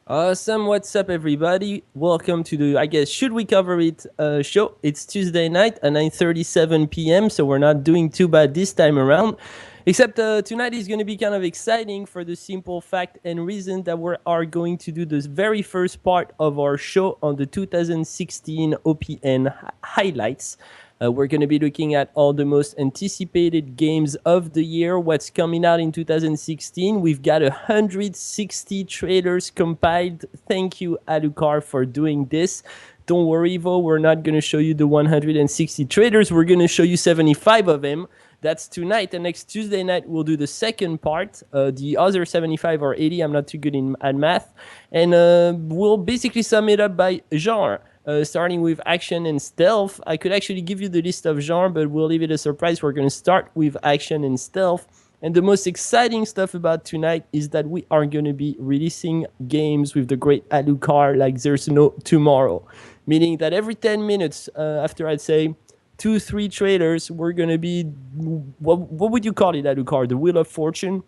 Awesome. What's up, everybody? Welcome to the, I guess, Should We Cover It show. It's Tuesday night at 9:37 p.m., so we're not doing too bad this time around. Except tonight is going to be kind of exciting for the simple fact and reason that we are going to do this very first part of our show on the 2016 OPN highlights. We're going to be looking at all the most anticipated games of the year, what's coming out in 2016. We've got 160 trailers compiled. Thank you, Alucard, for doing this. Don't worry, though, we're not going to show you the 160 trailers. We're going to show you 75 of them. That's tonight, and next Tuesday night we'll do the second part. The other 75 or 80, I'm not too good at math, and we'll basically sum it up by genre. Starting with action and stealth. I could actually give you the list of genre, but we'll leave it a surprise. We're going to start with action and stealth. And the most exciting stuff about tonight is that we are going to be releasing games with the great Alucard like there's no tomorrow. Meaning that every 10 minutes, after I'd say 2-3 trailers, we're going to be, what would you call it, Alucard? The Wheel of Fortune?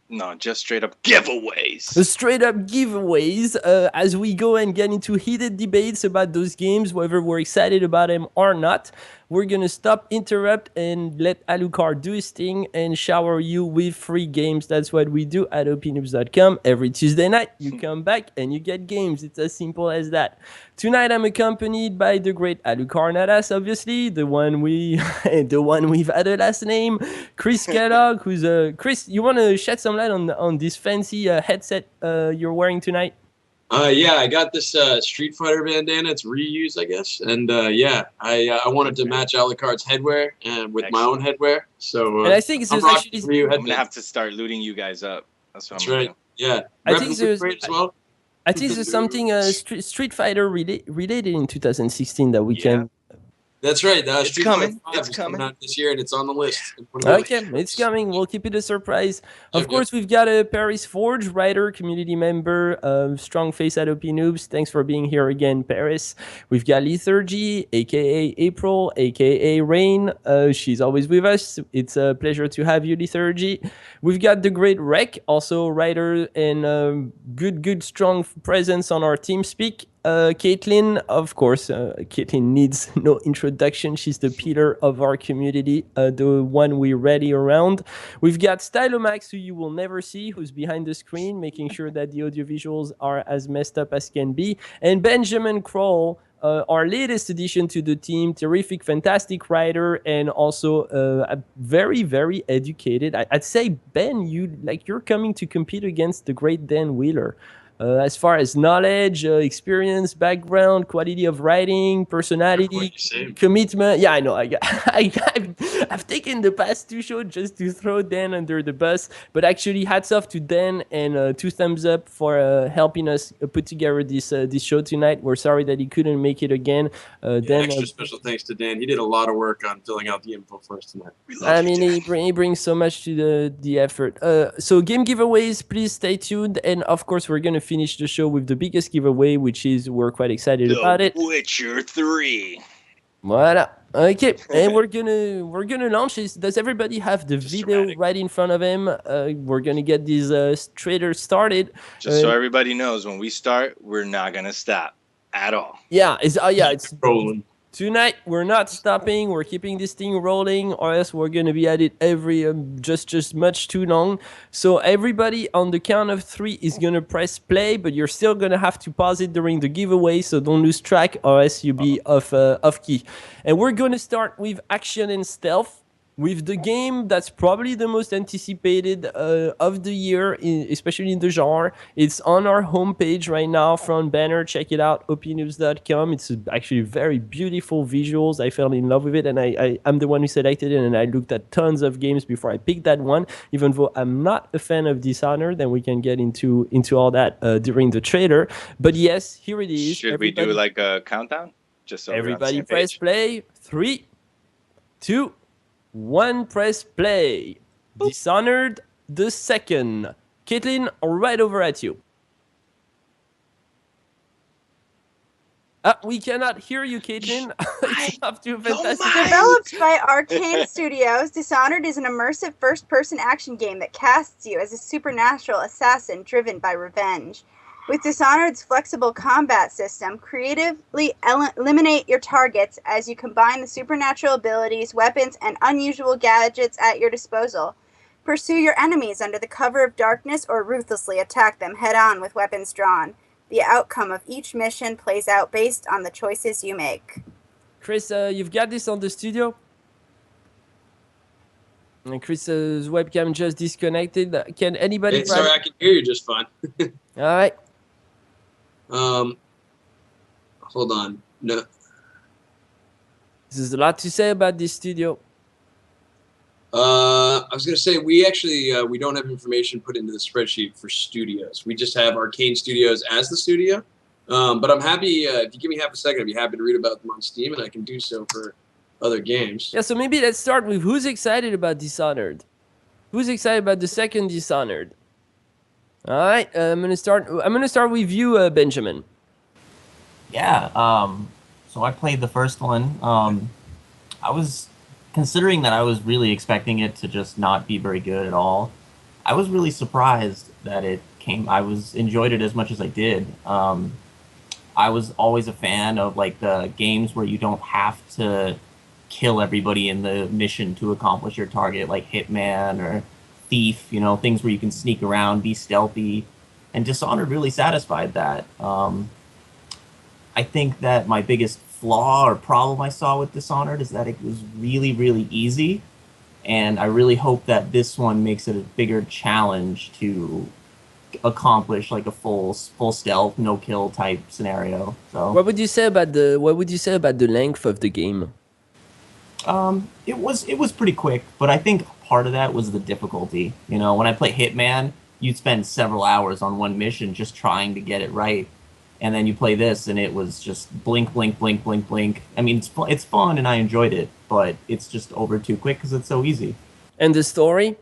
No, just straight up giveaways. Straight up giveaways as we go and get into heated debates about those games, whether we're excited about them or not. We're going to stop, interrupt, and let Alucard do his thing and shower you with free games. That's what we do at OpNoobs.com. Every Tuesday night, you come back and you get games. It's as simple as that. Tonight, I'm accompanied by the great Alucard Nadas, obviously, the one we've had a last name, Chris Kellogg, who's Chris, you want to shed some light on this fancy headset you're wearing tonight? Yeah, I got this Street Fighter bandana. It's reused, I guess. And I wanted to match Alucard's headwear and with my own headwear. So and I think it's actually I'm gonna have to start looting you guys up. That's what I'm right. Yeah, I think there's as well. I think there's something Street Fighter related in 2016 that we can. That's right. It's coming. It's coming out this year, and it's on the list. Okay, it's coming. We'll keep it a surprise. Of course, we've got a Paris Forge writer, community member, strong face at OpNoobs. Thanks for being here again, Paris. We've got Lethargy, aka April, aka Rain. She's always with us. It's a pleasure to have you, Lethargy. We've got the great Rec, also writer and good, strong presence on our TeamSpeak. Caitlin, of course, Caitlin needs no introduction. She's the pillar of our community, the one we rally around. We've got Stylomax, who you will never see, who's behind the screen, making sure that the audiovisuals are as messed up as can be. And Benjamin Kroll, our latest addition to the team, terrific, fantastic writer, and also very, very educated. I'd say, Ben, you're coming to compete against the great Dan Wheeler. As far as knowledge, experience, background, quality of writing, personality, commitment. Yeah, I know. I've taken the past two shows just to throw Dan under the bus. But actually, hats off to Dan and 2 thumbs up for helping us put together this show tonight. We're sorry that he couldn't make it again. Dan, extra special thanks to Dan. He did a lot of work on filling out the info for us tonight. I mean, he brings so much to the effort. So game giveaways, please stay tuned. And of course, we're going to finish the show with the biggest giveaway, which is we're quite excited about it. Witcher 3. Voila. Okay, and we're gonna launch this. Does everybody have the video right in front of him? We're gonna get these trailers started. Just so everybody knows, when we start, we're not gonna stop at all. Yeah, it's rolling. Tonight, we're not stopping. We're keeping this thing rolling, or else we're going to be at it every just much too long. So everybody on the count of 3 is going to press play, but you're still going to have to pause it during the giveaway, so don't lose track, or else you'll be off key. And we're going to start with action and stealth. With the game that's probably the most anticipated of the year, especially in the genre. It's on our homepage right now, front banner. Check it out, opnoobs.com. It's actually very beautiful visuals. I fell in love with it, and I'm the one who selected it, and I looked at tons of games before I picked that one, even though I'm not a fan of Dishonored. Then we can get into all that during the trailer. But yes, here it is. Should we do like a countdown? Just so everybody press play. 3, 2, 1, press play. Boop. Dishonored the second. Caitlin, right over at you. We cannot hear you, Caitlin. It's not too fantastic. Developed by Arcane Studios, Dishonored is an immersive first-person action game that casts you as a supernatural assassin driven by revenge. With Dishonored's flexible combat system, creatively eliminate your targets as you combine the supernatural abilities, weapons, and unusual gadgets at your disposal. Pursue your enemies under the cover of darkness or ruthlessly attack them head-on with weapons drawn. The outcome of each mission plays out based on the choices you make. Chris, you've got this on the studio? And Chris's webcam just disconnected. Can anybody... Hey, sorry, I can hear you just fine. All right. Hold on. No. There's a lot to say about this studio. I was gonna say we actually we don't have information put into the spreadsheet for studios. We just have Arcane Studios as the studio. But I'm happy if you give me half a second, I'd be happy to read about them on Steam, and I can do so for other games. Yeah, so maybe let's start with who's excited about Dishonored. Who's excited about the second Dishonored? All right, I'm gonna start with you, Benjamin. Yeah. So I played the first one. I was considering that I was really expecting it to just not be very good at all. I was really surprised that it came. I enjoyed it as much as I did. I was always a fan of like the games where you don't have to kill everybody in the mission to accomplish your target, like Hitman or Thief, you know, things where you can sneak around, be stealthy, and Dishonored really satisfied that. I think that my biggest flaw or problem I saw with Dishonored is that it was really, really easy, and I really hope that this one makes it a bigger challenge to accomplish like a full stealth, no kill type scenario. So What would you say about the length of the game? it was pretty quick, but I think part of that was the difficulty. You know, when I play Hitman, you'd spend several hours on one mission just trying to get it right. And then you play this, and it was just blink, blink, blink, blink, blink. I mean, it's fun, and I enjoyed it, but it's just over too quick because it's so easy. And the story?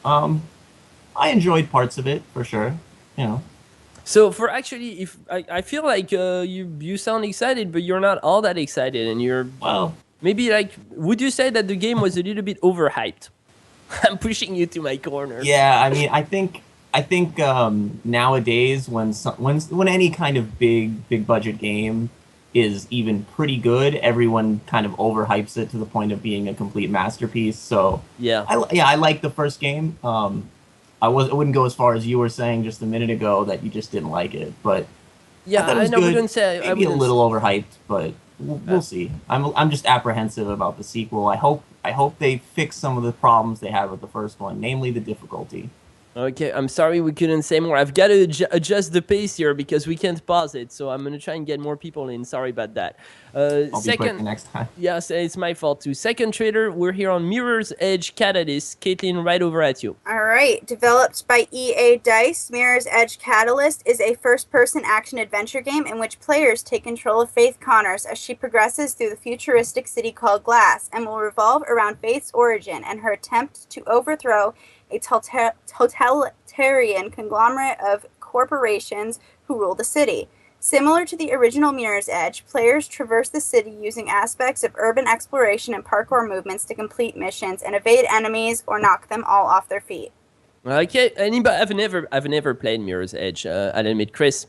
I enjoyed parts of it, for sure, you know. So for actually, if I feel like you sound excited, but you're not all that excited, and you're... Well, Maybe like, would you say that the game was a little bit overhyped? I'm pushing you to my corner. yeah, I mean, I think nowadays when any kind of big budget game is even pretty good, everyone kind of overhypes it to the point of being a complete masterpiece. So Yeah. I like the first game. I wouldn't go as far as you were saying just a minute ago that you just didn't like it, but Yeah, thought it was I good. wouldn't say... I maybe a wouldn't little overhyped, but we'll see. I'm just apprehensive about the sequel. I hope they fix some of the problems they had with the first one, namely the difficulty. Okay, I'm sorry we couldn't say more. I've got to adjust the pace here because we can't pause it. So I'm going to try and get more people in. Sorry about that. I'll be quick next time. Yes, it's my fault too. Second trailer, we're here on Mirror's Edge Catalyst. Caitlin, right over at you. All right. Developed by EA Dice, Mirror's Edge Catalyst is a first-person action-adventure game in which players take control of Faith Connors as she progresses through the futuristic city called Glass, and will revolve around Faith's origin and her attempt to overthrow a totalitarian conglomerate of corporations who rule the city. Similar to the original Mirror's Edge, players traverse the city using aspects of urban exploration and parkour movements to complete missions and evade enemies or knock them all off their feet. Okay, anybody? I've never played Mirror's Edge. I'll admit, Chris.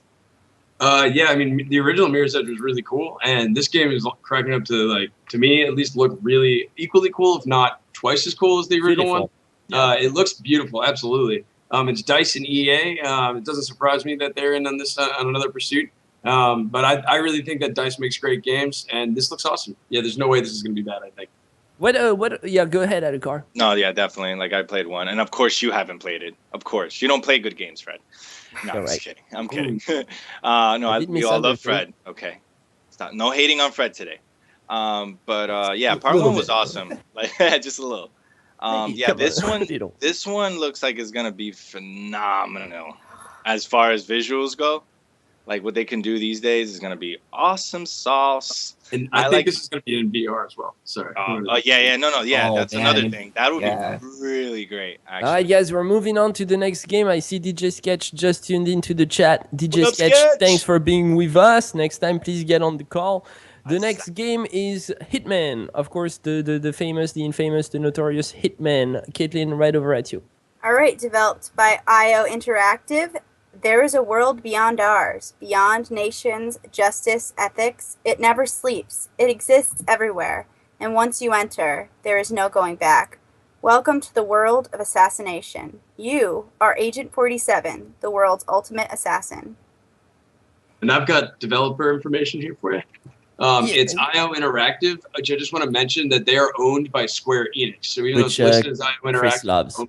Yeah, I mean, the original Mirror's Edge was really cool, and this game is cracking up to me, at least look really equally cool, if not twice as cool as the original one. It looks beautiful, absolutely. It's Dice and EA. It doesn't surprise me that they're in on this on another pursuit. But I really think that Dice makes great games, and this looks awesome. Yeah, there's no way this is going to be bad, I think. What? Yeah, go ahead, Adhikar. No, yeah, definitely. Like, I played one, and of course you haven't played it. Of course, you don't play good games, Fred. No, I'm just kidding. I'm kidding. No, we all love Fred. Okay, stop. No hating on Fred today. But yeah, part one was awesome. Like, just a little. Yeah, this one looks like it's gonna be phenomenal as far as visuals go. Like, what they can do these days is gonna be awesome sauce. And I think this is gonna be in VR as well. Sorry. Yeah, that's man. another thing. That would be really great. Actually. All right, guys, we're moving on to the next game. I see DJ Sketch just tuned into the chat. DJ What up, Sketch, Sketch? thanks for being with us. Next time, please get on the call. The next game is Hitman. Of course, the famous, the infamous, the notorious Hitman. Caitlin, right over at you. All right. Developed by IO Interactive, There is a world beyond ours, beyond nations, justice, ethics. It never sleeps. It exists everywhere. And once you enter, there is no going back. Welcome to the world of assassination. You are Agent 47, the world's ultimate assassin. And I've got developer information here for you. It's IO Interactive. I just want to mention that they are owned by Square Enix. So even though it's listed as IO Interactive,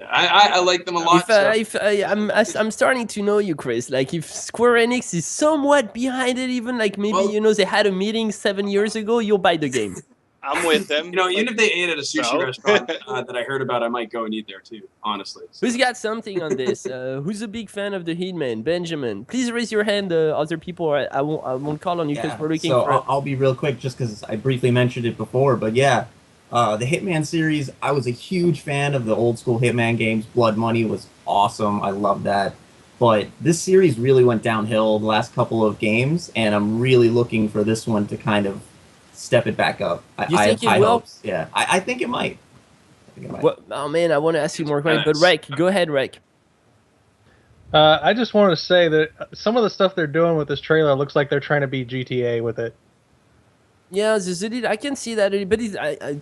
I like them a lot. I'm starting to know you, Chris. Like, if Square Enix is somewhat behind it, even like maybe they had a meeting 7 years ago, you'll buy the game. I'm with them. Even if they ate at a sushi restaurant that I heard about, I might go and eat there too, honestly. So. Who's got something on this? Who's a big fan of the Hitman? Benjamin, please raise your hand. Other people, I won't call on you because we're looking for... I'll be real quick just because I briefly mentioned it before, but yeah, the Hitman series, I was a huge fan of the old school Hitman games. Blood Money was awesome. I love that. But this series really went downhill the last couple of games, and I'm really looking for this one to kind of step it back up. You think it will? Yeah, I think it might. Well, oh man, I want to ask you more questions, but Rek, go ahead, Rek. I just wanted to say that some of the stuff they're doing with this trailer looks like they're trying to beat GTA with it. Yeah, I can see that, but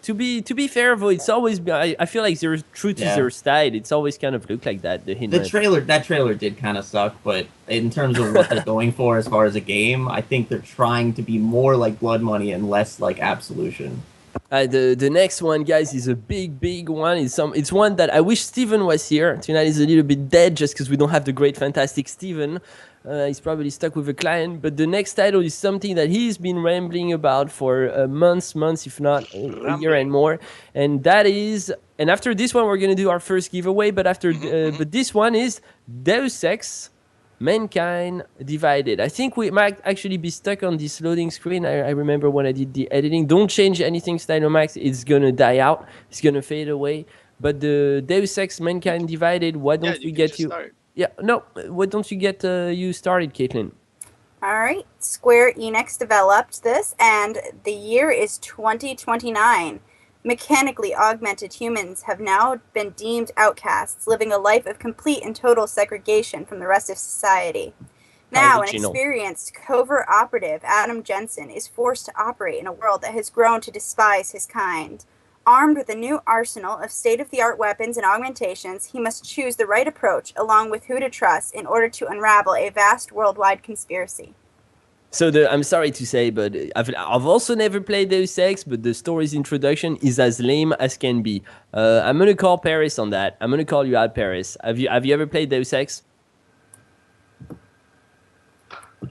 to be fair, though, it's always I feel like there's true to their style. It's always kind of looked like that. That trailer did kind of suck, but in terms of what they're going for as far as a game, I think they're trying to be more like Blood Money and less like Absolution. The next one, guys, is a big one. It's one that I wish Steven was here. Tonight is a little bit dead just because we don't have the great, fantastic Steven. He's probably stuck with a client. But the next title is something that he's been rambling about for months, if not a year and more. And that is... And after this one, we're going to do our first giveaway. But after, but this one is Deus Ex Mankind Divided. I think we might actually be stuck on this loading screen. I remember when I did the editing. Don't change anything, Stylomax. It's going to die out. It's going to fade away. But the Deus Ex Mankind Divided, why don't we get you... Start. Yeah, no, why don't you get you started, Caitlin? All right. Square Enix developed this, and the year is 2029. Mechanically augmented humans have now been deemed outcasts, living a life of complete and total segregation from the rest of society. Now, an experienced covert operative, Adam Jensen, is forced to operate in a world that has grown to despise his kind. Armed with a new arsenal of state-of-the-art weapons and augmentations, he must choose the right approach along with who to trust in order to unravel a vast worldwide conspiracy. So I'm sorry to say, but I've also never played Deus Ex, but the story's introduction is as lame as can be. I'm gonna call Paris on that. I'm gonna call you out, Paris. Have you ever played Deus Ex?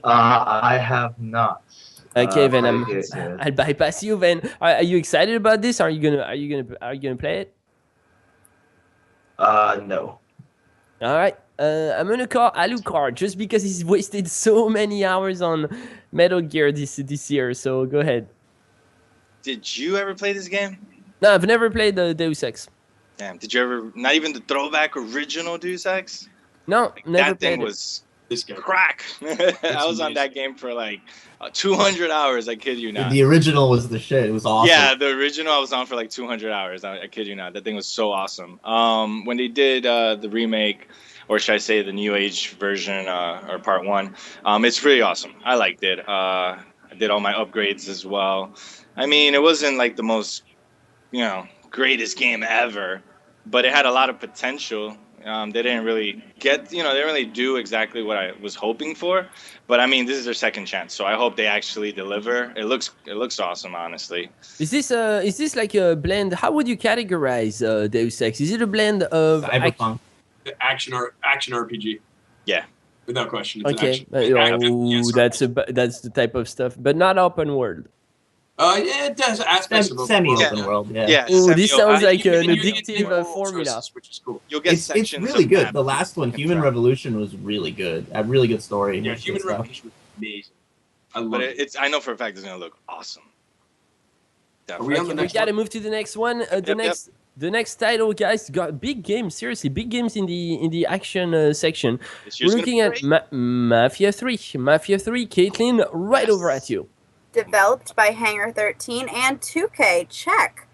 I have not. Okay, then I'll bypass you. Then, are you excited about this? Are you gonna play it? No. All right. I'm gonna call Alucard just because he's wasted so many hours on Metal Gear this year. So go ahead. Did you ever play this game? No, I've never played the Deus Ex. Damn. Did you ever? Not even the throwback original Deus Ex? No, never that thing played was crack. I was on that game for like 200 hours. I kid you not. The original was the shit. It was awesome. Yeah, the original I was on for like 200 hours. I kid you not. That thing was so awesome. When they did the remake, or should I say the new age version, or part 1, it's pretty awesome. I liked it. I did all my upgrades as well. I mean, it wasn't like the most, greatest game ever, but it had a lot of potential. They didn't really they didn't really do exactly what I was hoping for. But I mean, this is their second chance, so I hope they actually deliver. It looks awesome, honestly. Is this like a blend? How would you categorize Deus Ex? Is it a blend of action RPG? Yeah, without question. It's that's the type of stuff, but not open world. Yeah, it does aspects of semi-open world. Yeah. Ooh, this sounds like an addictive formula. Which is cool. You'll get It's really good. The last one, Human Revolution, was really good. A really good story. Yeah, Human Revolution was amazing. I love it. I know for a fact it's gonna look awesome. Definitely. We gotta move to the next one. The next title, guys, got big games. Seriously, big games in the action section. We're looking at Mafia 3. Mafia 3, Caitlin, right over at you. Developed by Hangar 13 and 2K. Check.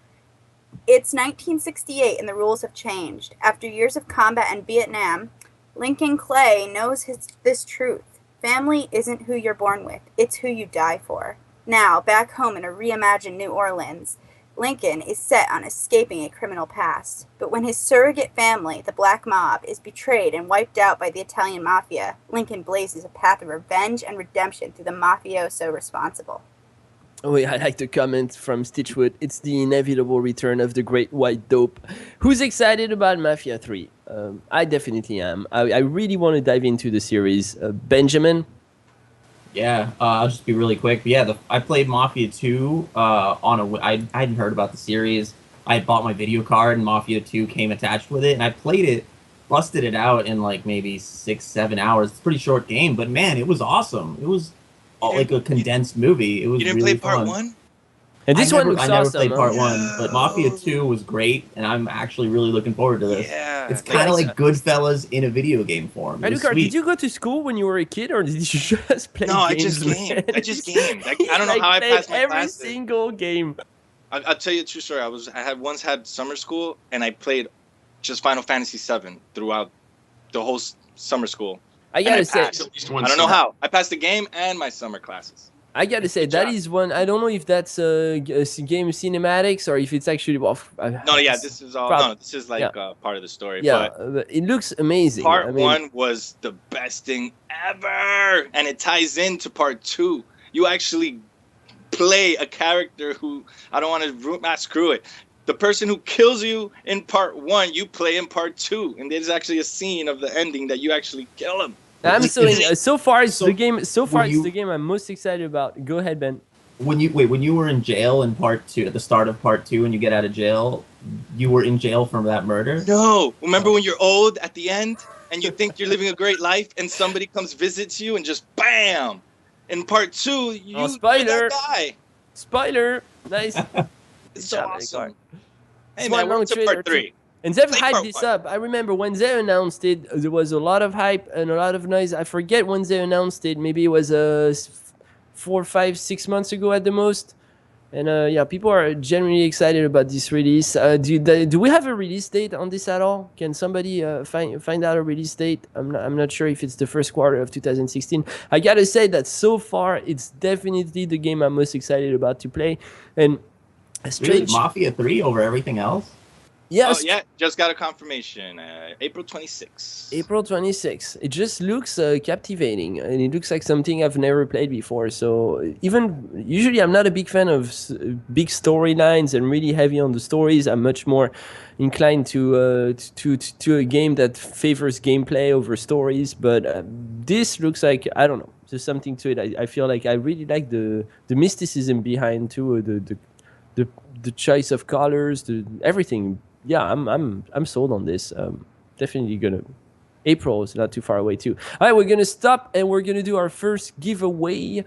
It's 1968 and the rules have changed. After years of combat in Vietnam, Lincoln Clay knows this truth. Family isn't who you're born with, it's who you die for. Now, back home in a reimagined New Orleans, Lincoln is set on escaping a criminal past. But when his surrogate family, the Black Mob, is betrayed and wiped out by the Italian Mafia, Lincoln blazes a path of revenge and redemption through the mafioso responsible. Oh, yeah, I like the comment from Stitchwood. It's the inevitable return of the great white dope. Who's excited about Mafia 3? I definitely am. I really want to dive into the series. Benjamin? Yeah, I'll just be really quick. But yeah, I played Mafia 2 I hadn't heard about the series. I had bought my video card, and Mafia 2 came attached with it, and I played it, busted it out in like maybe 6-7 hours. It's a pretty short game, but man, it was awesome. It was like a condensed movie. It was. You didn't really play part fun. 1? And this one looks I never awesome, played part huh? 1, but Mafia 2 was great, and I'm actually really looking forward to this. Yeah. It's kind of like Goodfellas in a video game form. Alucard, did you go to school when you were a kid, or did you just play games? No, I just gamed. I just gamed. I don't know how I passed my every classes. single game. I'll tell you a true story. I had once had summer school, and I played just Final Fantasy VII throughout the whole summer school. I gotta say, At least one I don't know summer. how. I passed the game and my summer classes. I gotta say, that is one. I don't know if that's game cinematics or if it's actually. Well, No, yeah, this is all. No, this is like part of the story. Yeah, but it looks amazing. Part 1 was the best thing ever, and it ties into part 2. You actually play a character who, I don't want to screw it. The person who kills you in part 1, you play in part 2, and there's actually a scene of the ending that you actually kill him. So far it's the game. So far it's the game I'm most excited about. Go ahead, Ben. When you were in jail in part 2, at the start of part 2, and you get out of jail, you were in jail from that murder? No. Remember when you're old at the end and you think you're living a great life, and somebody comes visits you and just bam. In part 2, you're that guy. Spoiler. Nice. It's so awesome. Hey man, what's up part 3? And they've hyped this up. I remember when they announced it, there was a lot of hype and a lot of noise. I forget when they announced it. Maybe it was 4, 5, 6 months ago at the most. And yeah, people are genuinely excited about this release. Do we have a release date on this at all? Can somebody find out a release date? I'm not sure if it's the first quarter of 2016. I gotta say that so far, it's definitely the game I'm most excited about to play. And Really? Mafia 3 over everything else? Yes. Oh, yeah, just got a confirmation. April 26th. April 26th. It just looks captivating, and it looks like something I've never played before. So usually I'm not a big fan of big storylines and really heavy on the stories. I'm much more inclined to a game that favors gameplay over stories. But this looks like, I don't know, there's something to it. I feel like I really like the mysticism behind too, the choice of colors, everything. Yeah, I'm sold on this. Definitely gonna. April is not too far away too. All right, we're gonna stop and we're gonna do our first giveaway.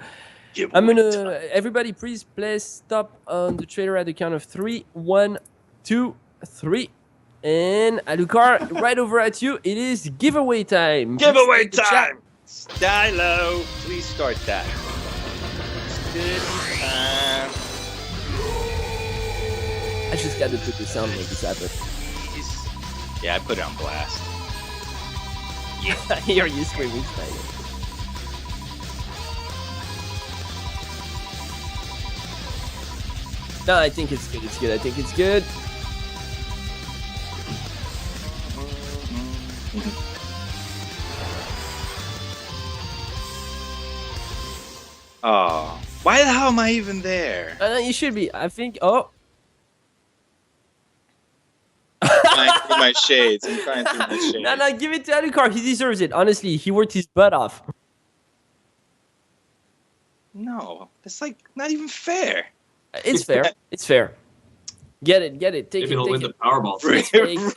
Everybody, please stop on the trailer at the count of 3. 1, 2, 3. And Alucard, right over at you. It is giveaway time. Giveaway time. Stylo, please start that. I just got to put the sound like this happen. Yeah, I put it on blast. Yeah, I hear you screaming. No, I think it's good. It's good. I think it's good. Oh, why the hell am I even there? You should be. I think. Oh. My shades. I'm trying through my shades. No, give it to Alucard. He deserves it. Honestly, he worked his butt off. No, that's like not even fair. It's fair. It's fair. Get it. Take Maybe it. he'll win Take the Powerball. It's rigged.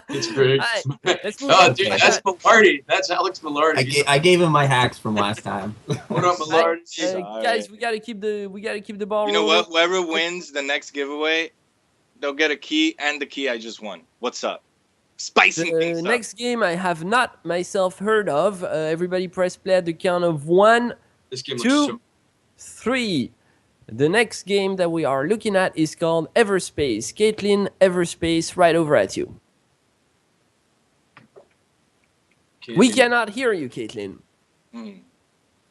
It's rigged. Right, let's move Oh, on. dude, that's Millardy. That's Alex Millardy. I gave him my hacks from last time. What up, Millardy? Guys, we gotta keep the ball. You know rolling. what? Whoever wins the next giveaway, they'll get a key and the key I just won. What's up? Spicing things up. Next game I have not myself heard of. Everybody press play at the count of 1, This game 2, looks 3. The next game that we are looking at is called Everspace. Caitlin, Everspace, right over at you. We cannot hear you, Caitlin.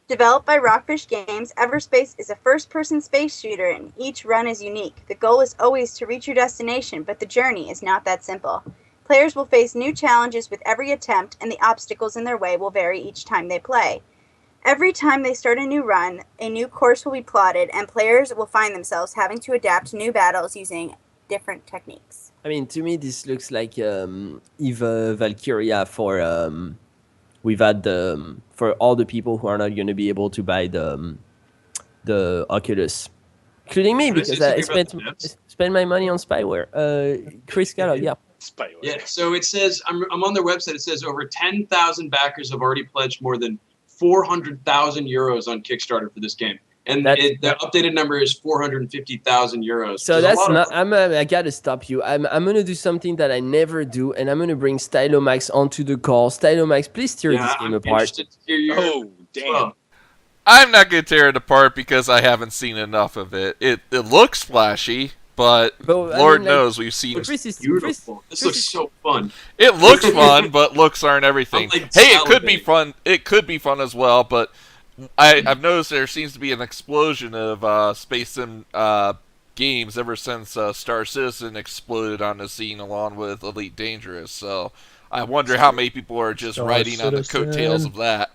Developed by Rockfish Games, Everspace is a first-person space shooter, and each run is unique. The goal is always to reach your destination, but the journey is not that simple. Players will face new challenges with every attempt, and the obstacles in their way will vary each time they play. Every time they start a new run, a new course will be plotted, and players will find themselves having to adapt to new battles using different techniques. I mean, to me, this looks like Eva Valkyria for we've had for all the people who are not going to be able to buy the Oculus, including me, because I spent my money on spyware. Chris Gallo, yeah. Spyware. Yeah. So it says I'm on their website. It says over 10,000 backers have already pledged more than 400,000 euros on Kickstarter for this game. And the updated number is 450,000 euros. So that's not. I gotta stop you. I'm gonna do something that I never do, and I'm gonna bring Stylomax onto the call. Stylomax, please tear this game apart. Oh, damn. I'm not gonna tear it apart because I haven't seen enough of it. It looks flashy, but Lord knows we've seen. Beautiful. This looks so fun. It looks fun, but looks aren't everything. Hey, it could be fun. It could be fun as well, but. I've noticed there seems to be an explosion of space sim games ever since Star Citizen exploded on the scene along with Elite Dangerous. So I wonder how many people are just riding on the coattails of that.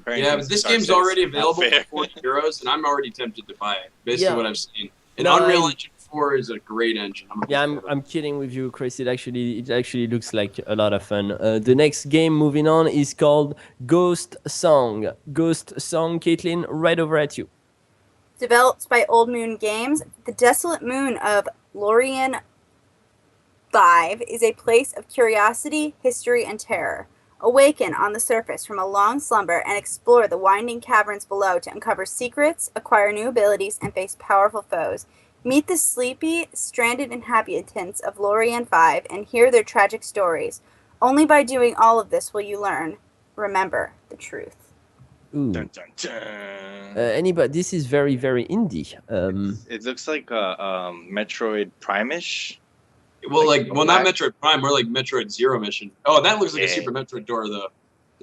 Yeah, but this game's already available for €40, and I'm already tempted to buy it based on what I've seen. And Unreal Engine 4 is a great engine. I'm kidding with you, Chris. It actually looks like a lot of fun. The next game moving on is called Ghost Song. Ghost Song, Caitlin, right over at you. Developed by Old Moon Games, the desolate moon of Lorien 5 is a place of curiosity, history, and terror. Awaken on the surface from a long slumber and explore the winding caverns below to uncover secrets, acquire new abilities, and face powerful foes. Meet the sleepy, stranded inhabitants of Lorien 5 and hear their tragic stories. Only by doing all of this will you learn. Remember the truth. Ooh. Dun, dun, dun. Anybody? This is very, very indie. It looks like Metroid Prime-ish. Well, not Metroid Prime, more like Metroid Zero Mission. Oh, that looks like a Super Metroid door, though.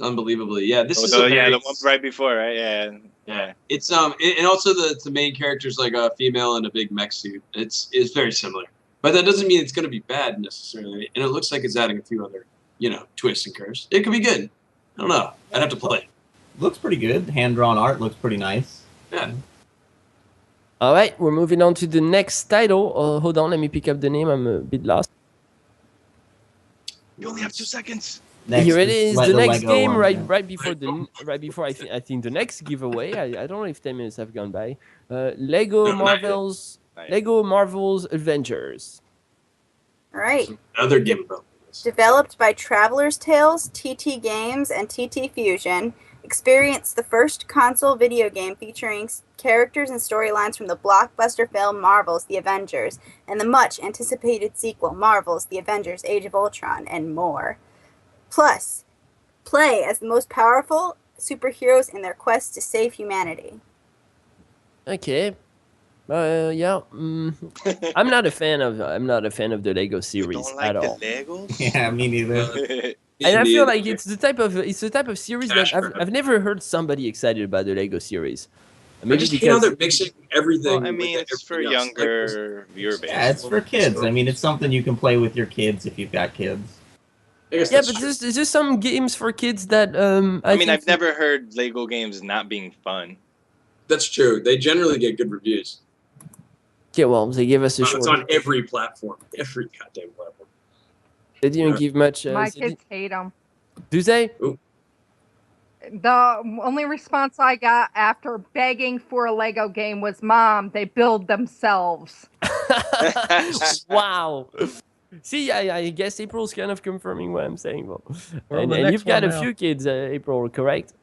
Unbelievably, yeah. This is the one right before, right? Yeah. It's and also the main character's like a female in a big mech suit. It's very similar, but that doesn't mean it's going to be bad necessarily. And it looks like it's adding a few other twists and curves. It could be good. I don't know. I'd have to play it. Looks pretty good. Hand drawn art looks pretty nice. Yeah. All right, we're moving on to the next title. Hold on, let me pick up the name. I'm a bit lost. You only have 2 seconds. Here it is, the next game, right before I think the next giveaway. I don't know if 10 minutes have gone by. Lego Marvel's Avengers. All right. Another game about this. Developed by Traveler's Tales, TT Games, and TT Fusion, experience the first console video game featuring characters and storylines from the blockbuster film Marvel's The Avengers and the much-anticipated sequel Marvel's The Avengers Age of Ultron, and more. Plus, play as the most powerful superheroes in their quest to save humanity. Okay. Yeah. I'm not a fan of the Lego series at all. Legos? Yeah, me neither. And I feel like it's the type of series that I've never heard somebody excited about the Lego series. Maybe because they're mixing everything. Well, I mean, it's for younger viewer base. Yeah, it's for kids. I mean, it's something you can play with your kids if you've got kids. Yeah, but there's just some games for kids that I've never heard Lego games not being fun. That's true. They generally get good reviews. Yeah, well, they give us a short. It's on every platform. Every goddamn platform. They didn't give much. My kids hate them. Do they? Ooh. The only response I got after begging for a Lego game was, "Mom, they build themselves." Wow. See, I guess April's kind of confirming what I'm saying, well. And you've got a few kids, April, correct?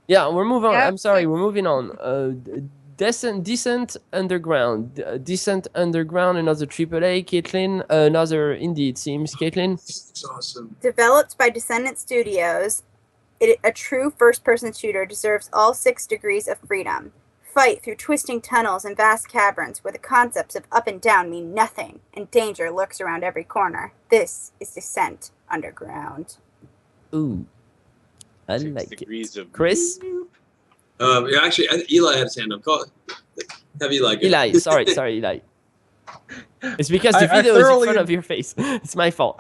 Yeah, we're moving on. Yep. I'm sorry, we're moving on. Decent Underground. Decent Underground, another AAA. Caitlin, another indie, it seems. Caitlin? It's awesome. Developed by Descendant Studios, a true first-person shooter deserves all 6 degrees of freedom. Fight through twisting tunnels and vast caverns where the concepts of up and down mean nothing, and danger lurks around every corner. This is Descent Underground. Ooh. I 6 like degrees it. of Chris? Yeah, actually, Eli had his hand up. Have Eli go. Eli, sorry, Eli. It's because the I video is in thoroughly- front of your face. It's my fault.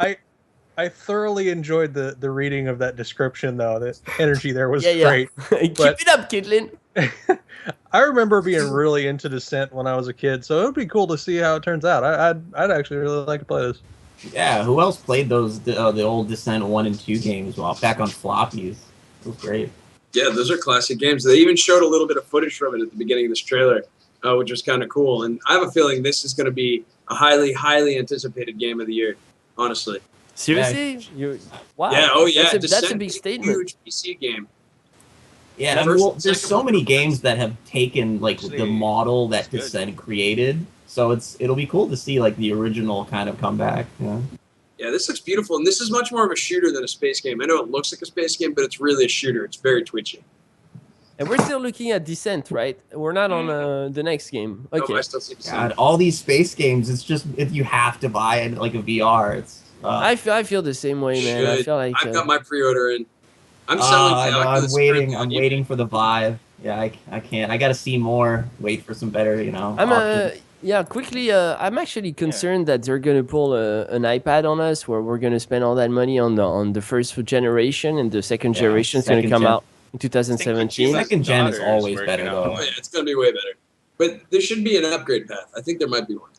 I thoroughly enjoyed the reading of that description, though. The energy there was Yeah. great. Keep it up, Caitlin. I remember being really into Descent when I was a kid, so it would be cool to see how it turns out. I'd actually really like to play this. Yeah, who else played those the old Descent 1 and 2 games back on floppies? It was great. Yeah, those are classic games. They even showed a little bit of footage from it at the beginning of this trailer, which was kind of cool. And I have a feeling this is going to be a highly, highly anticipated game of the year, honestly. Seriously? Wow. Yeah, oh yeah. That's a big statement. Huge PC game. Yeah, there's so many games that have taken like the model that Descent created, so it'll be cool to see like the original kind of comeback. Yeah. Yeah, this looks beautiful, and this is much more of a shooter than a space game. I know it looks like a space game, but it's really a shooter. It's very twitchy. And we're still looking at Descent, right? We're not on the next game. Okay. No, I still see God, all these space games, it's just if you have to buy it like a VR, it's. I feel the same way, man. I feel like I've got my pre-order in. I'm selling. I'm waiting for the Vive. Yeah, I can't. I got to see more. Wait for some better, quickly. I'm actually concerned that they're gonna pull an iPad on us, where we're gonna spend all that money on the first generation, and the second generation is gonna come out in 2017. Second gen is always better, though. Oh, yeah, it's gonna be way better. But there should be an upgrade path. I think there might be one.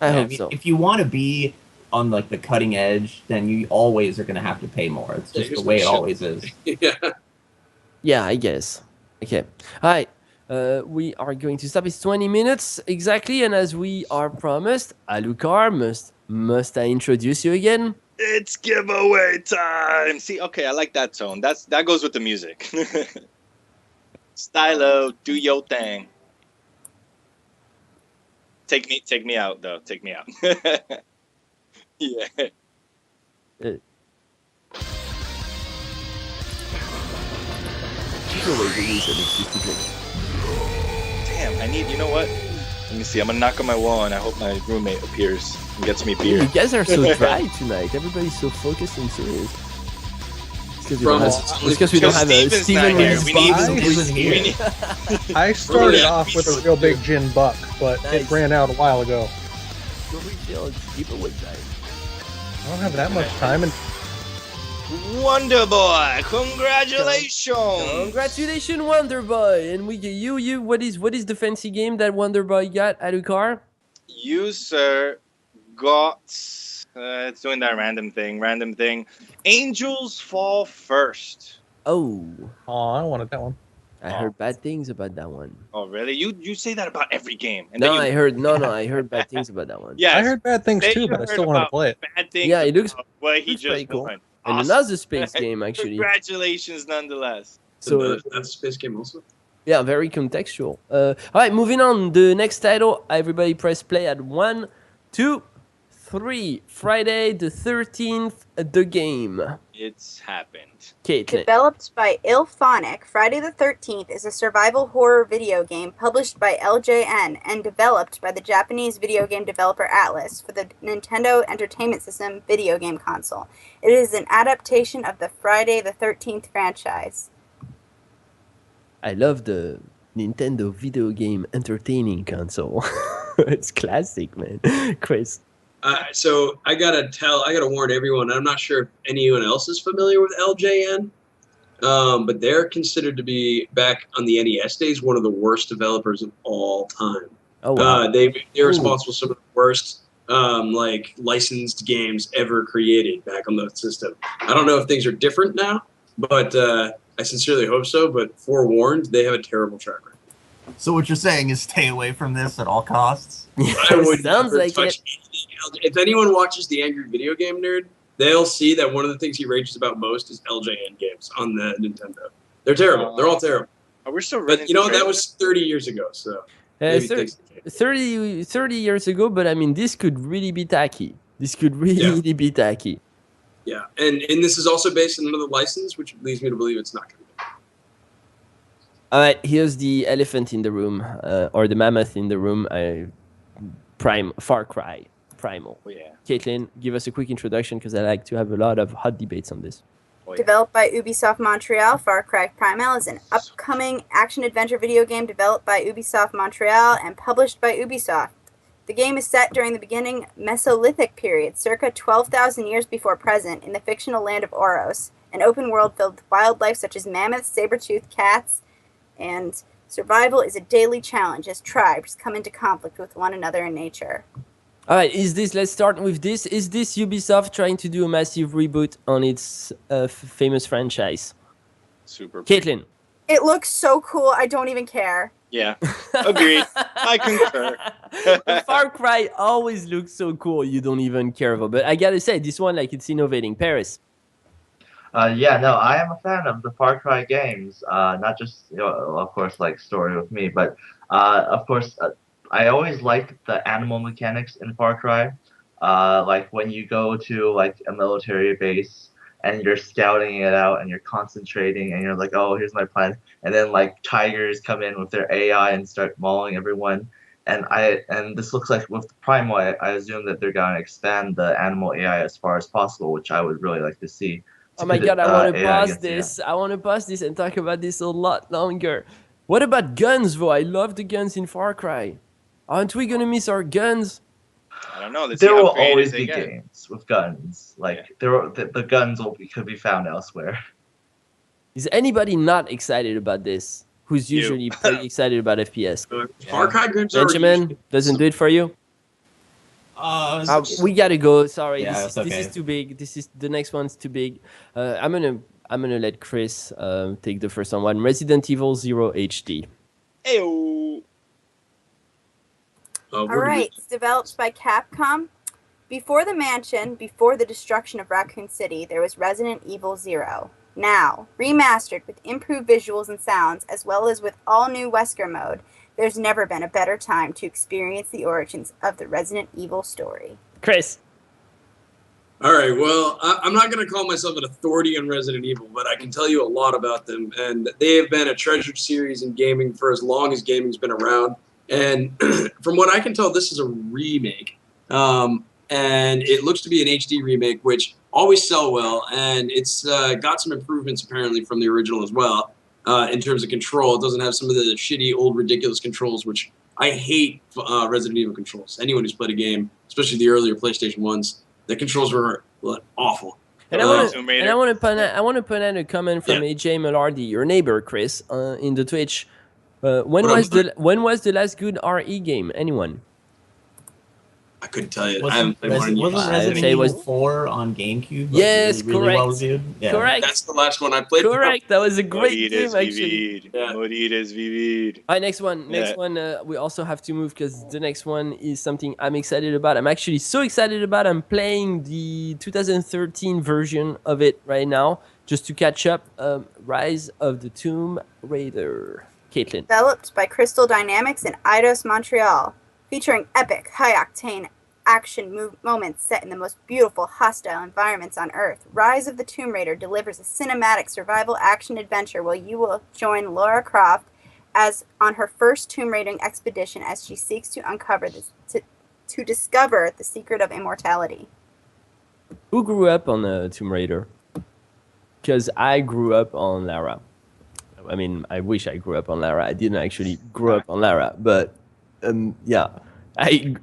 I hope so. If you want to be on like the cutting edge, then you always are gonna have to pay more. It's just the way it always is. Yeah, I guess. Okay. All right. We are going to stop. It's 20 minutes exactly, and as we are promised, Alucard, must I introduce you again? It's giveaway time. See, okay, I like that tone. That goes with the music. Stylo, do your thing. Take me out though. Take me out. Yeah. Damn, I need, you know what? Let me see, I'm gonna knock on my wall and I hope my roommate appears and gets me beer. You guys are so dry tonight. Everybody's so focused and serious. It's because we don't have a Steven here. I started off with a real big gin buck, but it ran out a while ago. I don't have that much time. And Wonder Boy, congratulations! Congratulations, Wonder Boy! And we get you. What is the fancy game that Wonder Boy got, Alucard? You, sir, got. It's doing that random thing. Angels Fall First. Oh, I wanted that one. I heard bad things about that one. Oh, really? You say that about every game. And no, I heard bad things about that one. Yeah, I heard bad things too, but I still want to play it. Bad things. Yeah, it looks pretty cool. Won. And awesome. another space game, actually. Congratulations, nonetheless. So that's a space game also. Yeah, very contextual. All right, moving on. The next title. Everybody press play at 1, 2, 3. Friday the 13th. The game. It's happened. Caitlin. Developed by Ilphonic, Friday the 13th is a survival horror video game published by LJN and developed by the Japanese video game developer Atlus for the Nintendo Entertainment System video game console. It is an adaptation of the Friday the 13th franchise. I love the Nintendo video game entertaining console. It's classic, man. Chris. So I gotta warn everyone. I'm not sure if anyone else is familiar with LJN, but they're considered to be, back on the NES days, one of the worst developers of all time. Oh wow! They're responsible for some of the worst licensed games ever created back on the system. I don't know if things are different now, but I sincerely hope so. But forewarned, they have a terrible track record. So what you're saying is stay away from this at all costs? I would Sounds like touch anything. If anyone watches the Angry Video Game Nerd, they'll see that one of the things he rages about most is LJN games on the Nintendo. They're terrible. They're all terrible. We're still running. But you know, that was 30 years ago, so. 30 years ago, but I mean, this could really be tacky. This could really be tacky. Yeah, and this is also based on another license, which leads me to believe it's not going to be. All right, here's the elephant in the room, or the mammoth in the room. Far Cry Primal. Oh, yeah. Caitlin, give us a quick introduction because I like to have a lot of hot debates on this. Developed by Ubisoft Montreal, Far Cry Primal is an upcoming action-adventure video game developed by Ubisoft Montreal and published by Ubisoft. The game is set during the beginning Mesolithic period, circa 12,000 years before present, in the fictional land of Oros, an open world filled with wildlife such as mammoths, saber-toothed cats, and survival is a daily challenge as tribes come into conflict with one another in nature. All right, let's start with this. Is this Ubisoft trying to do a massive reboot on its famous franchise? Super. Caitlin. It looks so cool, I don't even care. Yeah, agreed. I concur. Far Cry always looks so cool, you don't even care about. But I gotta say, this one, like, it's innovating. Paris. Yeah, no, I am a fan of the Far Cry games. Not just, of course, like story with me, but of course, I always liked the animal mechanics in Far Cry. Like when you go to like a military base and you're scouting it out and you're concentrating and you're like, oh, here's my plan, and then like tigers come in with their AI and start mauling everyone. And this looks like with the Primal, I assume that they're gonna expand the animal AI as far as possible, which I would really like to see. Oh my god, I want to pause this. I want to pause this and talk about this a lot longer. What about guns, though? I love the guns in Far Cry. Aren't we going to miss our guns? I don't know. There will always be games with guns. Like, the guns could be found elsewhere. Is anybody not excited about this? Who's usually pretty excited about FPS? Far Cry games Benjamin, doesn't do it for you? We gotta go. Sorry, Yeah, this is too big. The next one's too big. I'm gonna let Chris take the first one. Resident Evil 0 HD. Ayo. All right, it's developed by Capcom. Before the mansion, before the destruction of Raccoon City, there was Resident Evil 0. Now, remastered with improved visuals and sounds, as well as with all-new Wesker mode, there's never been a better time to experience the origins of the Resident Evil story. Chris. All right, well, I'm not going to call myself an authority on Resident Evil, but I can tell you a lot about them. And they have been a treasured series in gaming for as long as gaming's been around. And from what I can tell, this is a remake. And it looks to be an HD remake, which always sell well. And it's got some improvements, apparently, from the original as well. In terms of control, it doesn't have some of the shitty, old, ridiculous controls, which I hate Resident Evil controls. Anyone who's played a game, especially the earlier PlayStation ones, the controls were awful. And I want to point out a comment from AJ Millardi, your neighbor, Chris, in the Twitch. When was the last good RE game? Anyone? I couldn't tell you. Wasn't Resident Evil 4 on GameCube? Yes, really correct. Well reviewed? Yeah. Correct. That's the last one I played. Correct. That was a great game, actually. Morides vivid. All right, next one. We also have to move because the next one is something I'm excited about. I'm actually so excited about. I'm playing the 2013 version of it right now just to catch up. Rise of the Tomb Raider. Caitlin. Developed by Crystal Dynamics and Eidos Montreal, featuring epic, high-octane action moments set in the most beautiful, hostile environments on Earth. Rise of the Tomb Raider delivers a cinematic survival action adventure where you will join Lara Croft as on her first tomb raiding expedition as she seeks to uncover to discover the secret of immortality. Who grew up on Tomb Raider? Because I grew up on Lara. I mean, I wish I grew up on Lara. I didn't actually grow up on Lara, but yeah.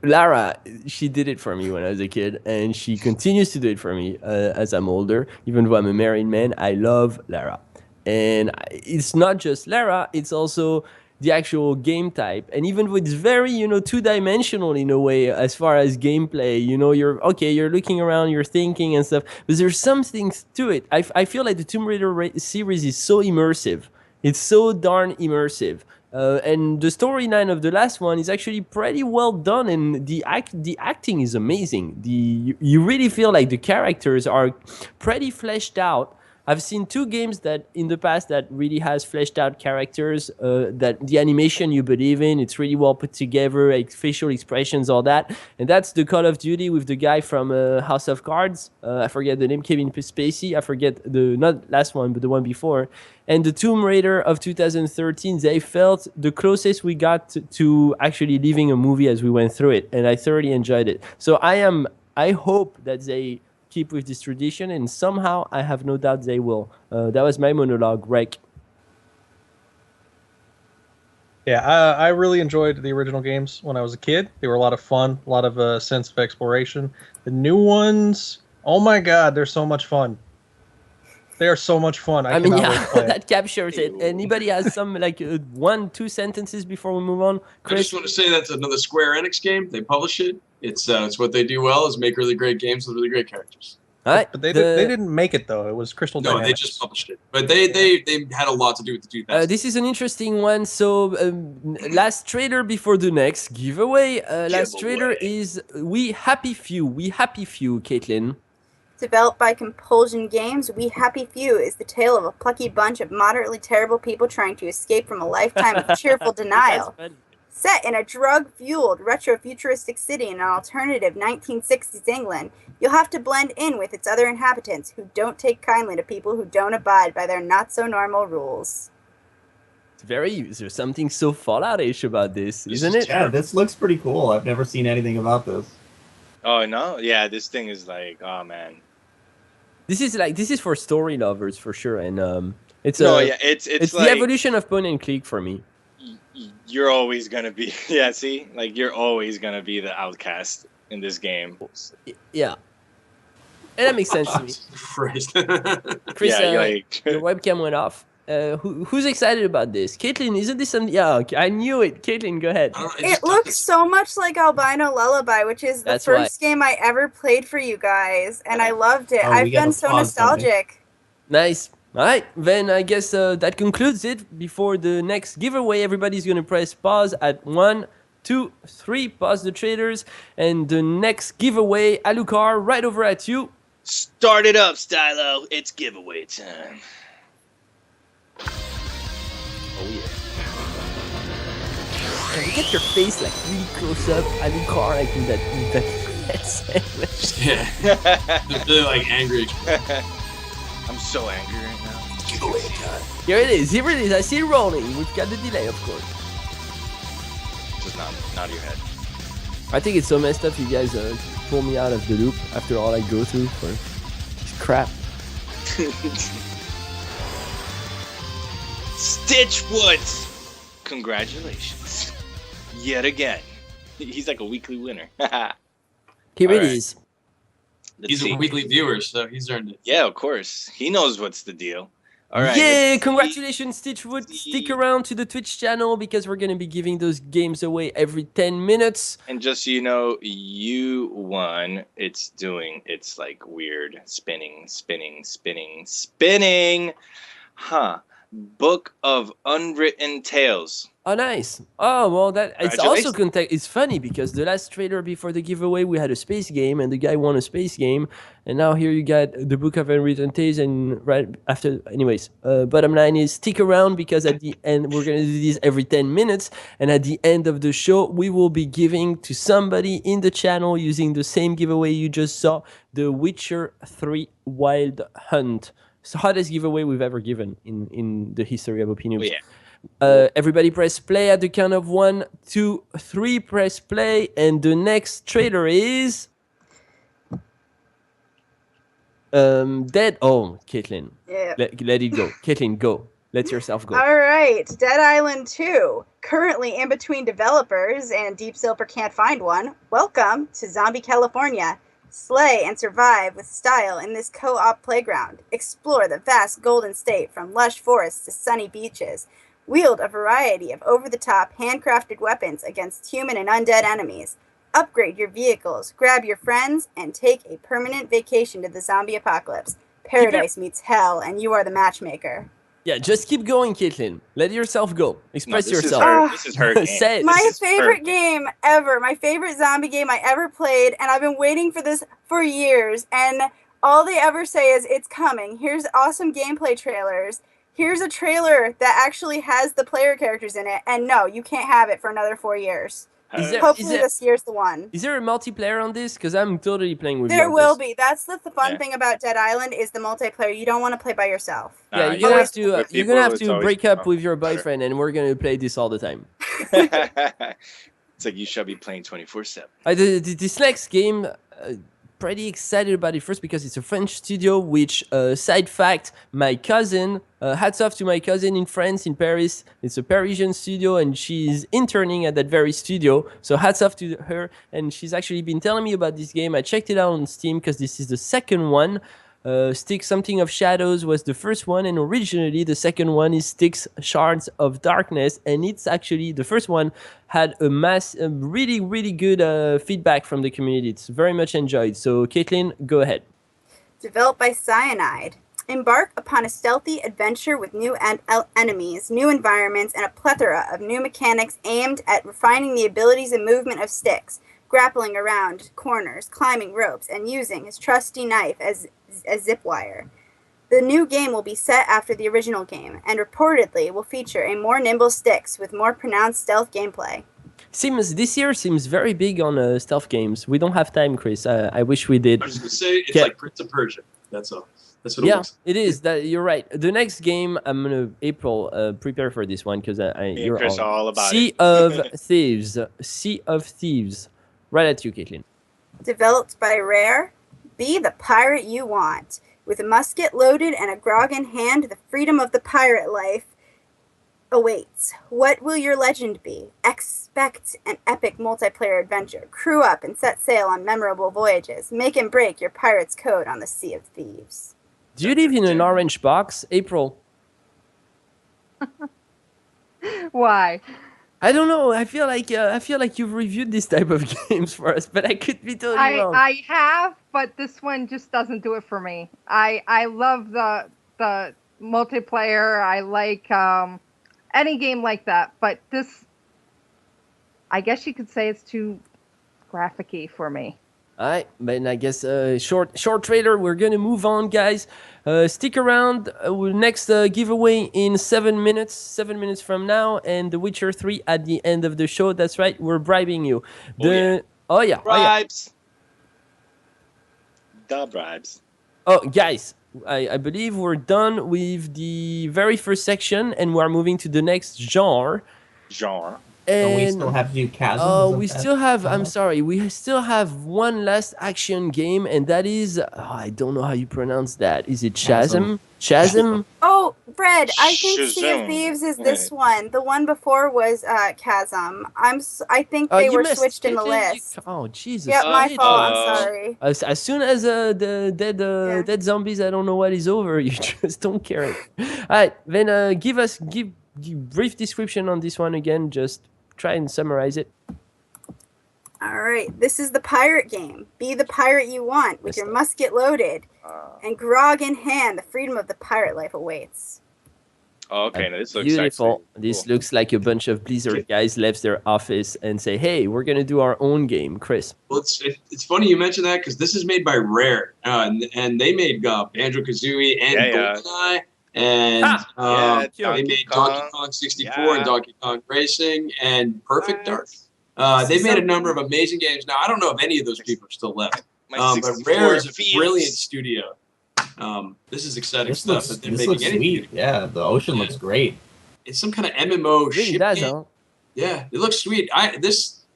Lara, she did it for me when I was a kid, and she continues to do it for me as I'm older. Even though I'm a married man, I love Lara. And it's not just Lara, it's also the actual game type. And even though it's very, two-dimensional in a way as far as gameplay, you're looking around, you're thinking and stuff, but there's some things to it. I feel like the Tomb Raider series is so immersive. It's so darn immersive. And the storyline of the last one is actually pretty well done, and the acting is amazing. You really feel like the characters are pretty fleshed out. I've seen 2 games that in the past that really has fleshed out characters, that the animation you believe in, it's really well put together, like facial expressions, all that. And that's the Call of Duty with the guy from House of Cards. I forget the name, Kevin Spacey. I forget not last one, but the one before. And the Tomb Raider of 2013, they felt the closest we got to actually living a movie as we went through it. And I thoroughly enjoyed it. So I hope that they keep with this tradition, and somehow I have no doubt they will. That was my monologue, Rek. Yeah, I really enjoyed the original games when I was a kid. They were a lot of fun, a lot of sense of exploration. The new ones, oh my god, they're so much fun. They are so much fun. I mean, yeah, that captures it. Anybody has some like 1-2 sentences before we move on? Chris? I just want to say that's another Square Enix game. They publish it. It's what they do well is make really great games with really great characters. Right. But they didn't make it though. It was Crystal Dynamics. No, they just published it. But they had a lot to do with the 2000s. This is an interesting one. So last trailer before the next giveaway. Last trailer is We Happy Few, Caitlin. Developed by Compulsion Games, We Happy Few is the tale of a plucky bunch of moderately terrible people trying to escape from a lifetime of cheerful denial. Set in a drug-fueled, retro-futuristic city in an alternative 1960s England, you'll have to blend in with its other inhabitants who don't take kindly to people who don't abide by their not-so-normal rules. There's something so Fallout-ish about this, isn't it? Yeah, this looks pretty cool. I've never seen anything about this. Oh, no? Yeah, this thing is like, oh, man. This is for story lovers for sure, and it's like, the evolution of point and click for me. You're always gonna be you're always gonna be the outcast in this game. Yeah, and that makes sense to me. Christ. Chris, your webcam went off. Who's excited about this? Caitlin, isn't this something? Yeah, I knew it. Caitlin, go ahead. It looks so much like Albino Lullaby, which is the first game I ever played for you guys, and I loved it. I've been so nostalgic. Nice. All right, then I guess that concludes it. Before the next giveaway, everybody's going to press pause at 1, 2, 3, pause the traders, and the next giveaway, Alucard, right over at you. Start it up, Stylo. It's giveaway time. Oh yeah. Can we get your face like really close up, Alucard, like in that sandwich? Yeah. They're really like angry. I'm so angry right now. Giveaway time. Here it is. I see it rolling. We've got the delay, of course. Just nod your head. I think it's so messed up you guys pull me out of the loop after all I go through for this crap. Stitchwood! Congratulations. Yet again. He's like a weekly winner. Here it is. He's a weekly viewer, so he's earned it. Yeah, of course. He knows what's the deal. All right. Yeah, congratulations, Stitchwood. Stick around to the Twitch channel because we're going to be giving those games away every 10 minutes. And just so you know, you won. It's like weird spinning. Huh. Book of Unwritten Tales. Oh, nice. Oh, well, it's also it's funny because the last trailer before the giveaway, we had a space game and the guy won a space game. And now here you got the Book of Unwritten Tales and right after, anyways, bottom line is stick around because at the end, we're going to do this every 10 minutes. And at the end of the show, we will be giving to somebody in the channel using the same giveaway you just saw, the Witcher 3 Wild Hunt. It's the hottest giveaway we've ever given in the history of OpNoobs. Oh, yeah. Everybody press play at the count of 1, 2, 3. Press play, and the next trailer is Dead. Oh, Caitlin, let it go. Caitlin, go. Let yourself go. All right, Dead Island 2, currently in between developers, and Deep Silver can't find one. Welcome to Zombie California. Slay and survive with style in this co-op playground. Explore the vast Golden State from lush forests to sunny beaches. Wield a variety of over-the-top handcrafted weapons against human and undead enemies. Upgrade your vehicles, grab your friends, and take a permanent vacation to the zombie apocalypse. Paradise meets hell, and you are the matchmaker. Yeah, just keep going, Caitlin. Let yourself go. Express yourself. This is her game. Say it. My favorite game ever. My favorite zombie game I ever played, and I've been waiting for this for years, and all they ever say is, it's coming. Here's awesome gameplay trailers. Here's a trailer that actually has the player characters in it, and no, you can't have it for another 4 years. Hopefully this year's the one. Is there a multiplayer on this? Because I'm totally playing with you. There will be. That's the fun thing about Dead Island is the multiplayer. You don't want to play by yourself. Yeah, you're gonna have to break up with your boyfriend, and we're gonna play this all the time. It's like you shall be playing 24/7. This next game, pretty excited about it. First, because it's a French studio, which, side fact, my cousin, hats off to my cousin in France, in Paris. It's a Parisian studio, and she's interning at that very studio. So hats off to her. And she's actually been telling me about this game. I checked it out on Steam because this is the second one. Styx Something of Shadows was the first one, and originally the second one is Styx Shards of Darkness, and it's actually, the first one had a really, really good feedback from the community. It's very much enjoyed. So Caitlin, go ahead. Developed by Cyanide. Embark upon a stealthy adventure with new enemies, new environments, and a plethora of new mechanics aimed at refining the abilities and movement of Styx, grappling around corners, climbing ropes, and using his trusty knife as zip wire. The new game will be set after the original game, and reportedly will feature a more nimble Styx with more pronounced stealth gameplay. This year seems very big on stealth games. We don't have time, Chris. I wish we did. I was going to say, it's like Prince of Persia. That's all. That's what it looks like. It is. You're right. The next game, I'm gonna prepare for this one because you're Chris all about Sea of Thieves. Sea of Thieves. Right at you, Caitlin. Developed by Rare, be the pirate you want. With a musket loaded and a grog in hand, the freedom of the pirate life awaits. What will your legend be? Expect an epic multiplayer adventure. Crew up and set sail on memorable voyages. Make and break your pirate's code on the Sea of Thieves. Do you live in an orange box, April? Why? I don't know. I feel like you've reviewed this type of games for us, but I could be totally wrong. I have, but this one just doesn't do it for me. I love the multiplayer. I like any game like that, but this, I guess you could say it's too graphic-y for me. All right, but I guess short trailer. We're gonna move on, guys. Stick around. Next giveaway in 7 minutes. 7 minutes from now, and The Witcher 3 at the end of the show. That's right. We're bribing you. Bribes. The bribes. Oh, guys, I believe we're done with the very first section, and we're moving to the next genre. And we still have to do chasms. Oh, we still have. I'm sorry. We still have one last action game, and that is. I don't know how you pronounce that. Is it Chasm? Chasm? Oh, Fred, I think Sea of Thieves is this one. The one before was Chasm. I think they were switched in the list. Oh, Jesus. Yep, my fault. I'm sorry. As soon as the dead zombies, I don't know what is over. You just don't care. All right, then give brief description on this one again. Just try and summarize it. All right, this is the pirate game. Be the pirate you want with your musket loaded and grog in hand. The freedom of the pirate life awaits. Oh, okay, now this looks beautiful. Actually this looks like a bunch of Blizzard guys left their office and say, "Hey, we're gonna do our own game." Chris. Well, it's funny you mentioned that because this is made by Rare, and they made Banjo-Kazooie and GoldenEye. And they made Donkey Kong 64 and Donkey Kong Racing and Perfect Dark. They've made a number of amazing games. Now, I don't know if any of those people are still left. But Rare is a brilliant studio. This is exciting stuff that they're making. Looks sweet. Yeah, the ocean looks great. It's some kind of MMO ship game. Huh? Yeah, it looks sweet.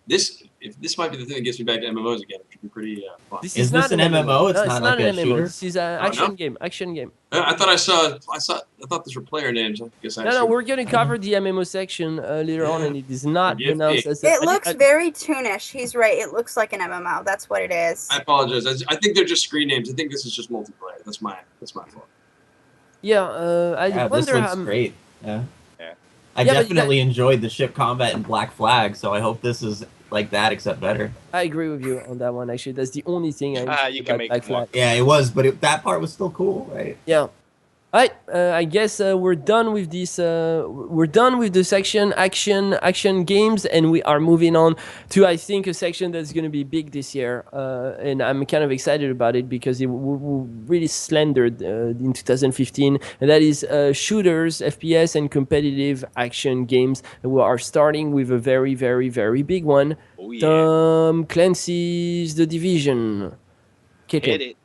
This might be the thing that gets me back to MMOs again, which would be pretty fun. Is this an MMO? It's not like a shooter. This is an action game. Action game. I thought these were player names. I guess no, we're gonna cover the MMO section later on, and it is not announced as. It looks very toonish. He's right. It looks like an MMO. That's what it is. I apologize. I think they're just screen names. I think this is just multiplayer. That's my fault. Yeah, I wonder. This looks great. Yeah. I definitely enjoyed the ship combat in Black Flag, so I hope this is like that, except better. I agree with you on that one. Actually, that's the only thing you can make Black Flag. Yeah, it was, but that part was still cool, right? Yeah. All right, I guess we're done with this. We're done with the section action games, and we are moving on to, I think, a section that's going to be big this year. And I'm kind of excited about it because it really slandered in 2015, and that is shooters, FPS, and competitive action games. And we are starting with a very, very, very big one. Oh, yeah. Tom Clancy's The Division. Hit it.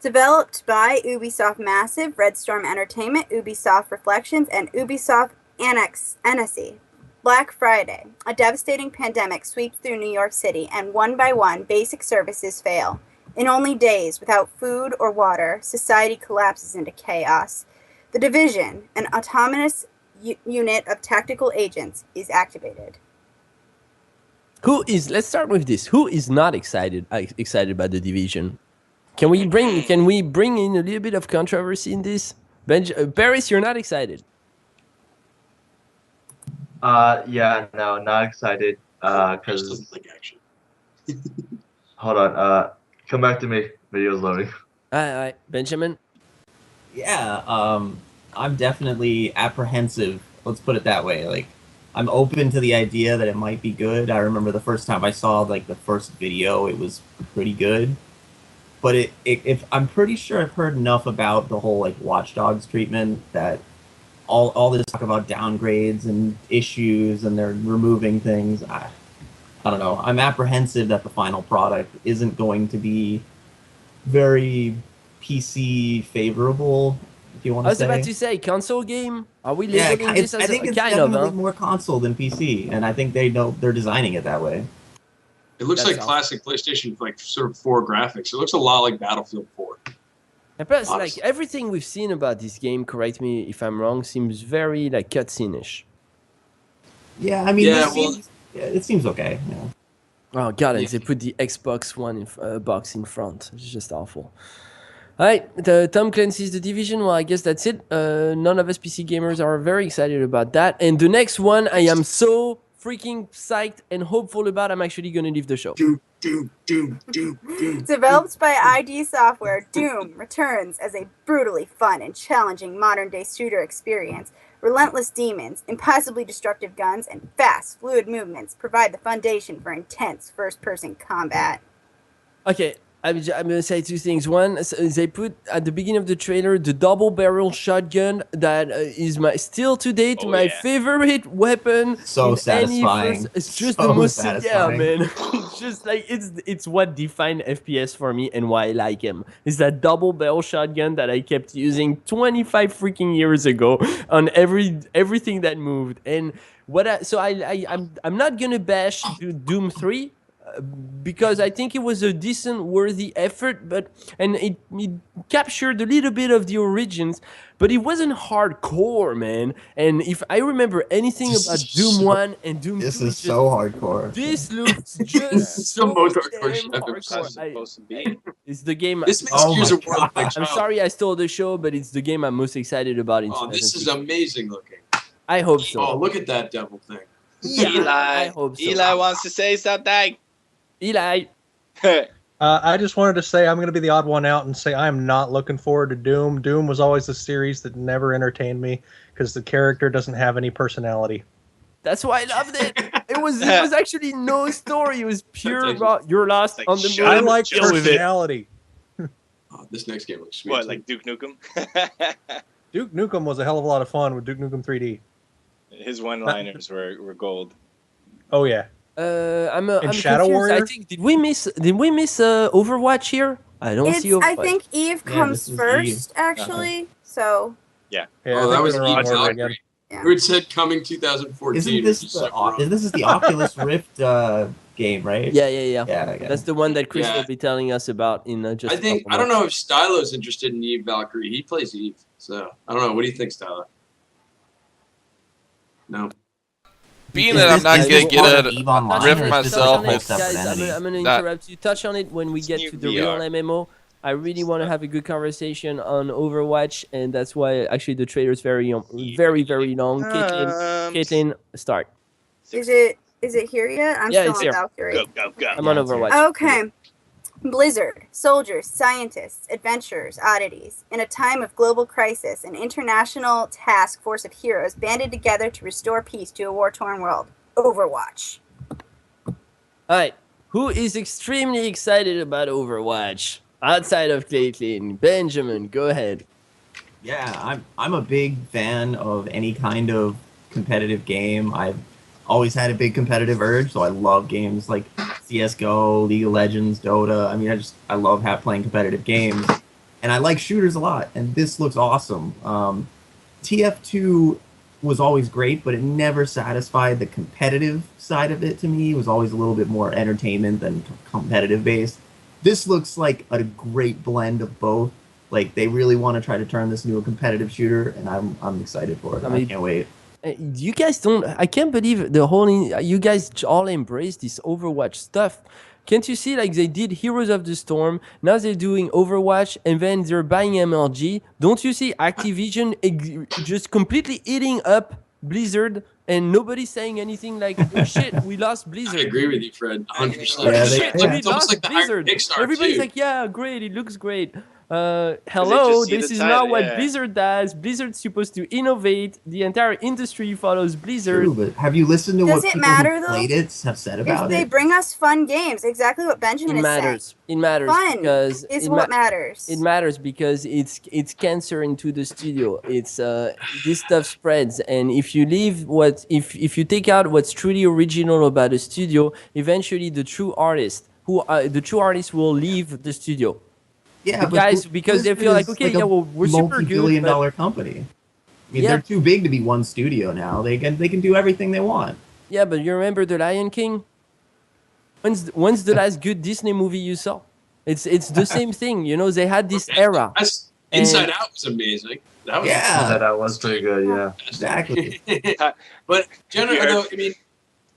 Developed by Ubisoft Massive, Red Storm Entertainment, Ubisoft Reflections, and Ubisoft Annecy. Black Friday. A devastating pandemic sweeps through New York City, and one by one, basic services fail. In only days, without food or water, society collapses into chaos. The Division, an autonomous unit of tactical agents, is activated. Let's start with this. Who is not excited about the Division? Can we bring in a little bit of controversy in this? Paris, you're not excited. Yeah, no, not excited. Cause hold on. Come back to me. Video's loading. All right, Benjamin. Yeah, I'm definitely apprehensive. Let's put it that way. Like, I'm open to the idea that it might be good. I remember the first time I saw like the first video, it was pretty good. But if I'm pretty sure I've heard enough about the whole like Watch Dogs treatment that all this talk about downgrades and issues and they're removing things. I don't know. I'm apprehensive that the final product isn't going to be very PC favorable. If you want to say. I was about to say console game. Are we labeling this as I think it's kind definitely of more console than PC, and I think they know they're designing it that way. It looks like classic PlayStation, like sort of 4 graphics. It looks a lot like Battlefield 4. And plus, like everything we've seen about this game, correct me if I'm wrong, seems very like cutscene-ish. Yeah, I mean, it seems okay. Yeah. Oh god, and they put the Xbox One box in front. It's just awful. All right, Tom Clancy's The Division. Well, I guess that's it. None of us PC gamers are very excited about that. And the next one, I am so freaking psyched and hopeful about. I'm actually going to leave the show. Developed by ID Software, Doom returns as a brutally fun and challenging modern-day shooter experience. Relentless demons, impossibly destructive guns, and fast, fluid movements provide the foundation for intense first-person combat. Okay, I'm going to say two things. One, they put at the beginning of the trailer the double-barrel shotgun that is still to date my favorite weapon. So satisfying. It's just the most satisfying. Yeah, man. It's just like it's what defined FPS for me and why I like him. It's that double-barrel shotgun that I kept using 25 freaking years ago on everything that moved. And I'm not gonna bash Doom 3. Because I think it was a decent, worthy effort, and it captured a little bit of the origins, but it wasn't hardcore, man. And if I remember anything about Doom 1 and Doom 2, this is so hardcore. This looks just so the most hardcore shit hardcore. Supposed to be. It's the game. This makes Gears of War. I'm sorry I stole the show, but it's the game I'm most excited about. This is amazing looking. I hope so. Oh, look at that devil thing. Yeah, I hope so. Eli wants to say something. Eli. I just wanted to say I'm going to be the odd one out and say I'm not looking forward to Doom. Doom was always the series that never entertained me because the character doesn't have any personality. That's why I loved it. It was actually no story. It was pure about you're lost on the moon. I like personality. This next game looks sweet. What, like Duke Nukem? Duke Nukem was a hell of a lot of fun with Duke Nukem 3D. His one-liners were gold. Oh yeah. I'm Shadow confused. Warrior? I think did we miss Overwatch here? I don't see Overwatch. I think Eve comes first, actually. So. Yeah. That was Eve Valkyrie. Yeah. Who had said coming 2014? Isn't this the Oculus Rift game, right? Yeah. Okay. That's the one that Chris will be telling us about in just. I don't know if Stylo's interested in Eve Valkyrie. He plays Eve, so I don't know. What do you think, Stylo? No. Being that I'm not going to get a Rift myself, guys, I'm going to interrupt you. Touch on it when we get to the real MMO. I really want to have a good conversation on Overwatch, and that's why actually the trailer is very, very long. Caitlin, start. Is it here yet? I'm still on Valkyrie. Go. I'm on Overwatch. Okay. Blizzard, soldiers, scientists, adventurers, oddities. In a time of global crisis, an international task force of heroes banded together to restore peace to a war-torn world. Overwatch. All right. Who is extremely excited about Overwatch? Outside of Caitlin. Benjamin, go ahead. Yeah, I'm a big fan of any kind of competitive game. I've always had a big competitive urge, so I love games like CSGO, League of Legends, Dota. I mean, I love playing competitive games, and I like shooters a lot, and this looks awesome. TF2 was always great, but it never satisfied the competitive side of it to me. It was always a little bit more entertainment than competitive based. this looks like a great blend of both. Like they really want to try to turn this into a competitive shooter, and I'm excited for it. I can't wait. You guys don't. I can't believe the whole. You guys all embrace this Overwatch stuff. Can't you see, like, they did Heroes of the Storm, now they're doing Overwatch, and then they're buying MLG. Don't you see Activision just completely eating up Blizzard, and nobody's saying anything like, oh shit, we lost Blizzard. I agree with you, Fred, 100%. Yeah, shit, yeah. we lost like Blizzard. Everybody's too. like, yeah, great, it looks great. Hello, this is not what Blizzard does. Blizzard's supposed to innovate. The entire industry follows Blizzard. True, but have you listened to what people who played it have said about it? They bring us fun games. Exactly what Benjamin is saying. It matters fun because is what matters. It matters because it's cancer into the studio. It's this stuff spreads, and if you leave if you take out what's truly original about a studio, eventually the true artists will leave the studio. Yeah, guys, because they feel like, okay, yeah, well, we're super good. Multi-billion-dollar company. I mean, they're too big to be one studio now. They can do everything they want. Yeah, but you remember The Lion King? When's the last good Disney movie you saw? It's the same thing, you know. They had this era. Inside Out was amazing. That was Inside Out was pretty good. Yeah, exactly. But generally, I mean,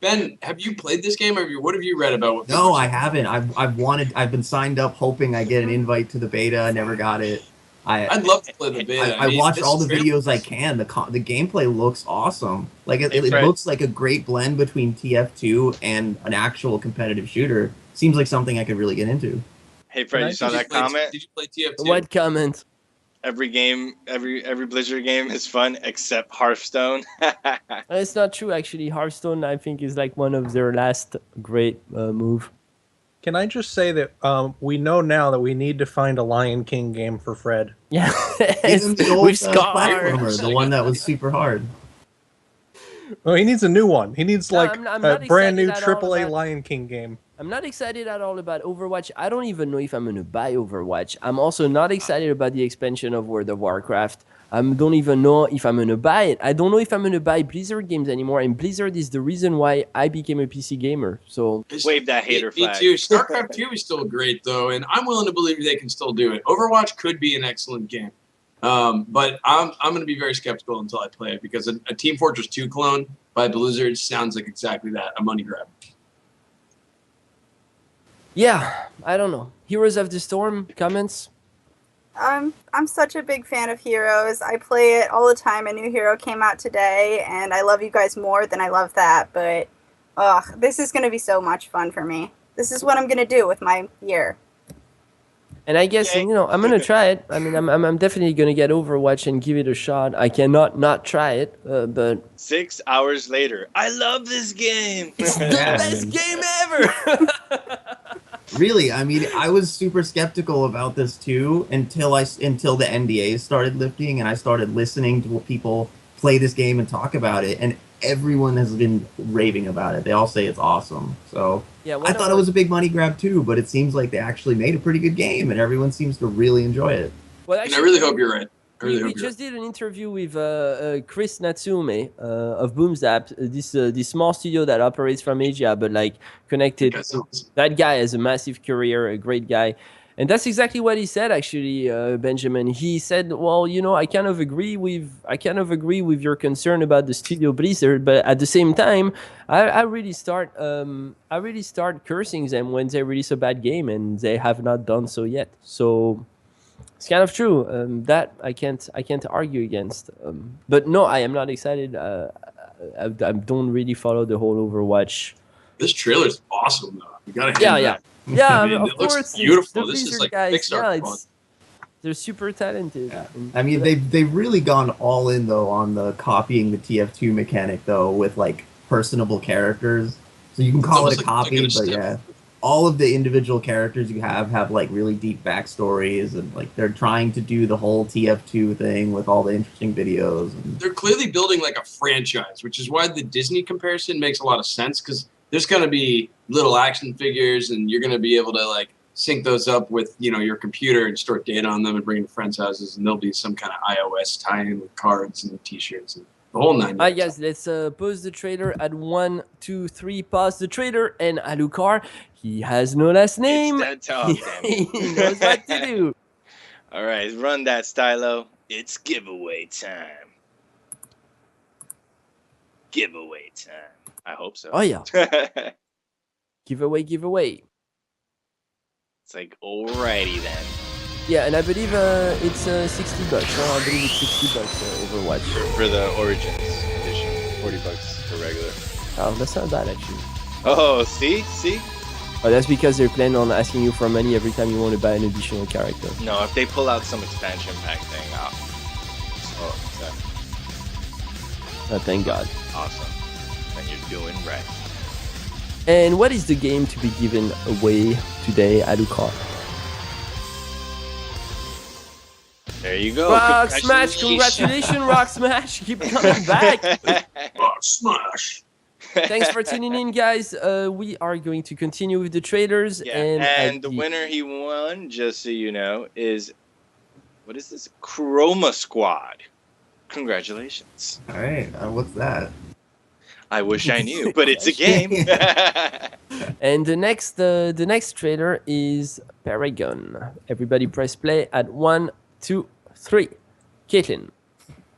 Ben, have you played this game? What have you read about it? No, I haven't. I've been signed up hoping I get an invite to the beta. I never got it. I'd love to play the beta. I watch all the videos I can. The gameplay looks awesome. Like it looks like a great blend between TF2 and an actual competitive shooter. Seems like something I could really get into. Hey Fred, you saw that comment? Did you play TF2? What comment? Every game, every Blizzard game is fun except Hearthstone. It's not true, actually. Hearthstone, I think, is like one of their last great move. Can I just say that we know now that we need to find a Lion King game for Fred? Yeah, the old platformer, the one that was super hard. Well, he needs a new one. He needs a brand new AAA Lion King game. I'm not excited at all about Overwatch. I don't even know if I'm going to buy Overwatch. I'm also not excited about the expansion of World of Warcraft. I don't even know if I'm going to buy it. I don't know if I'm going to buy Blizzard games anymore. And Blizzard is the reason why I became a PC gamer. So wave that hater flag. Me too. StarCraft 2 is still great, though. And I'm willing to believe they can still do it. Overwatch could be an excellent game. But I'm going to be very skeptical until I play it. Because a Team Fortress 2 clone by Blizzard sounds like exactly that. A money grab. Yeah, I don't know. Heroes of the Storm, comments? I'm such a big fan of Heroes. I play it all the time. A new hero came out today, and I love you guys more than I love that. But, this is going to be so much fun for me. This is what I'm going to do with my year. And I guess, I'm going to try it. I mean, I'm definitely going to get Overwatch and give it a shot. I cannot not try it, but... 6 hours later, I love this game. It's the best game ever. Really, I mean, I was super skeptical about this too until the NDAs started lifting and I started listening to what people play this game and talk about it, and everyone has been raving about it. They all say it's awesome. So yeah, I thought it was a big money grab too, but it seems like they actually made a pretty good game, and everyone seems to really enjoy it. Well, actually, and I really hope you're right. We just did an interview with Chris Natsume of Boomzap, this small studio that operates from Asia, but like connected. That guy has a massive career, a great guy. And that's exactly what he said, actually, Benjamin. He said, well, I kind of agree with your concern about the studio Blizzard, but at the same time, I really start cursing them when they release a bad game, and they have not done so yet. So it's kind of true. That I can't argue against. But no, I am not excited. I don't really follow the whole Overwatch. This trailer's awesome, though. You gotta yeah. Yeah, I mean, of it looks course. beautiful. This is like Pixar. They're super talented. Yeah. I mean, they've really gone all in though on the copying the TF2 mechanic though, with like personable characters. So you can call it a copy, but yeah, all of the individual characters you have like really deep backstories, and like they're trying to do the whole TF2 thing with all the interesting videos. They're clearly building like a franchise, which is why the Disney comparison makes a lot of sense, because there's going to be little action figures, and you're going to be able to like sync those up with your computer and store data on them and bring them to friends' houses, and there'll be some kind of iOS tie-in with cards and T-shirts. And The whole 9 yards. Yes, let's pause the trailer at 1, 2, 3. Pause the trailer, and Alucard, he has no last name. It's that time, damn it. He knows what to do. All right, run that stylo. It's giveaway time. Giveaway time. I hope so. Oh yeah. Giveaway. It's like, alrighty then. Yeah, and I believe it's $60. I believe it's $60 Overwatch for the Origins edition. $40 for regular. Oh, that's not bad actually. Oh, see. Oh, that's because they're planning on asking you for money every time you want to buy an additional character. No, if they pull out some expansion pack thing, oh, thank God. Awesome. Then you're doing right. And what is the game to be given away today, Alucard? There you go. Rock Smash, congratulations, Rock Smash. Keep coming back. Rock Smash. Thanks for tuning in, guys. We are going to continue with the trailers. Yeah, and the winner he won, just so you know, is, what is this? Chroma Squad. Congratulations. All right. What's that? I wish I knew, but it's a game. And the next trailer is Paragon. Everybody press play at 1, 2, 3. Caitlin.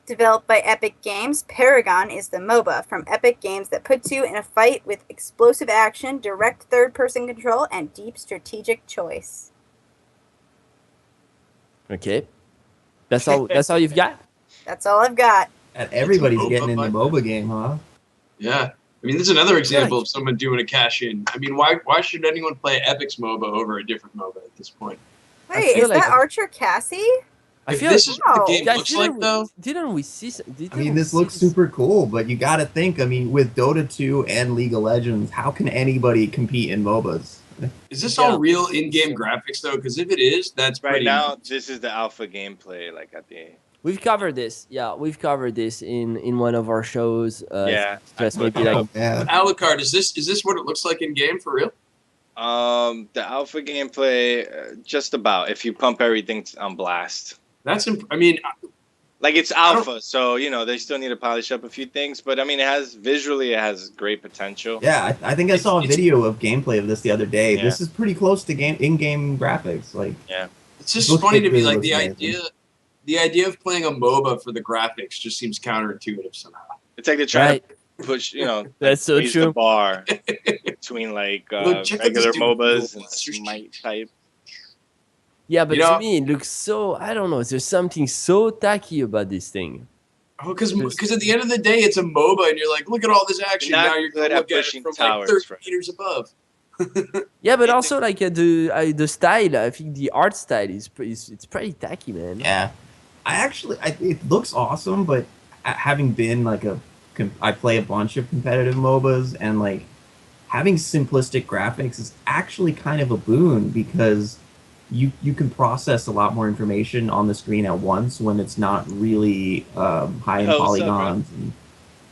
Developed by Epic Games, Paragon is the MOBA from Epic Games that puts you in a fight with explosive action, direct third-person control, and deep strategic choice. Okay. That's all you've got? That's all I've got. And everybody's getting in the MOBA game, huh? Yeah. I mean, this is another example of someone doing a cash-in. I mean, why should anyone play Epic's MOBA over a different MOBA at this point? Wait, is that Archer Cassie? I feel this is what the game guys, looks like, though. Didn't we see? I mean, this looks super cool, but you got to think. I mean, with Dota 2 and League of Legends, how can anybody compete in MOBAs? Is this all real in-game graphics though? Because if it is, that's right pretty now. This is the alpha gameplay, like at the. We've covered this. Yeah, we've covered this in one of our shows. Yeah, just maybe like. Alucard, is this what it looks like in game for real? The alpha gameplay, just about. If you pump everything on blast. I mean, like it's alpha, so you know they still need to polish up a few things. But I mean, it has great potential. Yeah, I think I saw a video of gameplay of this the other day. Yeah. This is pretty close to in-game graphics. Like, yeah, it's just funny to me. Like the idea of playing a MOBA for the graphics just seems counterintuitive somehow. It's like they're trying to push, that's so raise true. the bar between like regular MOBAs and Smite type. Yeah, but to me, it looks so. I don't know. There's something so tacky about this thing. Oh, because at the end of the day, it's a MOBA, and you're like, look at all this action. Now you're going to look at it from like 30 meters above. Yeah, but also like the style. I think the art style is pretty tacky, man. Yeah, it looks awesome, but having been I play a bunch of competitive MOBAs, and like having simplistic graphics is actually kind of a boon because you can process a lot more information on the screen at once when it's not really high in polygons. And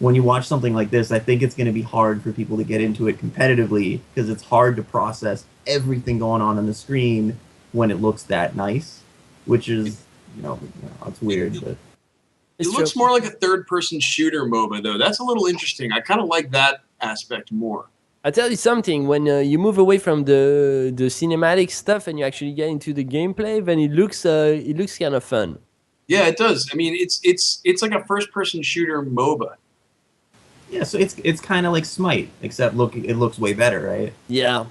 when you watch something like this, I think it's going to be hard for people to get into it competitively because it's hard to process everything going on the screen when it looks that nice, which is, it's weird. But it looks more like a third-person shooter MOBA, though. That's a little interesting. I kind of like that aspect more. I'll tell you something, when you move away from the cinematic stuff and you actually get into the gameplay, then it looks kind of fun. Yeah, it does. I mean, it's like a first-person shooter MOBA. Yeah, so it's kind of like Smite, except it looks way better, right? Yeah.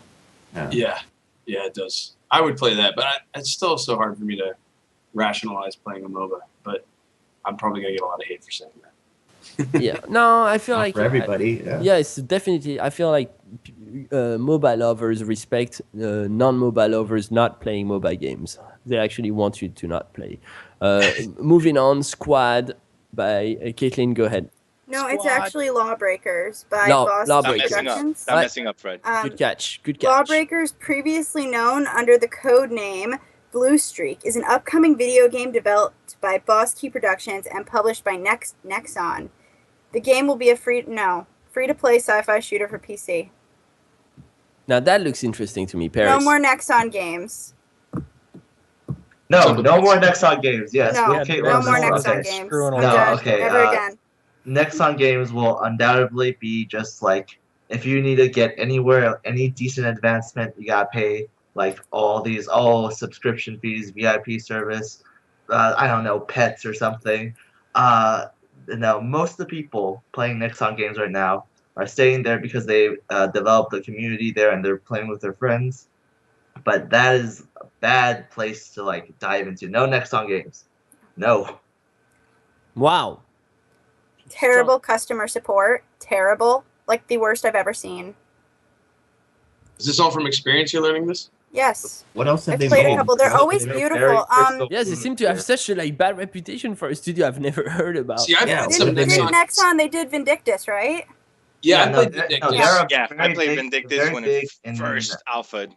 Yeah, it does. I would play that, but it's still so hard for me to rationalize playing a MOBA. But I'm probably gonna get a lot of hate for saying that. Yeah, no, I feel like for everybody. Yeah, it's definitely. I feel like mobile lovers respect non-mobile lovers not playing mobile games. They actually want you to not play. Moving on, Squad by Caitlin. Go ahead. No, it's actually Lawbreakers by Boss Productions. Stop messing up, Fred. Good catch. Lawbreakers, previously known under the code name Blue Streak, is an upcoming video game developed by Boss Key Productions and published by Nexon. The game will be a free-to-play sci-fi shooter for PC. Now that looks interesting to me, Paris. No more Nexon games. No more Nexon games. Yes. No more Nexon games. Never again. Nexon games will undoubtedly be just like if you need to get anywhere, any decent advancement, you gotta pay like all subscription fees, VIP service, I don't know, pets or something. Most of the people playing Nexon games right now are staying there because they developed a community there and they're playing with their friends. But that is a bad place to like dive into. No Nexon games. No. Wow. Terrible customer support. Terrible. Like the worst I've ever seen. Is this all from experience you're learning this? Yes. What else have I've they played made? a couple. They're always beautiful. Yes, they seem to have such a like bad reputation for a studio I've never heard about. See, I've Yeah, played some Didn't Nexon. Nexon, they did Vindictus, right? Yeah, I no, played they're- Vindictus. no, they're a Yeah, I very played big- Vindictus very when big it in- first alpha.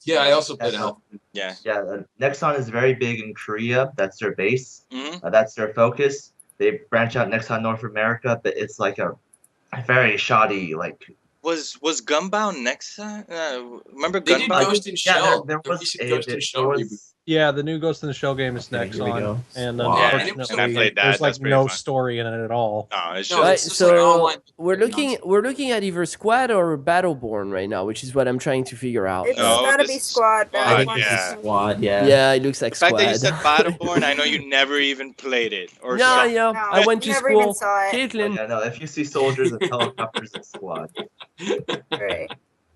Yeah, I also played That's- Alpha. Yeah. Yeah, Nexon is very big in Korea. That's their base. Mhm. That's their focus. They branch out Nexon North America, but it's like a very shoddy like. Was Gunbound Nexon? Remember They did Gunbound? Ghost in Yeah, Shell. there The was recent a Ghost in there Shell was- reboot. Yeah, the new Ghost in the Shell game is Okay, here we Nexon, go. and Wow. Yeah, unfortunately, and I played that. there's like That's pretty no fun. story in it at all. No, it's No, just Right, it's just like online. we're looking at either Squad or Battleborn right now, which is what I'm trying to figure out. It's No, gotta this be is Squad. Squad, I think Battleborn this yeah. is Squad. Yeah. Yeah, it looks like the fact Squad. that you said Battleborn. I know you never even played it. Or yeah, saw- yeah. No, I went to never even school. saw it. Caitlin. Yeah, no, if you see soldiers and helicopters, it's Squad. Right.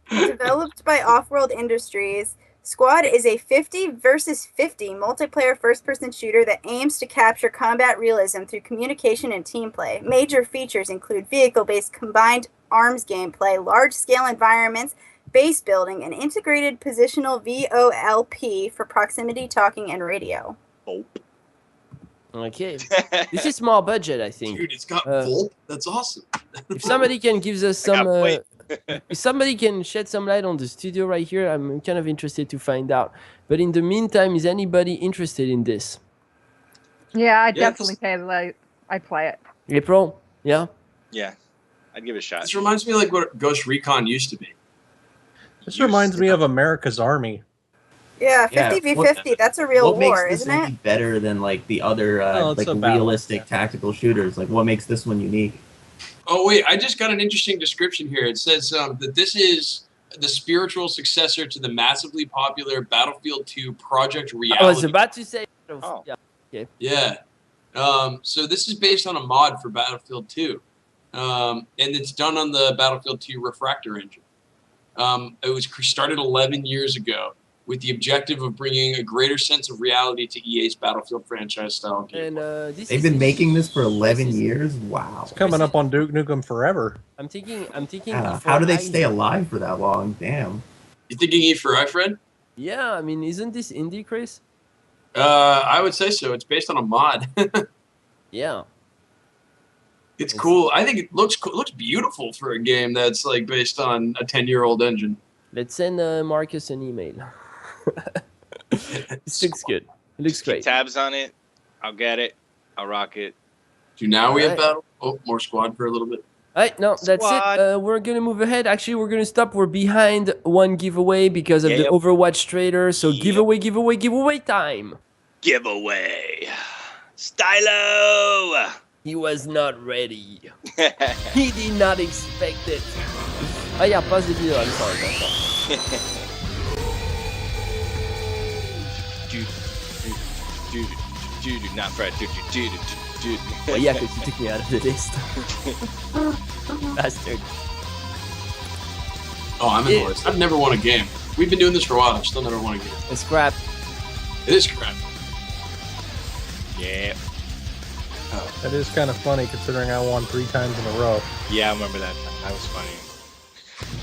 Developed by Offworld Industries, Squad is a 50 versus 50 multiplayer first-person shooter that aims to capture combat realism through communication and team play. Major features include vehicle-based combined arms gameplay, large-scale environments, base building, and integrated positional VoLP for proximity talking and radio. Okay. This is small budget, I think. Dude, it's got Volt? That's awesome. If somebody can give us I got some, plate. if somebody can shed some light on the studio right here, I'm kind of interested to find out. But in the meantime, is anybody interested in this? Yeah, I Yes. definitely play it. April? Yeah? Yeah, I'd give it a shot. This reminds me of like what Ghost Recon used to be. This reminds me of America's Army. Yeah, Yeah, 50v50. That's a real What makes war, this isn't any it? better than like the other Oh, it's like a battle. realistic tactical shooters? Like, what makes this one unique? Oh wait, I just got an interesting description here. It says that this is the spiritual successor to the massively popular Battlefield 2 Project Reality. I was about to say. Oh. Yeah. Yeah. So this is based on a mod for Battlefield 2, and it's done on the Battlefield 2 Refractor engine. It was started 11 years ago with the objective of bringing a greater sense of reality to EA's Battlefield franchise style game. And They've been making this for 11 years. Wow. It's coming up on Duke Nukem Forever. I'm thinking. How do they stay alive for that long? Damn. You thinking E4I, Fred? Yeah, I mean, isn't this indie, Chris? I would say so. It's based on a mod. Yeah. It's cool. I think it looks cool. It looks beautiful for a game that's like based on a 10-year-old engine. Let's send Marcus an email. This looks good. It looks Keep great. tabs on it. I'll get it. I'll rock it. So now we have Alright. battle. Oh, more squad for a little bit. All right, no, that's Squad. it. We're gonna move ahead. Actually, we're gonna stop. We're behind one giveaway because of the Yep. Overwatch trader. So Yep. giveaway time. Giveaway. Stylo. He was not ready. He did not expect it. Oh yeah, pause the video. I'm sorry. Dude, not Fred. Dude. Well, yeah, because you took me out of the list. Bastard. Oh, I'm in the list. I've never won a game. We've been doing this for a while. I've still never won a game. It's crap. It is crap. Yeah. That is kind of funny considering I won 3 times in a row. Yeah, I remember that. That was funny.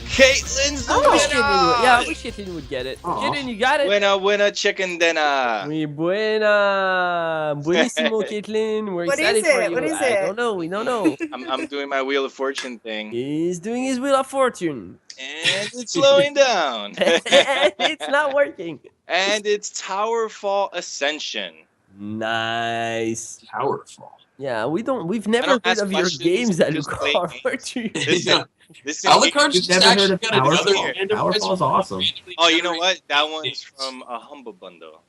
Caitlin's the I wish winner. Caitlin would, yeah, I wish Caitlin would get it. Caitlin, you got it. Winner, chicken dinner. Muy buena. Buenísimo, Caitlin. We're What excited is for it? you. What is I it? don't know. We don't know. I'm doing my Wheel of Fortune thing, He's doing his Wheel of Fortune. and it's slowing down. It's not working. And it's Towerfall Ascension. Nice. Towerfall. Yeah, we've never don't heard ask of your questions, games that just look play hard games. to you. Yeah. This Alucard's You've just never heard actually of got another Towerfall? random Towerfall's awesome. Oh, you know what? That one's from a Humble Bundle.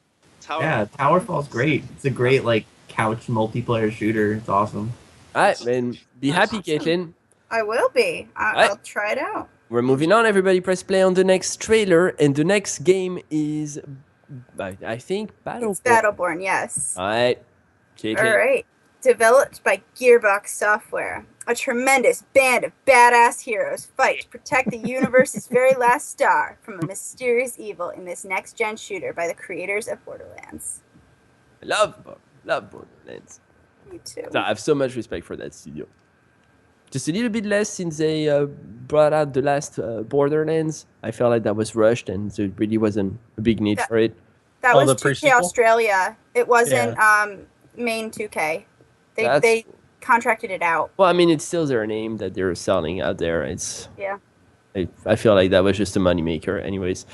Yeah, Towerfall's great. It's a great like couch multiplayer shooter. It's awesome. All right, and be happy, Caitlin. I will be. I'll try it out. We're moving on. Everybody press play on the next trailer. And the next game is, I think, Battleborn. It's Battleborn, yes. All right. Caitlin. All right. Developed by Gearbox Software. A tremendous band of badass heroes fight to protect the universe's very last star from a mysterious evil in this next-gen shooter by the creators of Borderlands. Love Borderlands. Me too. I have so much respect for that studio. Just a little bit less since they brought out the last Borderlands. I felt like that was rushed and there really wasn't a big need for it. That was 2K Australia. It wasn't main 2K. They contracted it out. Well, I mean, it's still their name that they're selling out there. I feel like that was just a moneymaker. Anyways,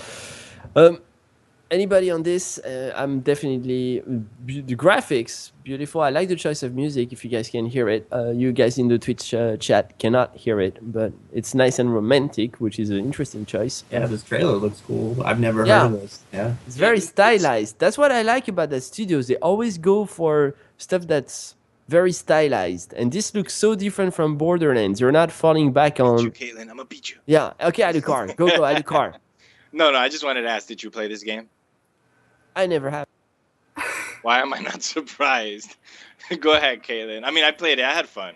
anybody on this? I'm definitely the graphics beautiful. I like the choice of music. If you guys can hear it, you guys in the Twitch chat cannot hear it, but it's nice and romantic, which is an interesting choice. Yeah, this trailer looks cool. I've never heard of this. Yeah, it's very stylized. That's what I like about the studios. They always go for stuff that's very stylized, and this looks so different from Borderlands. You're not falling back on. You, Caitlin, I'm gonna beat you. Yeah. Okay, Alucard. Go, Alucard. No, I just wanted to ask, did you play this game? I never have. Why am I not surprised? Go ahead, Caitlin. I mean, I played it. I had fun.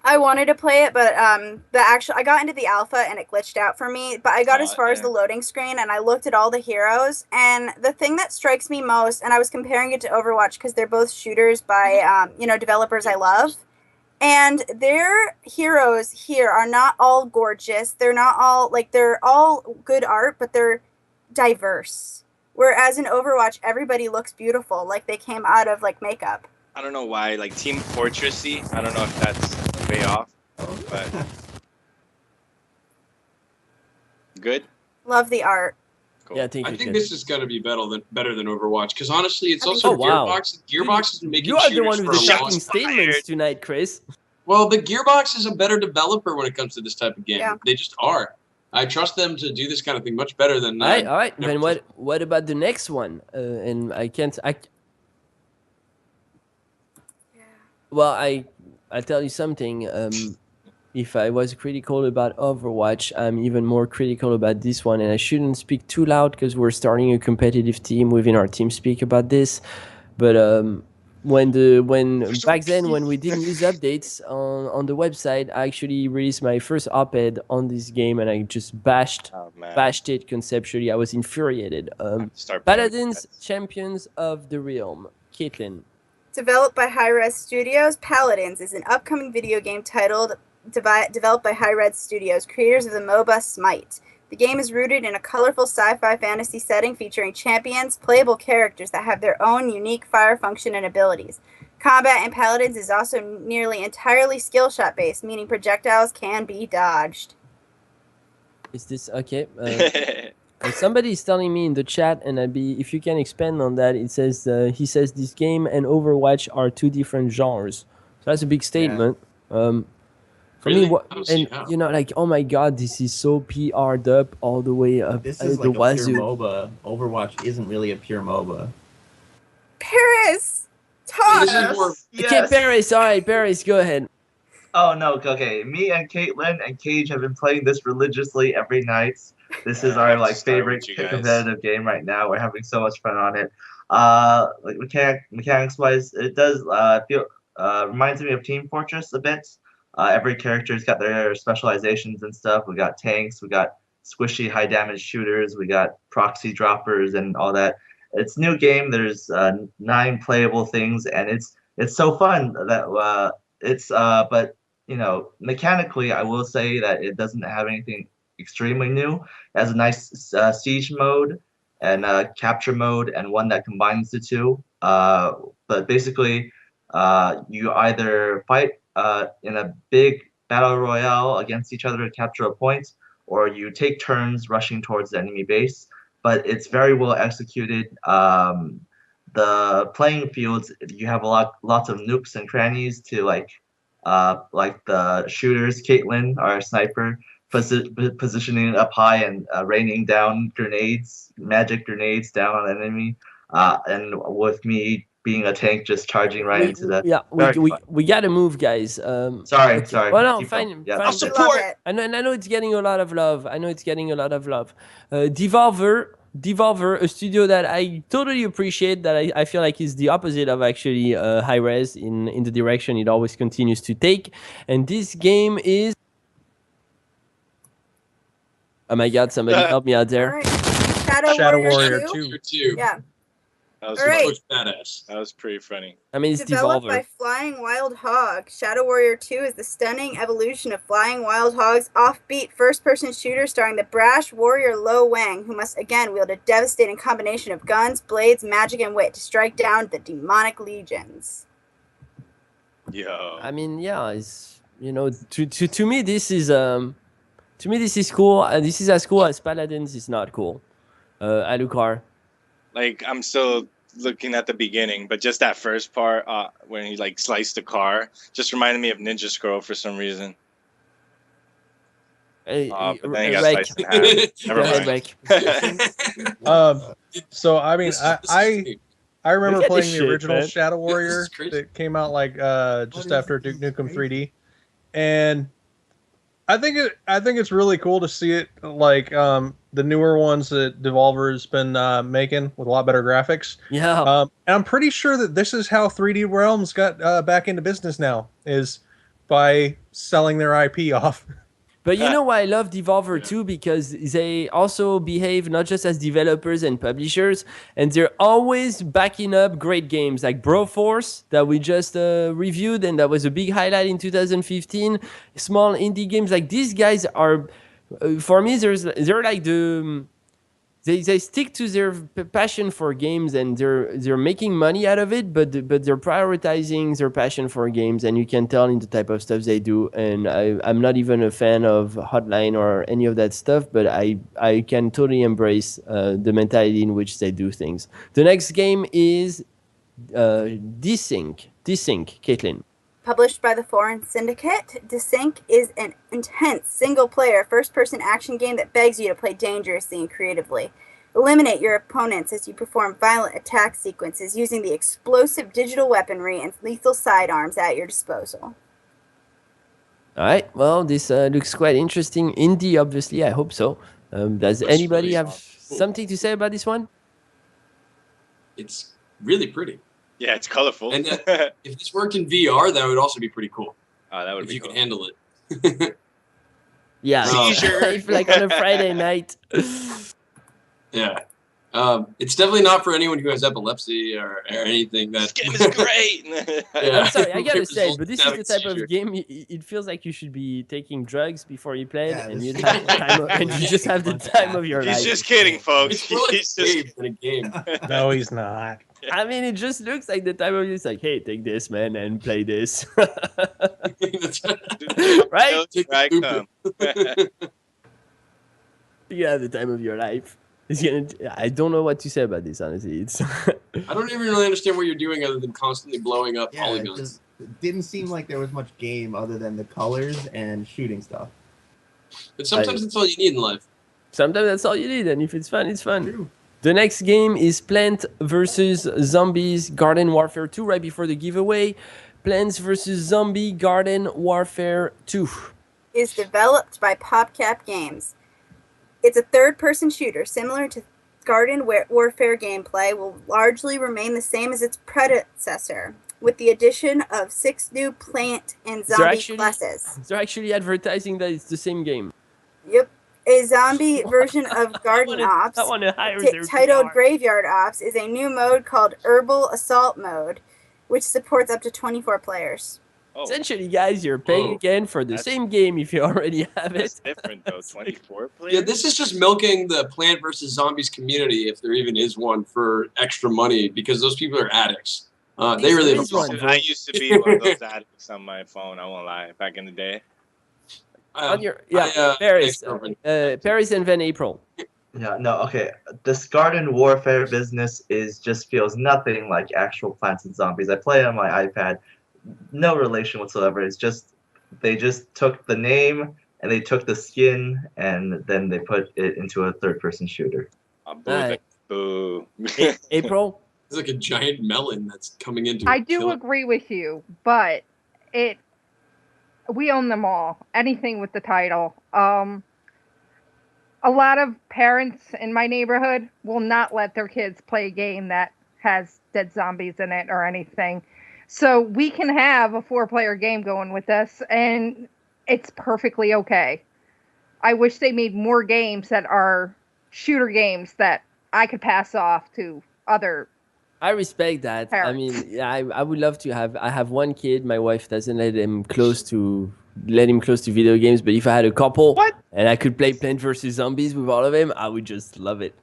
I wanted to play it, but I got into the alpha and it glitched out for me. But I got as far as the loading screen and I looked at all the heroes. And the thing that strikes me most, and I was comparing it to Overwatch because they're both shooters by developers I love. And their heroes here are not all gorgeous. They're not all they're all good art, but they're diverse. Whereas in Overwatch, everybody looks beautiful, like they came out of makeup. I don't know why, Team Fortressy. I don't know if that's way off, but good. Love the art. Cool. Yeah, I think this is going to be better than Overwatch because honestly, it's also Gearbox. Wow. Gearbox is making. You are the one for with the a long shocking statements tonight, Chris. Well, the Gearbox is a better developer when it comes to this type of game. Yeah. They just are. I trust them to do this kind of thing much better than. All right. Then what about the next one? And I can't. Well, I'll tell you something. If I was critical about Overwatch, I'm even more critical about this one, and I shouldn't speak too loud because we're starting a competitive team within our team speak about this. But when back then when we didn't use updates on the website, I actually released my first op-ed on this game, and I just bashed it conceptually. I was infuriated. Paladins, Champions of the Realm. Caitlin. Developed by Hi-Rez Studios, Paladins is an upcoming video game developed by Hi-Rez Studios, creators of the MOBA Smite. The game is rooted in a colorful sci-fi fantasy setting featuring champions, playable characters that have their own unique fire function and abilities. Combat in Paladins is also nearly entirely skill shot based, meaning projectiles can be dodged. Is this okay? Somebody is telling me in the chat, and if you can expand on that, it says he says this game and Overwatch are two different genres. So that's a big statement. For really? me, oh my god, this is so PR'd up all the way up. This is like a pure MOBA. Overwatch isn't really a pure MOBA. Paris, talk. Okay, Paris. All right, Paris, go ahead. Oh no, okay. Me and Caitlin and Cage have been playing this religiously every night. This is our favorite competitive game right now. We're having so much fun on it. Mechanics wise, it does reminds me of Team Fortress a bit. Every character's got their specializations and stuff. We got tanks, we got squishy high damage shooters, we got proxy droppers and all that. It's a new game. There's 9 playable things, and it's so fun that but mechanically, I will say that it doesn't have anything extremely new. It has a nice siege mode and capture mode, and one that combines the two. But basically, you either fight in a big battle royale against each other to capture a point, or you take turns rushing towards the enemy base. But it's very well executed. The playing fields, you have lots of nooks and crannies to like the shooters, Caitlin, our sniper, positioning up high and raining down magic grenades down on an enemy. And with me being a tank, just charging right into the. Yeah, we gotta move, guys. Sorry. Well, no, fine. Yeah. I'll support. And I know it's getting a lot of love. Devolver, a studio that I totally appreciate, that I feel like is the opposite of actually Hi-Rez in the direction it always continues to take. And this game is... Oh my god, somebody help me out there. All right. Shadow Warrior 2. Yeah. That was badass. That was pretty funny. I mean, it's Developed Devolver. by Flying Wild Hog, Shadow Warrior 2 is the stunning evolution of Flying Wild Hog's offbeat first-person shooter starring the brash warrior Lo Wang, who must again wield a devastating combination of guns, blades, magic, and wit to strike down the demonic legions. Yo. I mean, yeah, it's, you know, to me this is cool. This is as cool as Paladins is not cool. Alucard. Like, I'm still looking at the beginning, but just that first part when he like sliced the car just reminded me of Ninja Scroll for some reason. But then he got sliced in half. Never mind. So I mean, I remember playing the original man. Shadow Warrior that came out like just after Duke Nukem 3D, and I think it's really cool to see it like the newer ones that Devolver's been making with a lot better graphics. Yeah. And I'm pretty sure that this is how 3D Realms got back into business now, is by selling their IP off. But you know why I love Devolver too? Because they also behave not just as developers and publishers, and they're always backing up great games like Broforce that we just reviewed, and that was a big highlight in 2015. Small indie games like these guys are, for me, they're like they stick to their passion for games, and they're making money out of it, but they're prioritizing their passion for games, and you can tell in the type of stuff they do. And I'm not even a fan of Hotline or any of that stuff, but I can totally embrace the mentality in which they do things. The next game is Desync, Caitlin. Published by the Foreign Syndicate, Desync is an intense single-player first-person action game that begs you to play dangerously and creatively. Eliminate your opponents as you perform violent attack sequences using the explosive digital weaponry and lethal sidearms at your disposal. All right, well, this looks quite interesting. Indie, obviously, I hope so. Does anybody have something to say about this one? It's really pretty. Yeah, it's colorful. And if this worked in VR, that would also be pretty cool. Oh, that would if be you cool. could handle it. Yeah, Seizure. like on a Friday night. Yeah. It's definitely not for anyone who has epilepsy or anything. This game is great. Yeah. I'm sorry, I gotta say, but this is the Results type of seizure. game. It feels like you should be taking drugs before you play it, and you have the time of, and you just have the time of your life. He's just kidding, folks. It's more like He's just in a game. No, he's not. I mean, it just looks like the time of it's like, hey, take this, man, and play this. Right? Right, come. Yeah, the time of your life. It's gonna. I don't know what to say about this, honestly. It's. I don't even really understand what you're doing other than constantly blowing up Yeah, it polygons. just didn't seem like there was much game other than the colors and shooting stuff. But sometimes that's all you need in life. Sometimes that's all you need, and if it's fun, it's fun. True. The next game is Plant vs. Zombies Garden Warfare 2, right before the giveaway. Plants vs. Zombie Garden Warfare 2. Is developed by PopCap Games. It's a third-person shooter similar to Garden Warfare gameplay, will largely remain the same as its predecessor, with the addition of 6 new plant and zombie classes. They're actually advertising that it's the same game. Yep. A zombie version of Garden Ops, titled Graveyard Ops, is a new mode called Herbal Assault Mode, which supports up to 24 players. Oh, Essentially, guys, you're paying again for the same game if you already have it. that's different, though. 24 players? Yeah, this is just milking the Plant vs. Zombies community, if there even is one, for extra money, because those people are addicts. They really have a problem. I used to be one of those addicts on my phone, I won't lie, back in the day. On your Paris, Paris and then April. Yeah, no, okay. This Garden Warfare business just feels nothing like actual Plants and Zombies. I play it on my iPad. No relation whatsoever. It's just they just took the name and they took the skin and then they put it into a third-person shooter. Boo. April. It's like a giant melon that's coming into. I do agree with you, but we own them all. Anything with the title. A lot of parents in my neighborhood will not let their kids play a game that has dead zombies in it or anything. So we can have a 4-player game going with this, and it's perfectly okay. I wish they made more games that are shooter games that I could pass off to other. I respect that. Parents. I mean, yeah, I would love to have. I have one kid. My wife doesn't let him close to video games. But if I had a couple, and I could play Plant vs Zombies with all of them, I would just love it.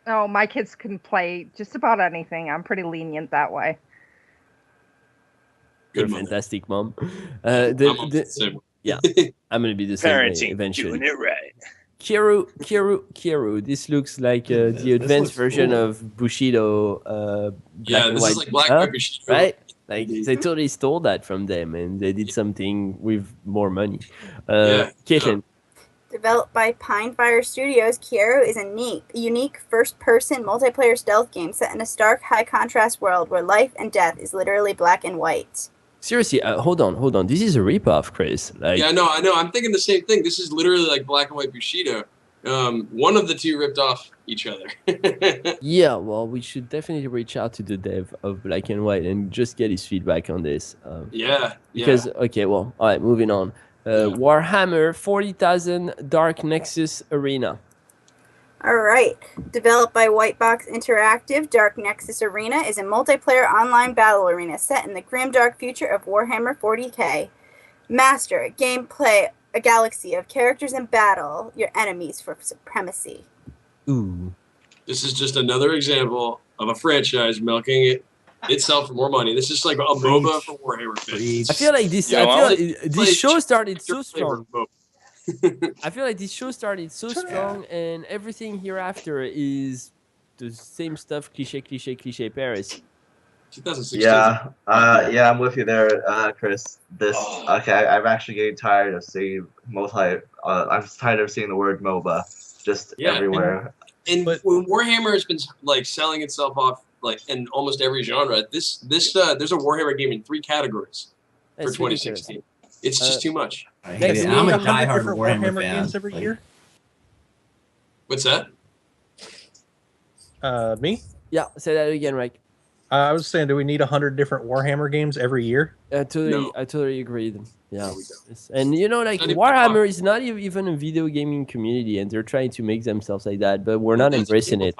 Oh, my kids can play just about anything. I'm pretty lenient that way. You're a fantastic mom. Yeah, I'm gonna be the same way eventually. Doing it right. Kiru. This looks like the advanced version of Bushido. Black and white. Is like Black and White Bushido. Right? Like they totally stole that from them, and they did something with more money. Caitlin. Developed by Pinefire Studios, Kiru is a unique first-person multiplayer stealth game set in a stark, high-contrast world where life and death is literally black and white. Seriously, hold on. This is a ripoff, Chris. Like, yeah, I know. I'm thinking the same thing. This is literally like Black and White Bushido. One of the two ripped off each other. Yeah, well, we should definitely reach out to the dev of Black and White and just get his feedback on this. Because, okay, well, all right, moving on. Warhammer 40,000 Dark Nexus Arena. All right. Developed by Whitebox Interactive, Dark Nexus Arena is a multiplayer online battle arena set in the grimdark future of Warhammer 40k. Master, gameplay, a galaxy of characters in battle, your enemies for supremacy. Ooh. This is just another example of a franchise milking itself for more money. This is like a MOBA for Warhammer fans. I feel like this show started so strong. I feel like this show started so strong, and everything hereafter is the same stuff. Cliche. Paris. 2016. Yeah, I'm with you there, Chris. I'm actually getting tired of seeing I'm tired of seeing the word MOBA just everywhere. And when Warhammer has been like selling itself off like in almost every genre, there's a Warhammer game in 3 categories for 2016. It's just too much. I'm a diehard Warhammer fan. Games every year. What's that? Me? Yeah, say that again, Mike. I was saying, do we need 100 different Warhammer games every year? I totally agree. Yeah, and like Warhammer is not even a video gaming community, and they're trying to make themselves like that, but we're not embracing it.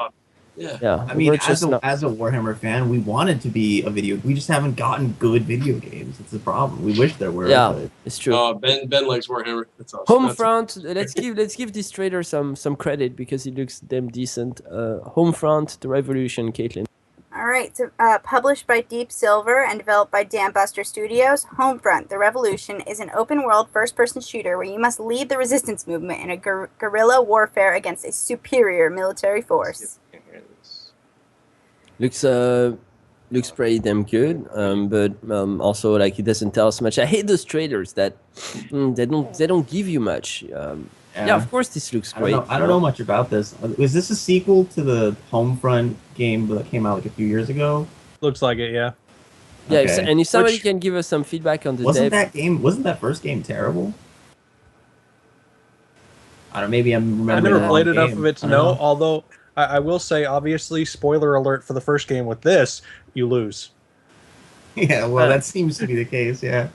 Yeah. I mean, as a Warhammer fan, we wanted to be a video. We just haven't gotten good video games. It's the problem. We wish there were. Yeah, but... it's true. Ben likes Warhammer. That's awesome. Homefront. Let's give this trailer some credit because it looks damn decent. Homefront: The Revolution, Caitlin. All right, so, published by Deep Silver and developed by Dambuster Studios, Homefront: The Revolution is an open-world first-person shooter where you must lead the resistance movement in a guerrilla warfare against a superior military force. Looks pretty damn good, but also like it doesn't tell us much. I hate those trailers that they don't give you much. Yeah, of course this looks great. I don't know much about this. Was this a sequel to the Homefront game that came out like a few years ago? Looks like it, yeah. Yeah, okay. And if somebody can give us some feedback on the wasn't that first game terrible? I don't know, maybe I'm remembering. I never played enough of it to know, although I will say, obviously, spoiler alert for the first game with this, you lose. Yeah, well, that seems to be the case, yeah.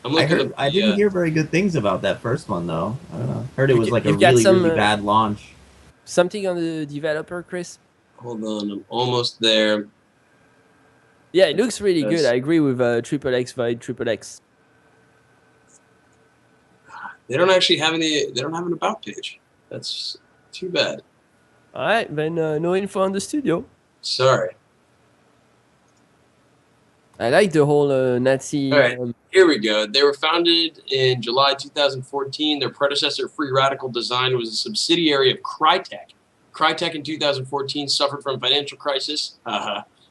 I didn't hear very good things about that first one, though. I don't know. Heard it was like a really bad launch. Something on the developer, Chris? Hold on, I'm almost there. Yeah, it looks really good. I agree with XXX Void XXX. They don't actually have they don't have an about page. That's too bad. All right, then no info on the studio. Sorry. I like the whole Nazi. All right, here we go. They were founded in July 2014. Their predecessor, Free Radical Design, was a subsidiary of Crytek. Crytek in 2014 suffered from financial crisis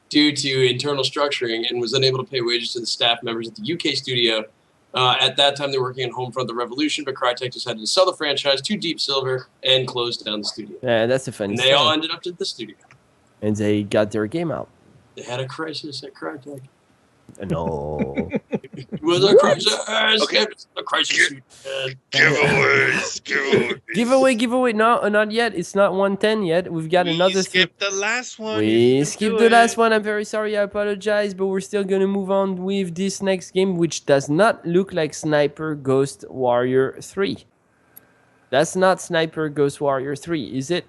due to internal structuring and was unable to pay wages to the staff members at the UK studio. At that time, they were working on Homefront: The Revolution, but Crytek decided to sell the franchise to Deep Silver and close down the studio. Yeah, that's a funny story. They all ended up at the studio. And they got their game out. They had a crisis at Crytek. No. It was a crisis. Okay. A crisis. Giveaways. No, not yet. It's not 110 yet. We've got another. We skipped the last one. We skipped the last one. I'm very sorry. I apologize, but we're still gonna move on with this next game, which does not look like Sniper Ghost Warrior 3. That's not Sniper Ghost Warrior 3, is it?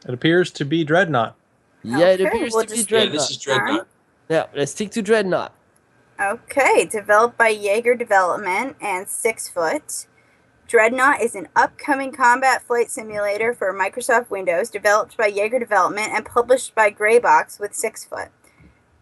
It appears to be Dreadnought. Yeah, it appears to be Dreadnought. Yeah, this is Dreadnought. Yeah, let's stick to Dreadnought. Okay, developed by Jaeger Development and 6 Foot. Dreadnought is an upcoming combat flight simulator for Microsoft Windows, developed by Jaeger Development and published by Greybox with 6 Foot.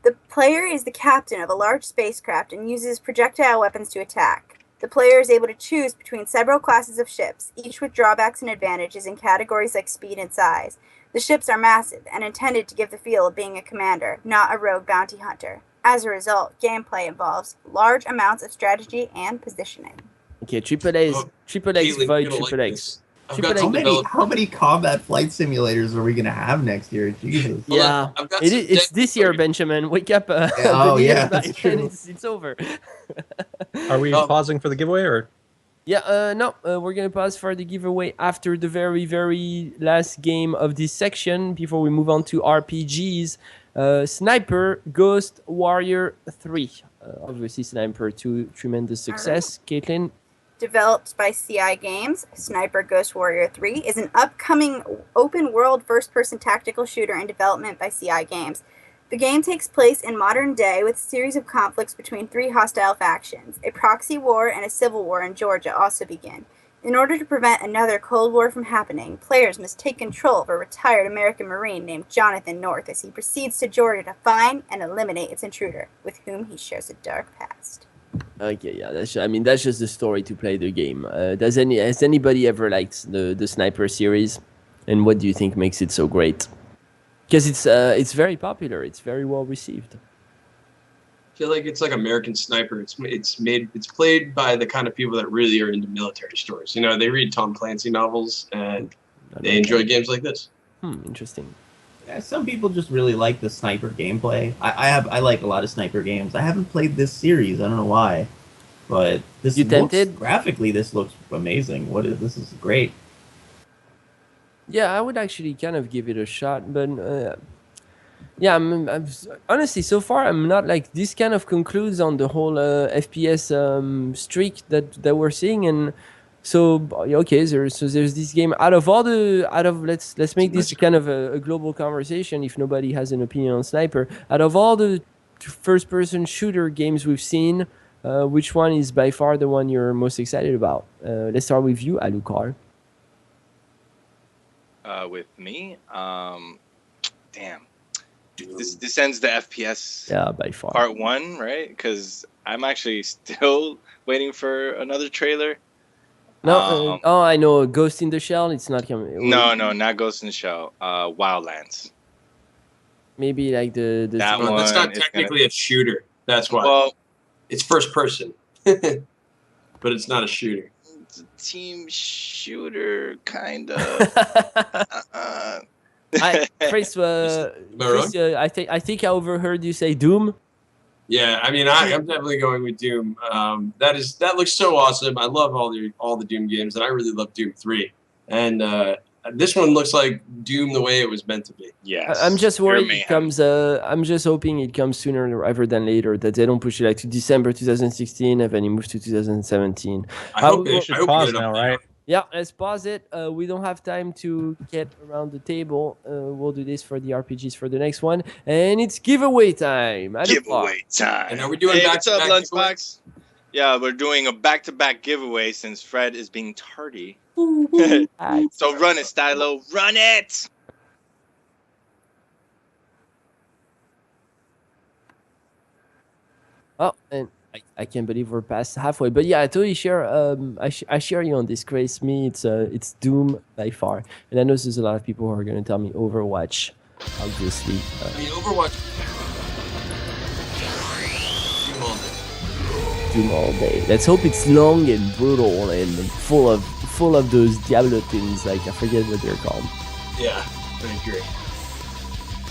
The player is the captain of a large spacecraft and uses projectile weapons to attack. The player is able to choose between several classes of ships, each with drawbacks and advantages in categories like speed and size. The ships are massive and intended to give the feel of being a commander, not a rogue bounty hunter. As a result, gameplay involves large amounts of strategy and positioning. Okay, Triple X Caitlin, fight you're gonna Triple like X. this. I've got some How many combat flight simulators are we gonna have next year? Jesus. Yeah, I've got it's this year, Benjamin. Wake up! Oh yeah, that's true. It's over. Are we pausing for the giveaway or? Yeah, no, we're gonna pause for the giveaway after the very, very last game of this section before we move on to RPGs. Sniper Ghost Warrior 3. Obviously, Sniper 2, tremendous success. Caitlin? Developed by CI Games, Sniper Ghost Warrior 3 is an upcoming open-world first-person tactical shooter in development by CI Games. The game takes place in modern day with a series of conflicts between 3 hostile factions. A proxy war and a civil war in Georgia also begin. In order to prevent another Cold War from happening, players must take control of a retired American Marine named Jonathan North as he proceeds to Georgia to find and eliminate its intruder, with whom he shares a dark past. Okay, yeah, that's just the story to play the game. Has anybody ever liked the Sniper series? And what do you think makes it so great? Because it's very popular. It's very well received. I feel like it's like American Sniper. It's played by the kind of people that really are into military stories. You know, they read Tom Clancy novels and they enjoy games like this. Interesting. Yeah, some people just really like the Sniper gameplay. I like a lot of Sniper games. I haven't played this series. I don't know why, but this graphically this looks amazing. This is great. Yeah, I would actually kind of give it a shot, but yeah, I'm honestly so far I'm not like this. Kind of concludes on the whole FPS streak that we're seeing, and so okay, there's this game let's make this kind of a global conversation. If nobody has an opinion on Sniper, out of all the first-person shooter games we've seen, which one is by far the one you're most excited about? Let's start with you, Alucard. With me, damn. This ends the FPS. Yeah, by far. Part 1, right? Because I'm actually still waiting for another trailer. No, I know. Ghost in the Shell. It's not coming. No, not Ghost in the Shell. Wildlands. Maybe like the that one. That's not technically a shooter. That's why. Well, it's first person, but it's not a shooter. It's a team shooter, kind of. Chris, I think I overheard you say Doom. Yeah, I mean, I'm definitely going with Doom. That looks so awesome. I love all the Doom games, and I really love Doom 3. And this one looks like Doom the way it was meant to be. Yes. I'm just worried it comes. I'm just hoping it comes sooner rather than later. That they don't push it like to December 2016 and then it moves to 2017. I hope we should pause now, right? Yeah, let's pause it. We don't have time to get around the table. We'll do this for the RPGs for the next one, and it's giveaway time. Giveaway time. And are we doing what's up, Lunchbox? Yeah, we're doing a back-to-back giveaway since Fred is being tardy. So run it, Stylo. Run it! Oh, and I can't believe we're past halfway. But yeah, I totally share. I share you on this, Grace. Me, it's Doom by far, and I know there's a lot of people who are going to tell me Overwatch. Obviously. I mean, Overwatch. Doom all day. Let's hope it's long and brutal and full of those Diablo things. Like I forget what they're called. Yeah, I agree.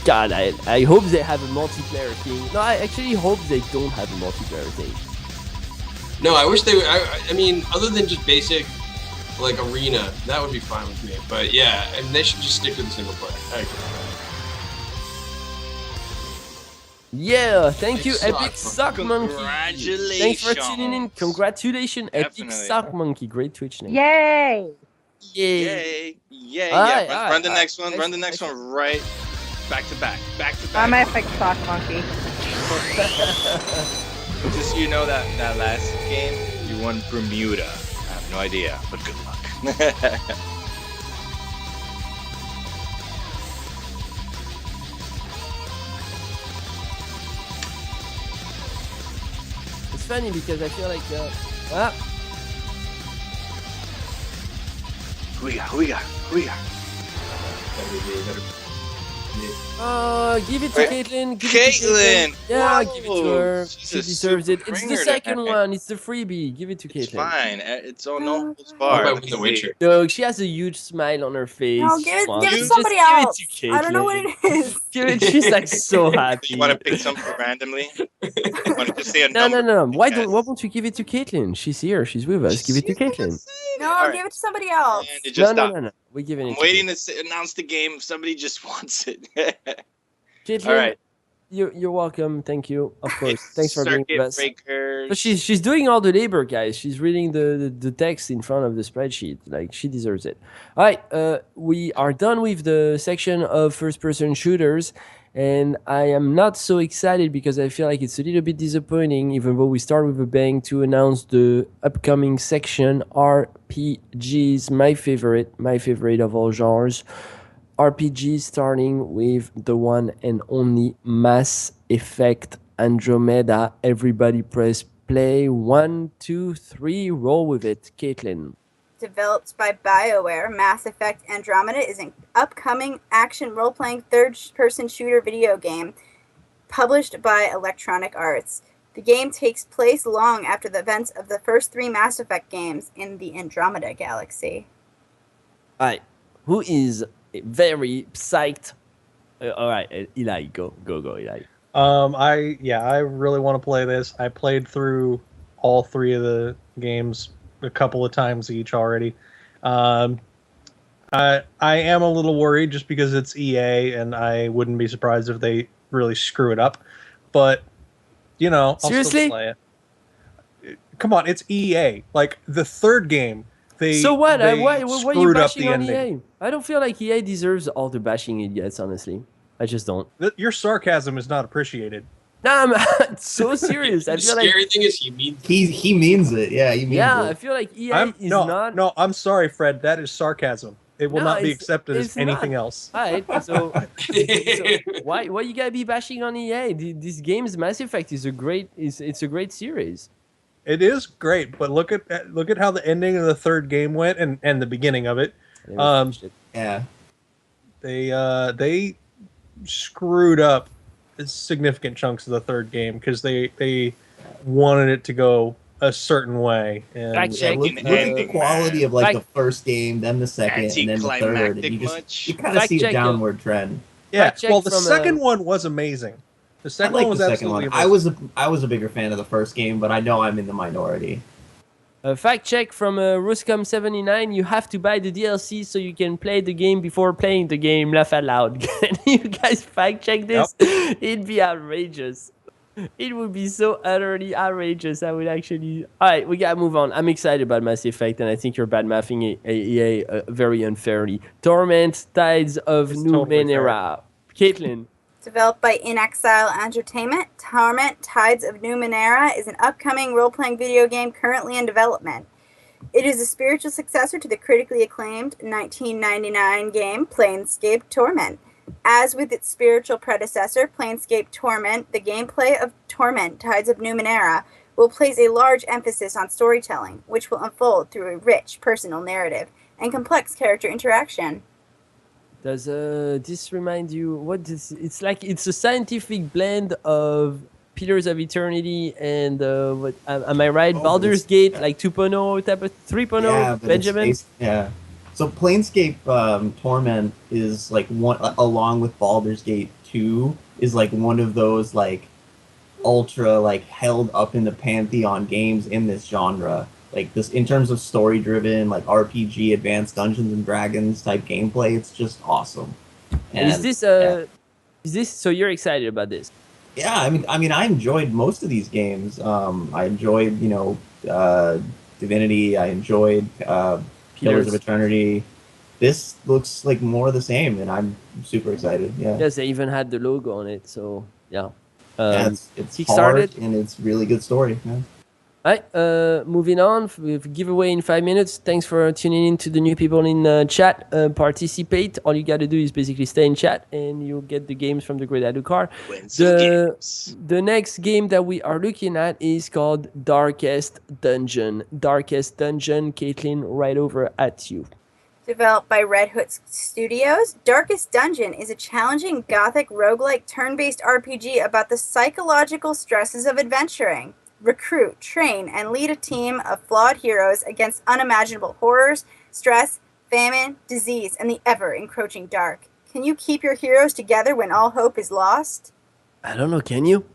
God, I hope they have a multiplayer thing. No, I actually hope they don't have a multiplayer thing. No, I wish they would. I mean, other than just basic, like, arena, that would be fine with me. But yeah, I mean, they should just stick to the single player. I agree. Yeah, thank you, Epic Epic Sock Monkey. Congratulations. Thanks for tuning in. Congratulations, Epic Definitely. Sock Monkey. Great Twitch name. Yay! Yay. Yeah. Alright, Run the alright, next one. Run the next one right back to back. Back to back. I'm Epic Sock Monkey. Just so you know that last game, you won Bermuda. I have no idea, but good luck. It's funny because I feel like Who we got? give it to Caitlin. Caitlin! Yeah, give it to her. She's She a deserves it. super It's the ringer second tonight. one. It's the freebie. Give it to It's Caitlin. fine. It's all no holds How barred. about with The Witcher? No, she has a huge smile on her face. No, give it Come on, to just somebody give it else. to I don't know what Caitlin. it is. Give it. She's like so happy. You want to pick something randomly? You want to just say a No. number? Why Yes. don't you give it to Caitlin? She's here. She's with us. Give it to Caitlin. No, Alright. give it to somebody else. And it just stopped. No. We're giving it. I'm waiting to announce the game. If somebody just wants it. Caitlin, All right. You're welcome. Thank you. Of course. Thanks for being Circuit with us. breakers. But she's doing all the labor, guys. She's reading the text in front of the spreadsheet. Like, she deserves it. All right, we are done with the section of first-person shooters, and I am not so excited because I feel like it's a little bit disappointing, even though we start with a bang, to announce the upcoming section, RPGs, my favorite of all genres. RPG, starting with the one and only Mass Effect Andromeda. Everybody press play. 1, 2, 3, roll with it. Caitlin. Developed by BioWare, Mass Effect Andromeda is an upcoming action role-playing third-person shooter video game published by Electronic Arts. The game takes place long after the events of the first 3 Mass Effect games in the Andromeda galaxy. All right, who is very psyched? All right, Eli, go, Eli. I really want to play this. I played through all 3 of the games a couple of times each already. I am a little worried just because it's EA, and I wouldn't be surprised if they really screw it up. But I'll Seriously? still play it. Come on, it's EA. Like the third game, So what? Why are you screwed up bashing the on ending. EA? I don't feel like EA deserves all the bashing it gets, honestly. I just don't. Your sarcasm is not appreciated. No, I'm so serious. I The feel like scary thing is he means He means it. Yeah, he means I it. feel like EA is not. No, I'm sorry, Fred. That is sarcasm. It will No, not be it's- accepted as it's anything not. else. All right, so why you gotta be bashing on EA? This game's Mass Effect is a great series. It is great, but look at how the ending of the third game went and the beginning of it. Yeah. They screwed up significant chunks of the third game because they wanted it to go a certain way. And Fact check. Look at the quality of like Fact- the first game, then the second, and then the third, and Anticlimactic you much? kind of Fact see a check, downward trend. yeah, Fact check well, the from, second one was amazing. The I second like one was the second absolutely one. amazing. I was a bigger fan of the first game, but I know I'm in the minority. Fact check from Ruscom79. You have to buy the DLC so you can play the game before playing the game. Laugh out loud. Can you guys fact check this? It'd be outrageous. It would be so utterly outrageous. I would actually. All right, we gotta move on. I'm excited about Mass Effect, and I think you're bad mathing EA very unfairly. Torment, Tides of It's New totally Numenera. Caitlin. Developed by In Exile Entertainment, Torment Tides of Numenera is an upcoming role-playing video game currently in development. It is a spiritual successor to the critically acclaimed 1999 game Planescape Torment. As with its spiritual predecessor, Planescape Torment, the gameplay of Torment Tides of Numenera will place a large emphasis on storytelling, which will unfold through a rich personal narrative and complex character interaction. Does this remind you what this? It's like it's a scientific blend of Pillars of Eternity and what? Am I right? Oh, Baldur's this- Gate, like 2.0 type of 3.0. Yeah, but Benjamin. So Planescape Torment is like one along with Baldur's Gate 2 is like one of those like ultra like held up in the pantheon games in this genre. Like this in terms of story driven, like RPG, advanced Dungeons and Dragons type gameplay, it's just awesome. And is this so you're excited about this? Yeah, I mean, I enjoyed most of these games. I enjoyed, Divinity. I enjoyed Pillars of Eternity. This looks like more of the same, and I'm super excited. Yeah. Yes, they even had the logo on it, so yeah. It's hard and it's really good story. Yeah. All right, moving on with giveaway in 5 minutes. Thanks for tuning in to the new people in chat. Participate. All you got to do is basically stay in chat and you'll get the games from the Great Adukar. The next game that we are looking at is called Darkest Dungeon. Darkest Dungeon, Caitlin, right over at you. Developed by Red Hood Studios, Darkest Dungeon is a challenging gothic roguelike turn-based RPG about the psychological stresses of adventuring. Recruit, train, and lead a team of flawed heroes against unimaginable horrors, stress, famine, disease, and the ever-encroaching dark. Can you keep your heroes together when all hope is lost? I don't know, can you?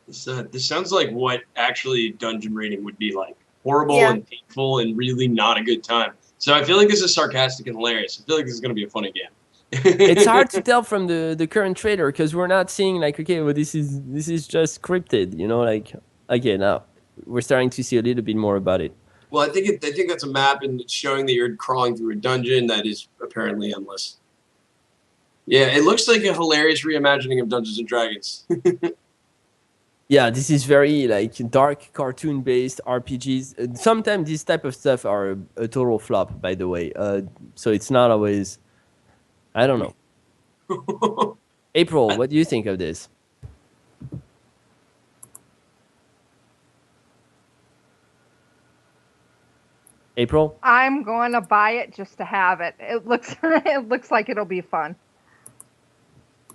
This sounds like what actually dungeon raiding would be like. Horrible and painful and really not a good time. So I feel like this is sarcastic and hilarious. I feel like this is going to be a funny game. It's hard to tell from the current trailer because we're not seeing like, okay, well, this is just scripted, you know, like, okay, now we're starting to see a little bit more about it. Well, I think that's a map and it's showing that you're crawling through a dungeon that is apparently endless. Yeah, it looks like a hilarious reimagining of Dungeons and Dragons. Yeah, this is very like dark cartoon-based RPGs. Sometimes this type of stuff are a total flop, by the way. So it's not always. I don't know. April, what do you think of this? April? I'm going to buy it just to have it. It looks like it'll be fun.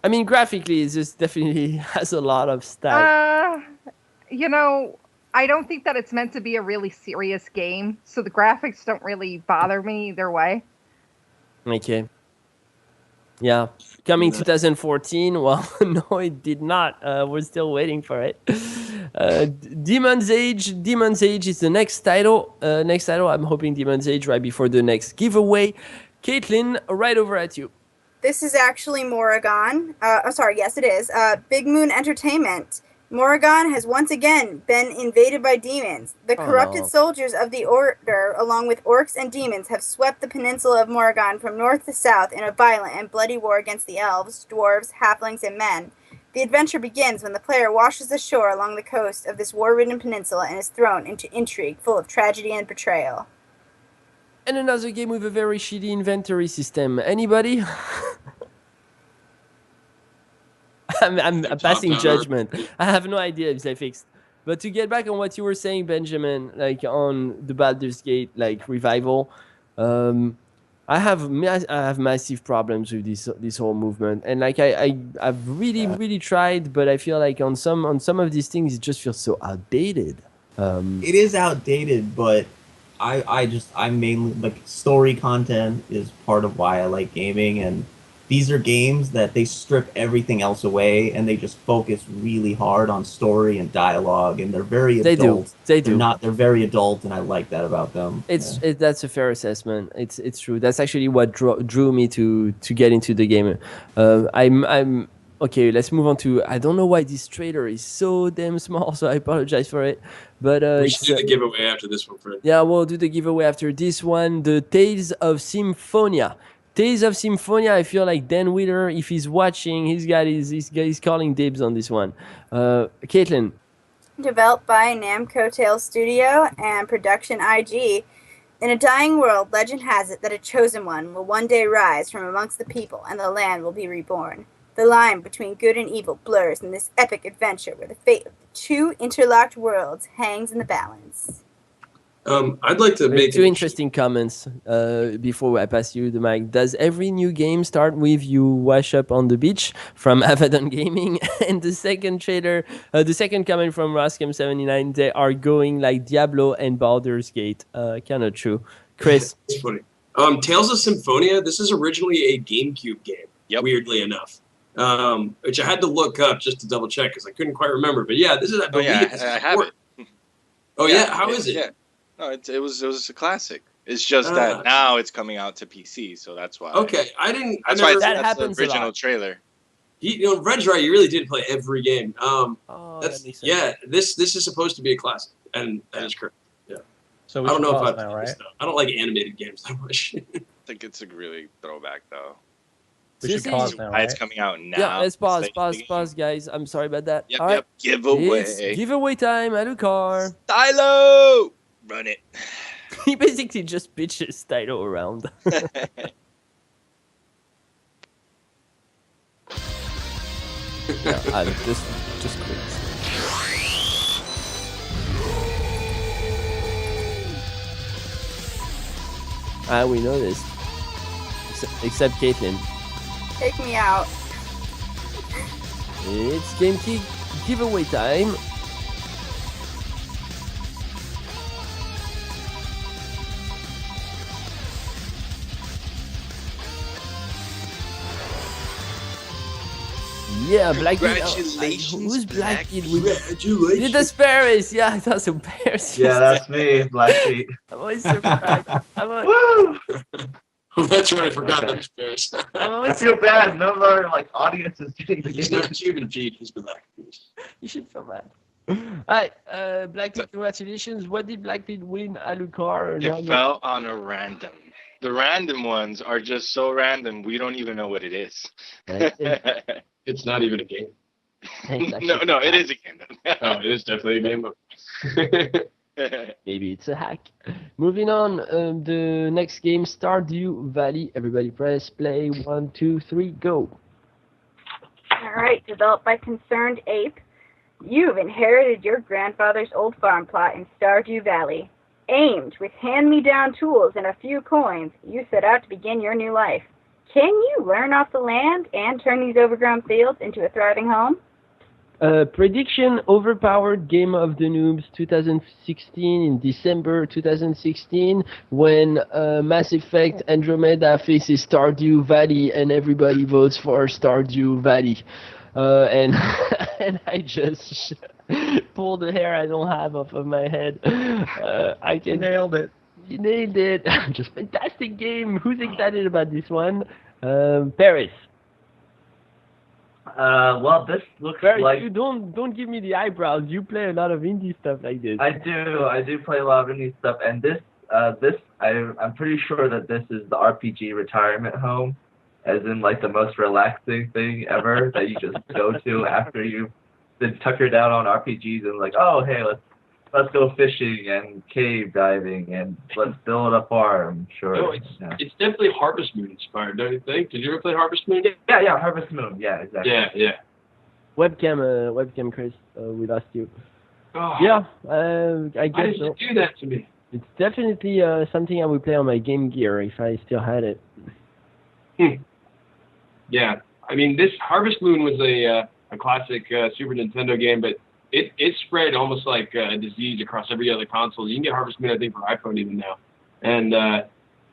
I mean, graphically, it just definitely has a lot of stuff. You know, I don't think that it's meant to be a really serious game, so the graphics don't really bother me either way. Okay. Yeah. Coming 2014. Well, no, it did not. We're still waiting for it. Demon's Age. Demon's Age is the next title. I'm hoping Demon's Age right before the next giveaway. Caitlin, right over at you. This is actually Morrigan. Yes, it is. Big Moon Entertainment. Morrigan has once again been invaded by demons. The corrupted soldiers of the Order, along with orcs and demons, have swept the peninsula of Morrigan from north to south in a violent and bloody war against the elves, dwarves, halflings, and men. The adventure begins when the player washes ashore along the coast of this war-ridden peninsula and is thrown into intrigue full of tragedy and betrayal. And another game with a very shitty inventory system. Anybody? I'm passing judgment. I have no idea if they fixed. But to get back on what you were saying, Benjamin, like on the Baldur's Gate like revival, I have massive problems with this whole movement. And like I've really tried, but I feel like on some of these things it just feels so outdated. It is outdated, but I mainly like story content is part of why I like gaming, and these are games that they strip everything else away and they just focus really hard on story and dialogue, and they're very adult. They do. They're very adult, and I like that about them. That's a fair assessment. It's true. That's actually what drew me to get into the game. I'm okay. Let's move on to. I don't know why this trailer is so damn small, so I apologize for it. But we should do the giveaway after this one, Fred. Yeah, we'll do the giveaway after this one. The Tales of Symphonia. Tales of Symphonia, I feel like Dan Wheeler, if he's watching, he's calling dibs on this one. Caitlin. Developed by Namco Tales Studio and Production IG. In a dying world, legend has it that a chosen one will one day rise from amongst the people and the land will be reborn. The line between good and evil blurs in this epic adventure where the fate of the two interlocked worlds hangs in the balance. I'd like to make two interesting comments before I pass you the mic. Does every new game start with you wash up on the beach from Abaddon Gaming? And the second trailer, the second comment from Rascam79, they are going like Diablo and Baldur's Gate. Kind of true. Chris? It's funny. Tales of Symphonia. This is originally a GameCube game. Yep. Weirdly enough, which I had to look up just to double check because I couldn't quite remember. But yeah, this is. I believe I have it. Oh yeah, how is it? Yeah, no, it was a classic. It's just that now it's coming out to PC, so that's why. Okay, I didn't. That's why that happens. The original trailer. Red's right. You really did play every game. That makes sense. Yeah, this is supposed to be a classic, and that is correct. Yeah. So we I don't know if now, right? I don't like animated games that much. I think it's a really throwback though. We should pause now, right? It's coming out now. Yeah, let's pause, guys. I'm sorry about that. Yep, All right. Giveaway. It's giveaway time. Alucard. Stylo! Run it. He basically just pitches Stylo around. Yeah, just quick. We know this. Except Caitlin. Take me out. It's Game Key giveaway time. Yeah, Black Congratulations. Who's Black Kid? Congratulations. That's Paris. Yeah, that's a Paris. Yeah, that's me, Black Sheep. I'm always surprised. Woo! That's right. I forgot that was Paris. I feel bad. No other audience is getting the He's game. not human feed. He's Black. You should feel bad. Alright, Blackpit, congratulations. What did Blackpit win, Alucard? It fell on a random. The random ones are just so random, we don't even know what it is. It's not even a game. No, it is a game. Oh, it is definitely a game. Maybe it's a hack. Moving on, the next game, Stardew Valley. Everybody press play. 1, 2, 3, go. All right, developed by Concerned Ape. You've inherited your grandfather's old farm plot in Stardew Valley. Aimed with hand-me-down tools and a few coins, you set out to begin your new life. Can you learn off the land and turn these overgrown fields into a thriving home? Prediction: overpowered game of the noobs 2016 in December 2016 when Mass Effect Andromeda faces Stardew Valley and everybody votes for Stardew Valley. And and I just pulled the hair I don't have off of my head. You nailed it. You nailed it. Just fantastic game. Who's excited about this one? Paris. Well, this looks Paris, like... you don't give me the eyebrows. You play a lot of indie stuff like this. I do play a lot of indie stuff, and I'm pretty sure that this is the RPG retirement home, as in the most relaxing thing ever that you just go to after you've been tuckered out on RPGs and oh hey, let's go fishing and cave diving and let's build a farm. Sure. No, it's definitely Harvest Moon inspired, don't you think? Did you ever play Harvest Moon? Yeah, Harvest Moon. Yeah, exactly. Yeah. Webcam, Chris, we lost you. Oh, yeah, I guess. Why did you do that to me? It's definitely something I would play on my Game Gear if I still had it. Yeah, I mean, this Harvest Moon was a classic Super Nintendo game, but it spread almost like a disease across every other console. You can get Harvest Moon, I think, for iPhone even now. And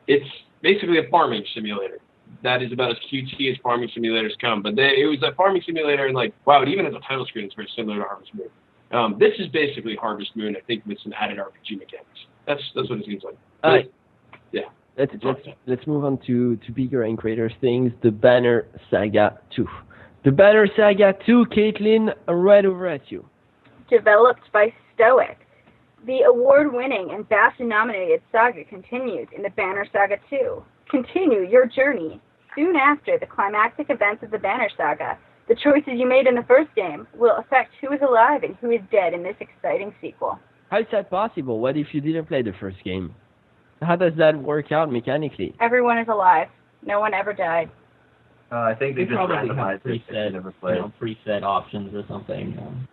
it's basically a farming simulator. That is about as QT as farming simulators come. But it was a farming simulator, and wow, it even has a title screen. It's very similar to Harvest Moon. This is basically Harvest Moon, I think, with some added RPG mechanics. That's what it seems like. All right. Yeah. Let's move on to bigger and greater things. The Banner Saga 2. The Banner Saga 2, Caitlin, right over at you. Developed by Stoic. The award-winning and BAFTA-nominated saga continues in the Banner Saga 2. Continue your journey. Soon after the climactic events of the Banner Saga, the choices you made in the first game will affect who is alive and who is dead in this exciting sequel. How is that possible? What if you didn't play the first game? How does that work out mechanically? Everyone is alive. No one ever died. I think they just randomized it. Preset options or something.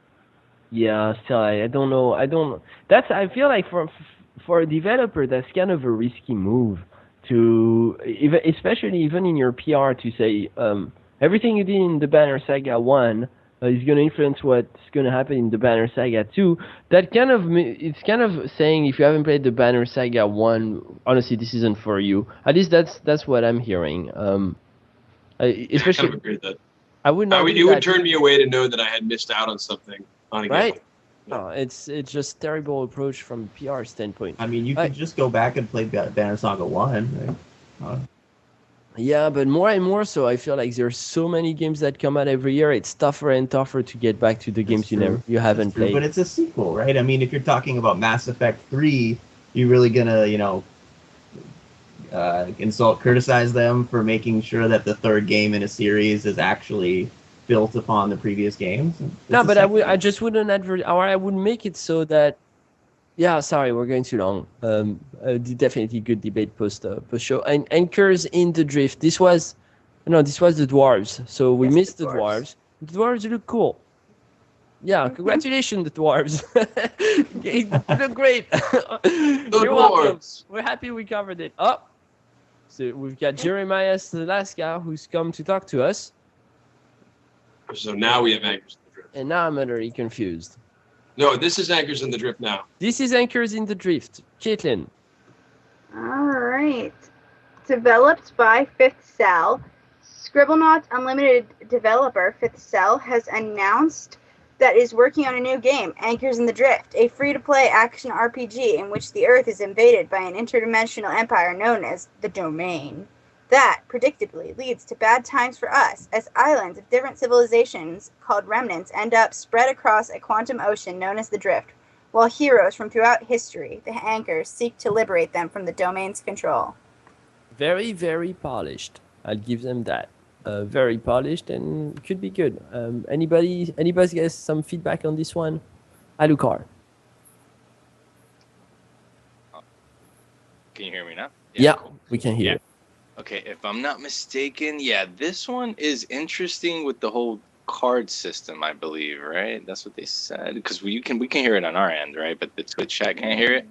Yeah, still, I don't know. I feel like for a developer, that's kind of a risky move to, especially even in your PR, to say everything you did in the Banner Saga 1 is going to influence what's going to happen in the Banner Saga 2. That it's kind of saying if you haven't played the Banner Saga 1, honestly, this isn't for you. At least that's what I'm hearing. Especially, I kind of agree with that. It would turn me away to know that I had missed out on something on a game. Yeah. Oh, it's just terrible approach from a PR standpoint. I mean, you could just go back and play Banner Saga 1. Yeah, but more and more so, I feel like there's so many games that come out every year. It's tougher and tougher to get back to the games you haven't played. But it's a sequel, right? I mean, if you're talking about Mass Effect 3, you're really gonna, criticize them for making sure that the third game in a series is actually built upon the previous games. No, but I just wouldn't or I would make it so that. Yeah, sorry, we're going too long. Definitely good debate post show. And Anchors in the Drift. This was the dwarves. So we missed the dwarves. The dwarves look cool. Yeah, congratulations, the dwarves. You look great. You're welcome. We're happy we covered it. Oh, so we've got Jeremiah Salaska who's come to talk to us. So now we have Anchors in the Drift. And now I'm utterly confused. No, this is Anchors in the Drift now. This is Anchors in the Drift. Caitlin. All right. Developed by Fifth Cell, Scribblenauts Unlimited developer Fifth Cell has announced that is working on a new game, Anchors in the Drift, a free-to-play action RPG in which the Earth is invaded by an interdimensional empire known as the Domain. That, predictably, leads to bad times for us, as islands of different civilizations called remnants end up spread across a quantum ocean known as the Drift, while heroes from throughout history, the Anchors, seek to liberate them from the Domain's control. Very, very polished. I'll give them that. Very polished and could be good. Anybody has some feedback on this one? Alucard. Can you hear me now? Yeah, cool. We can hear. Okay, if I'm not mistaken, this one is interesting with the whole card system, I believe, right? That's what they said. Because we can hear it on our end, right? But the Twitch chat can't hear it.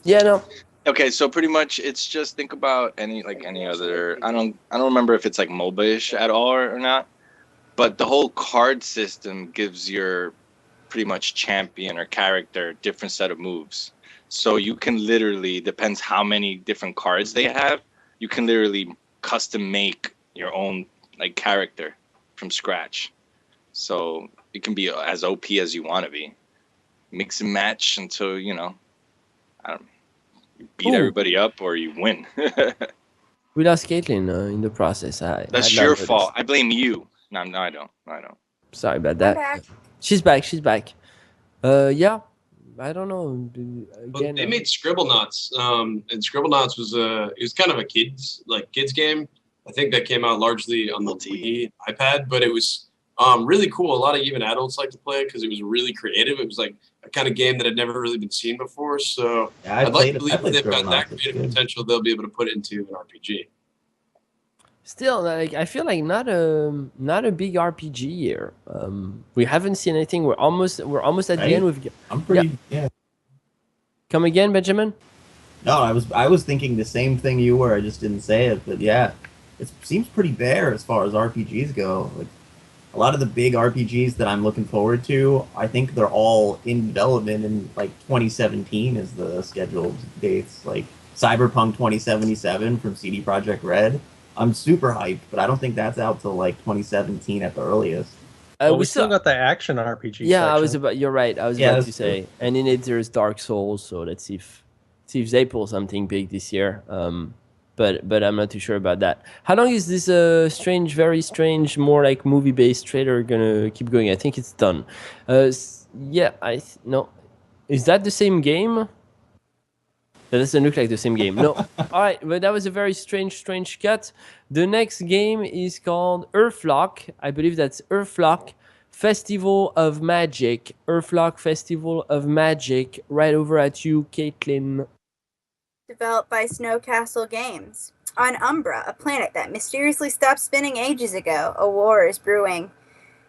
Yeah, no. Okay, so pretty much it's just think about any other. I don't remember if it's like MOBA-ish at all or not. But the whole card system gives your pretty much champion or character a different set of moves. So you can literally, depends how many different cards they have, you can literally custom make your own like character from scratch. So it can be as OP as you want to be. Mix and match until, you beat everybody up or you win. We lost Caitlin in the process. That's your fault. I blame you. No, I don't. Sorry about that. I'm back. She's back. Yeah. I don't know. Again, they made Scribblenauts, and Scribblenauts was kind of a kids game. I think that came out largely on the Wii iPad, but it was really cool. A lot of even adults like to play it because it was really creative. It was like a kind of game that had never really been seen before. So I'd like to believe if they've got that creative potential, they'll be able to put it into an RPG. Still, I feel like not a big RPG year. We haven't seen anything. We're almost at the end. I'm pretty. Yeah. Come again, Benjamin? No, I was thinking the same thing you were. I just didn't say it, but yeah, it seems pretty bare as far as RPGs go. Like a lot of the big RPGs that I'm looking forward to, I think they're all in development, and like 2017 is the scheduled dates. Like Cyberpunk 2077 from CD Projekt Red. I'm super hyped, but I don't think that's out till like 2017 at the earliest. We still got the action RPG. Yeah, section. You're right. I was about to say, and in it there's Dark Souls. So let's see if they pull something big this year. But I'm not too sure about that. How long is this very strange, more like movie-based trailer gonna keep going? I think it's done. No. Is that the same game? That doesn't look like the same game. No. All right, but that was a very strange cut. The next game is called Earthlock. I believe that's Earthlock Festival of Magic. Earthlock Festival of Magic. Right over at you, Caitlin. Developed by Snowcastle Games. On Umbra, a planet that mysteriously stopped spinning ages ago, a war is brewing.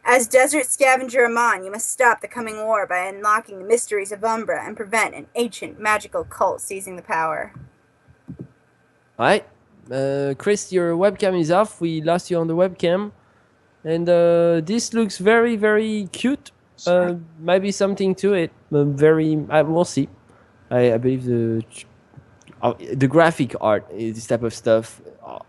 As Desert Scavenger Amon, you must stop the coming war by unlocking the mysteries of Umbra and prevent an ancient magical cult seizing the power. All right. Chris, your webcam is off. We lost you on the webcam. And this looks very, very cute. Might be something to it. We'll see. I believe the graphic art, this type of stuff,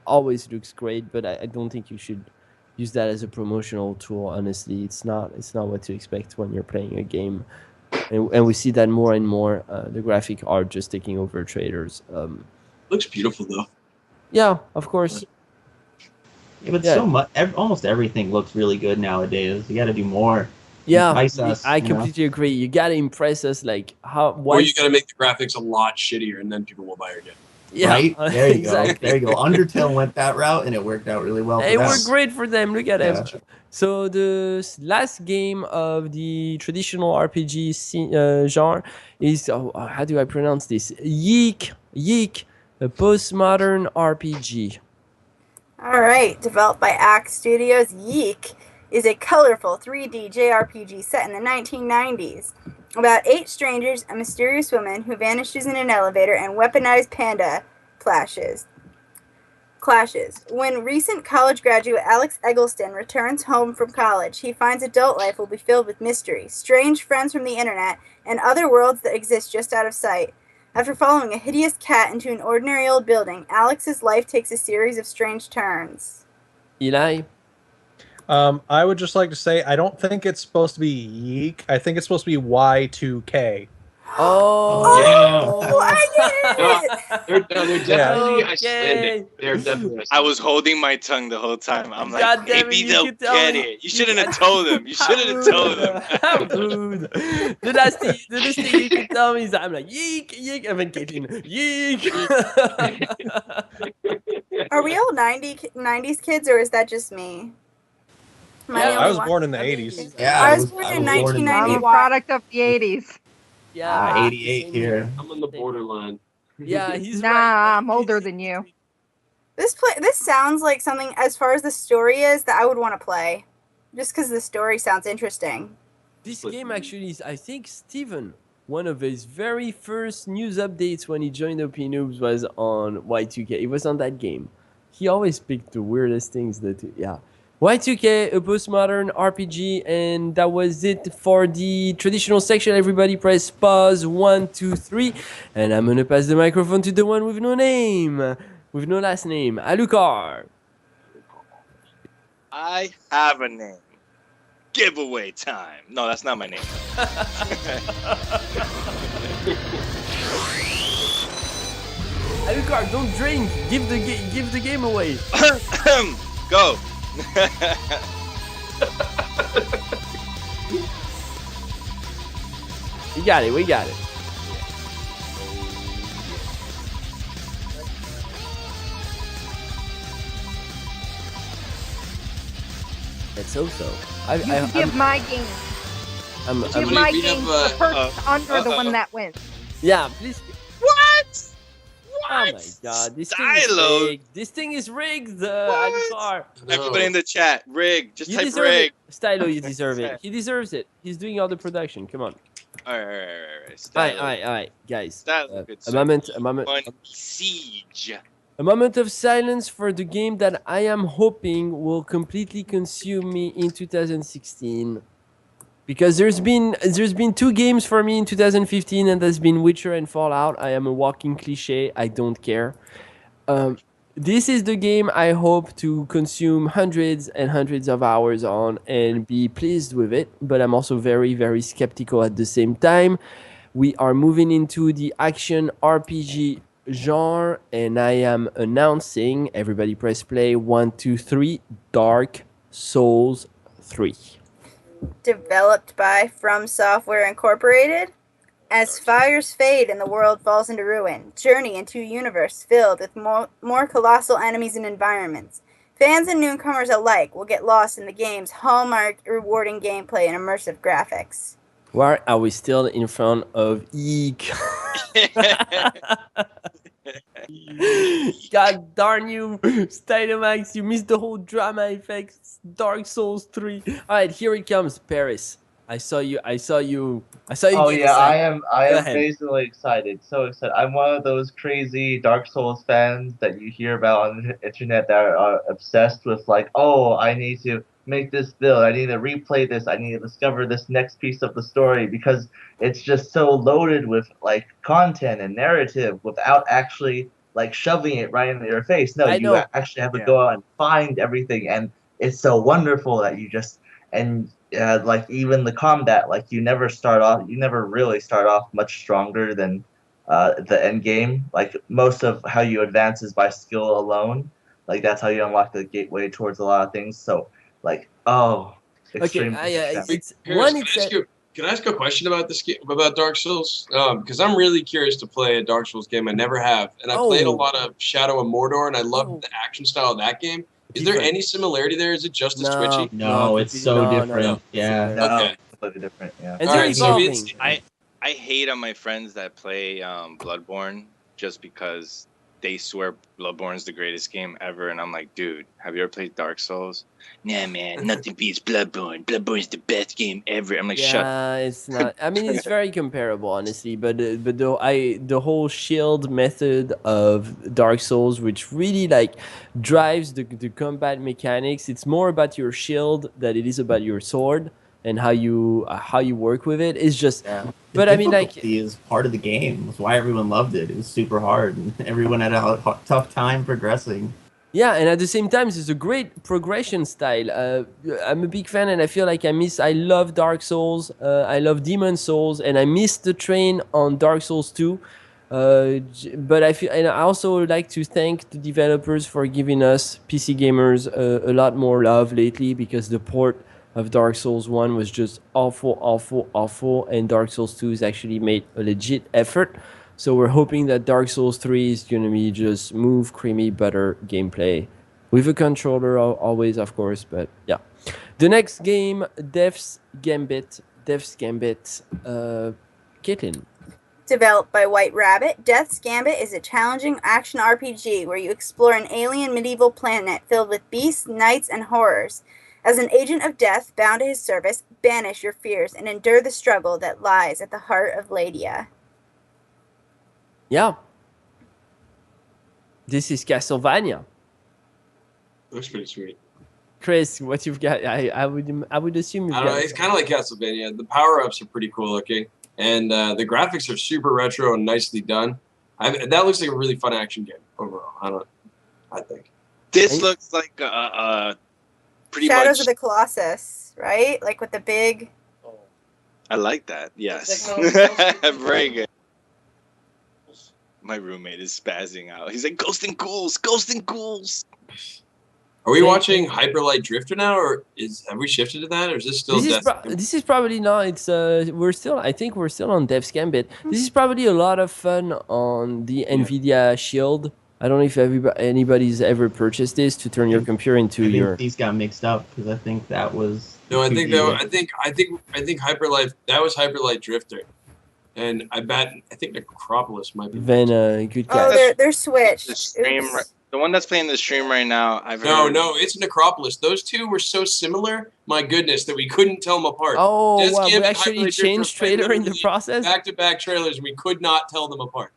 always looks great. But I don't think you should use that as a promotional tool. Honestly, it's not what to expect when you're playing a game. And we see that more and more. The graphic art just taking over traders. Looks beautiful though. Yeah, of course. Yeah, but so much, almost everything looks really good nowadays. You got to do more. Yeah, us, I completely agree. You gotta impress us, like or you gotta make the graphics a lot shittier, and then people will buy your game. Yeah, right? There you exactly. go. There you go. Undertale went that route, and it worked out really well. It worked great for them. Look at them. Yeah. So the last game of the traditional RPG genre is how do I pronounce this? Yeek, a postmodern RPG. All right, developed by Axe Studios, Yeek is a colorful 3D JRPG set in the 1990s about 8 strangers, a mysterious woman who vanishes in an elevator, and weaponized panda clashes. When recent college graduate Alex Eggleston returns home from college, he finds adult life will be filled with mystery, strange friends from the internet, and other worlds that exist just out of sight. After following a hideous cat into an ordinary old building, Alex's life takes a series of strange turns. Eli? I would just like to say I don't think it's supposed to be Yeek. I think it's supposed to be Y2K. Oh, I get it! They're definitely Icelandic. They're definitely Icelandic. I was holding my tongue the whole time. I'm like, maybe they'll get it. You shouldn't have told them. You shouldn't have told them. How rude. The last thing you can tell me is I'm like, yeek, yeek. And then Caitlin, yeek. Are we all 90s kids, or is that just me? I was born in the 80s. Yeah, I was born in 1991. I'm a product of the 80s. Yeah, 88 here. I'm on the borderline. Yeah, he's Nah, right. I'm older than you. This sounds like something, as far as the story is, that I would want to play. Just because the story sounds interesting. This game actually is, I think, Steven, one of his very first news updates when he joined OpNoobs was on Y2K. It was on that game. He always picked the weirdest things yeah. Y2K, a postmodern RPG, and that was it for the traditional section. Everybody press pause, 1, 2, 3, and I'm gonna pass the microphone to the one with no name, with no last name, Alucard. I have a name. Giveaway time. No, that's not my name. Alucard, don't drink. Give the game away. Go. We got it. Let's hope so. Give my game. Give my game the person under the one that wins. Yeah, please. What? Oh my god, this thing is rigged. This thing is rigged, Alucard. Everybody in the chat, rig. Just You type deserve rig. it. Stylo, you deserve it. He deserves it. He's doing all the production. Come on. All right. All right, guys. A moment. Siege. A moment of silence for the game that I am hoping will completely consume me in 2016. Because there's been 2 games for me in 2015, and that's been Witcher and Fallout. I am a walking cliche. I don't care. This is the game I hope to consume hundreds and hundreds of hours on and be pleased with it. But I'm also very, very skeptical at the same time. We are moving into the action RPG genre, and I am announcing, everybody press play, 1, 2, 3, Dark Souls 3. Developed by From Software Incorporated. As fires fade and the world falls into ruin, journey into a universe filled with more colossal enemies and environments. Fans and newcomers alike will get lost in the game's hallmark rewarding gameplay and immersive graphics. Why are we still in front of Eek? God darn you, Stylomax, you missed the whole drama effects. Dark Souls 3. Alright, here it comes, Paris. I saw you. Oh yeah, I am basically excited. So excited. I'm one of those crazy Dark Souls fans that you hear about on the internet that are obsessed with like, oh, I need to make this build. I need to replay this. I need to discover this next piece of the story because it's just so loaded with like content and narrative without actually like shoving it right in your face. No, you actually have to go out and find everything, and it's so wonderful that you just like even the combat, like you never really start off much stronger than the end game. Like most of how you advance is by skill alone. Like that's how you unlock the gateway towards a lot of things. So like, extreme. Can I ask a question about this game, about Dark Souls? Because I'm really curious to play a Dark Souls game. I never have, and I played a lot of Shadow of Mordor, and I loved the action style of that game. Is there any similarity there? Is it just as twitchy? No, it's so different. Yeah. Okay. Completely different. Yeah. And they're evolving. I hate on my friends that play Bloodborne just because they swear Bloodborne's the greatest game ever, and I'm like, dude, have you ever played Dark Souls? Nah, man, nothing beats Bloodborne. Bloodborne's the best game ever. I'm like, shut up. It's not. I mean, it's very comparable, honestly. But the whole shield method of Dark Souls, which really like drives the combat mechanics. It's more about your shield than it is about your sword and how you work with it. It's just. Yeah. But I mean, like, is part of the game. That's why everyone loved it. It was super hard, and everyone had a tough time progressing. Yeah, and at the same time, it's a great progression style. I'm a big fan, and I feel like I love Dark Souls. I love Demon Souls, and I missed the train on Dark Souls 2. But I feel, and I also like to thank the developers for giving us PC gamers a lot more love lately, because the port of Dark Souls 1 was just awful, and Dark Souls 2 has actually made a legit effort. So we're hoping that Dark Souls 3 is going to be just smooth, creamy butter gameplay. With a controller always, of course, but yeah. The next game, Death's Gambit. Caitlin. Developed by White Rabbit, Death's Gambit is a challenging action RPG where you explore an alien medieval planet filled with beasts, knights, and horrors. As an agent of death bound to his service, banish your fears and endure the struggle that lies at the heart of Ladia. Yeah. This is Castlevania. Looks pretty sweet. Chris, what you've got? I would assume you've got. It's kind of like Castlevania. The power-ups are pretty cool looking, and the graphics are super retro and nicely done. That looks like a really fun action game overall. I think this looks like pretty Shadows much of the Colossus, right? Like with the big. I like that. Yes, very good. My roommate is spazzing out. He's like, Ghost and Ghouls. Are we watching Hyper Light Drifter now, or have we shifted to that, or is this still? This is probably not. It's I think we're still on Death's Gambit. This is probably a lot of fun on the Nvidia Shield. I don't know if anybody's ever purchased this to turn your computer into your. These got mixed up because I think that was. No, I think Hyper Light. That was Hyper Light Drifter. And I think Necropolis might be. Then good catch. Oh, they're switched. The one that's playing the stream right now. No, it's Necropolis. Those two were so similar. My goodness, that we couldn't tell them apart. Oh, wow, we actually changed trailer in the process. Back-to-back trailers, and we could not tell them apart.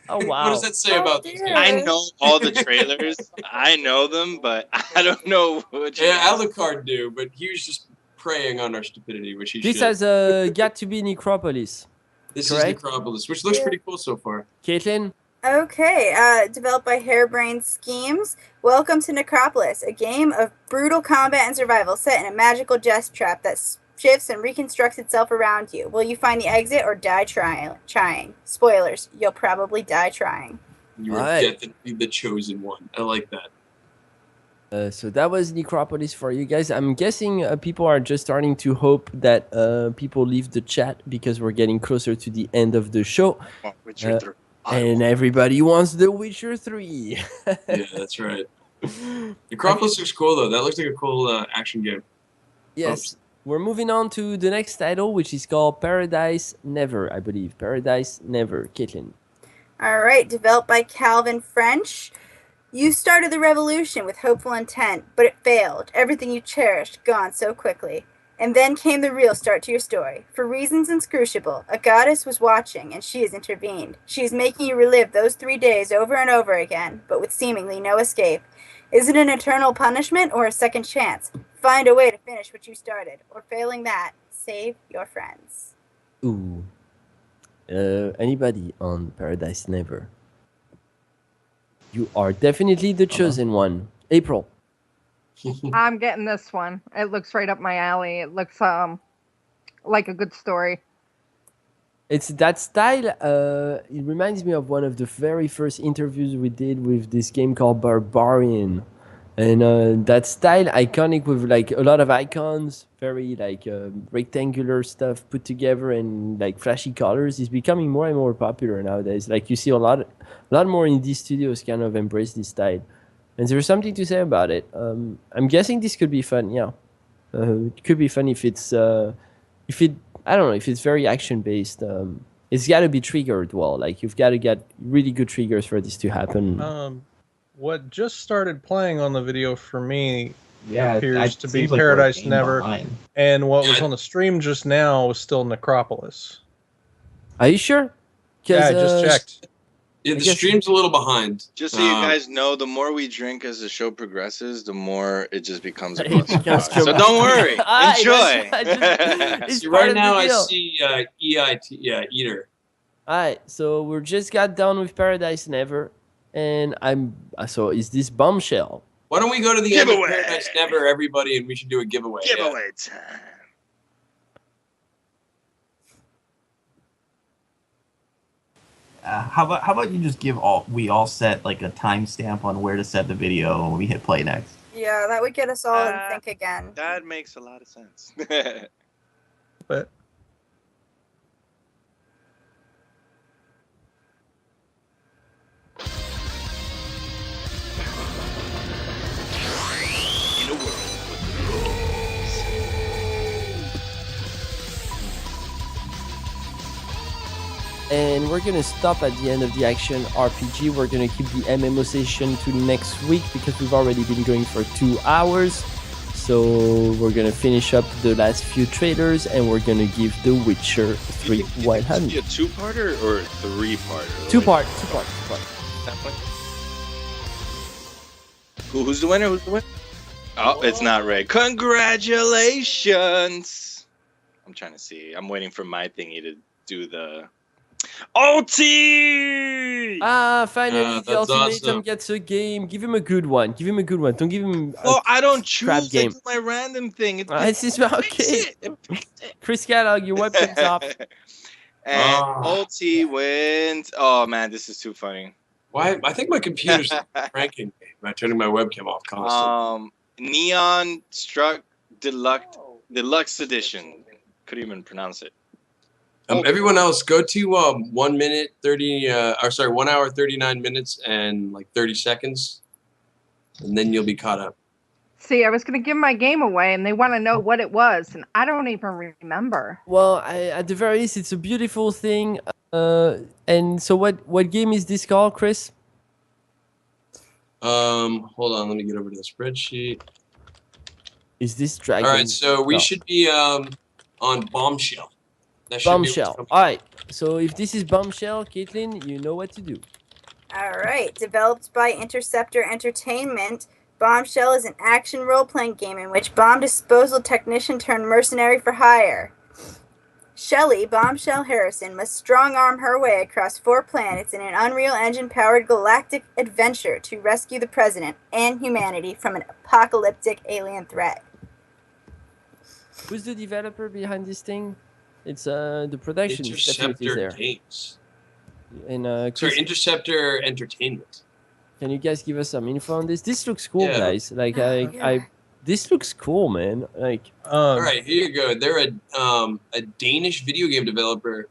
Oh wow! What does that say about this game? I know all the trailers. I know them, but I don't know which. Yeah, Alucard knew, but he was just preying on our stupidity, which he should. This has got to be Necropolis. This is Necropolis, which looks pretty cool so far. Caitlin? Okay, developed by Harebrained Schemes. Welcome to Necropolis, a game of brutal combat and survival set in a magical death trap that shifts and reconstructs itself around you. Will you find the exit or die trying? Spoilers, you'll probably die trying. You are definitely the chosen one. I like that. So that was Necropolis for you guys. I'm guessing people are just starting to hope that people leave the chat because we're getting closer to the end of the show. Witcher 3. And everybody wants The Witcher 3. Yeah, that's right. Necropolis looks cool, though. That looks like a cool action game. Yes. Oops. We're moving on to the next title, which is called Paradise Never, I believe. Paradise Never. Caitlin. All right. Developed by Calvin French. You started the revolution with hopeful intent, but it failed. Everything you cherished gone so quickly. And then came the real start to your story. For reasons inscrutable, a goddess was watching, and she has intervened. She is making you relive those 3 days over and over again, but with seemingly no escape. Is it an eternal punishment or a second chance? Find a way to finish what you started, or failing that, save your friends. Ooh. Anybody on Paradise Never? You are definitely the chosen one. April. I'm getting this one. It looks right up my alley. It looks like a good story. It's that style. It reminds me of one of the very first interviews we did with this game called Barbarian, and that style, iconic with like a lot of icons, very like rectangular stuff put together and like flashy colors, is becoming more and more popular nowadays. Like you see a lot more indie studios kind of embrace this style, and there's something to say about it. I'm guessing this could be fun. Yeah, it could be fun if it's I don't know if it's very action based. It's got to be triggered well. Like you've got to get really good triggers for this to happen. What just started playing on the video for me appears to be seems like Paradise we're Never, behind. and what was on the stream just now was still Necropolis. Are you sure? Yeah, I just checked. Yeah, the stream's a little behind. Just so you guys know, the more we drink as the show progresses, the more it just becomes a It cluster. becomes So don't worry. Alright, Enjoy. It's See, part right of the now I deal. see Eater. Alright, so we're just got done with Paradise Never, and so is this Bombshell? Why don't we go to the end Giveaway. of Paradise Never, everybody, and we should do a giveaway. Giveaway time. How about you just we all set like a timestamp on where to set the video when we hit play next. Yeah, that would get us all in think again. That makes a lot of sense. But In a world with rules. And we're gonna stop at the end of the action RPG. We're gonna keep the MMO session to next week because we've already been going for 2 hours. So we're gonna finish up the last few trailers, and we're gonna give The Witcher 3 Wild Hunt. Is it a two-parter or a three-parter? Two-part. Who's the winner? Who's the winner? Oh, it's not Ray. Congratulations! I'm trying to see. I'm waiting for my thingy to do the OT. Finally, the that's ultimatum awesome. gets a game. Give him a good one. Don't give him. Well, I don't crap choose. game. I do my random thing. This is okay. Chris Kellogg, your webcam's off. And OT wins. Oh man, this is too funny. Why? I think my computer's ranking me by turning my webcam off constantly. Neon Struck Deluxe Edition. Couldn't even pronounce it. Everyone else, go to 1 minute 30. 1 hour 39 minutes and like 30 seconds, and then you'll be caught up. See, I was going to give my game away, and they want to know what it was, and I don't even remember. Well, at the very least, it's a beautiful thing. And so, what game is this called, Chris? Hold on, let me get over to the spreadsheet. Is this Dragon? All right, so we should be on Bombshell. That should Bombshell. be All right. So if this is Bombshell, Caitlin, you know what to do. All right. Developed by Interceptor Entertainment, Bombshell is an action role-playing game in which bomb disposal technician turned mercenary for hire. Shelley, Bombshell Harrison, must strong-arm her way across 4 planets in an Unreal Engine-powered galactic adventure to rescue the President and humanity from an apocalyptic alien threat. Who's the developer behind this thing? It's the production is definitely Interceptor there. Games. And Sorry, Interceptor Entertainment. Can you guys give us some info on this? This looks cool, Yeah. guys. Like Yeah. this looks cool, man. Like All right, here you go. They're a Danish video game developer.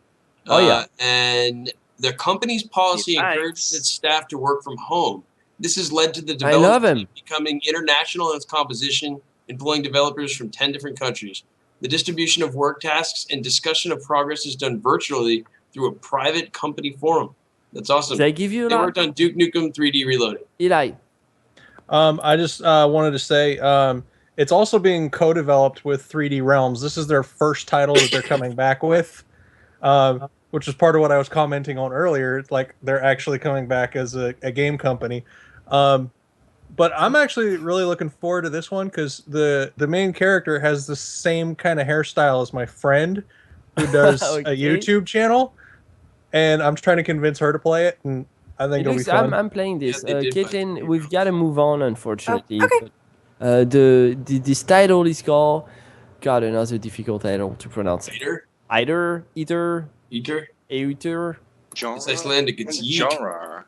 Oh, yeah. And the company's policy Nice. encourages its staff to work from home. This has led to the I love development him. becoming international in its composition, employing developers from 10 different countries. The distribution of work tasks and discussion of progress is done virtually through a private company forum. That's awesome. Did I give you a They lot? worked on Duke Nukem 3D Reloaded. Eli. I just wanted to say it's also being co-developed with 3D Realms. This is their first title that they're coming back with, which is part of what I was commenting on earlier. It's like they're actually coming back as a game company. But I'm actually really looking forward to this one because the main character has the same kind of hairstyle as my friend, who does Okay. a YouTube channel, and I'm trying to convince her to play it, and I think it'll be fun. I'm playing this. Yeah, they did Caitlin, we've got to move on, unfortunately. Oh, okay. But, this title is called. God, another difficult title to pronounce. Eater. Eater. It's Icelandic. It's yeek. Genre.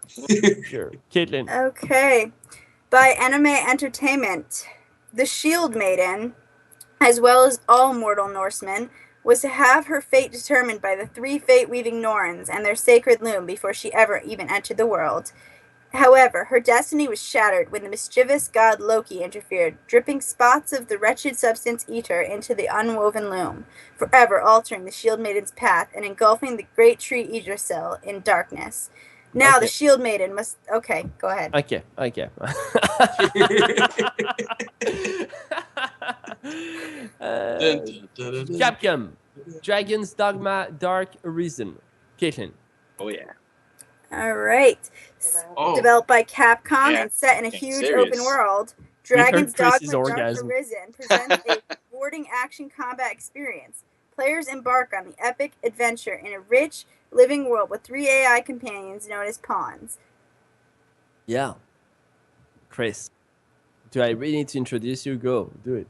Sure. Caitlin. Okay. By Anime Entertainment, the Shield Maiden, as well as all mortal Norsemen, was to have her fate determined by the 3 fate-weaving Norns and their sacred loom before she ever even entered the world. However, her destiny was shattered when the mischievous god Loki interfered, dripping spots of the wretched substance ether into the unwoven loom, forever altering the Shield Maiden's path and engulfing the great tree Yggdrasil in darkness. Now the Shield Maiden must... Okay, go ahead. Okay. Capcom. Dragon's Dogma Dark Arisen. Caitlin. Oh yeah. All right. Developed by Capcom and set in a huge open world, Dragon's Dogma Dark Arisen presents a rewarding action combat experience. Players embark on the epic adventure in a rich, living world with 3 AI companions known as pawns. Yeah. Chris, do I really need to introduce you? Go, do it.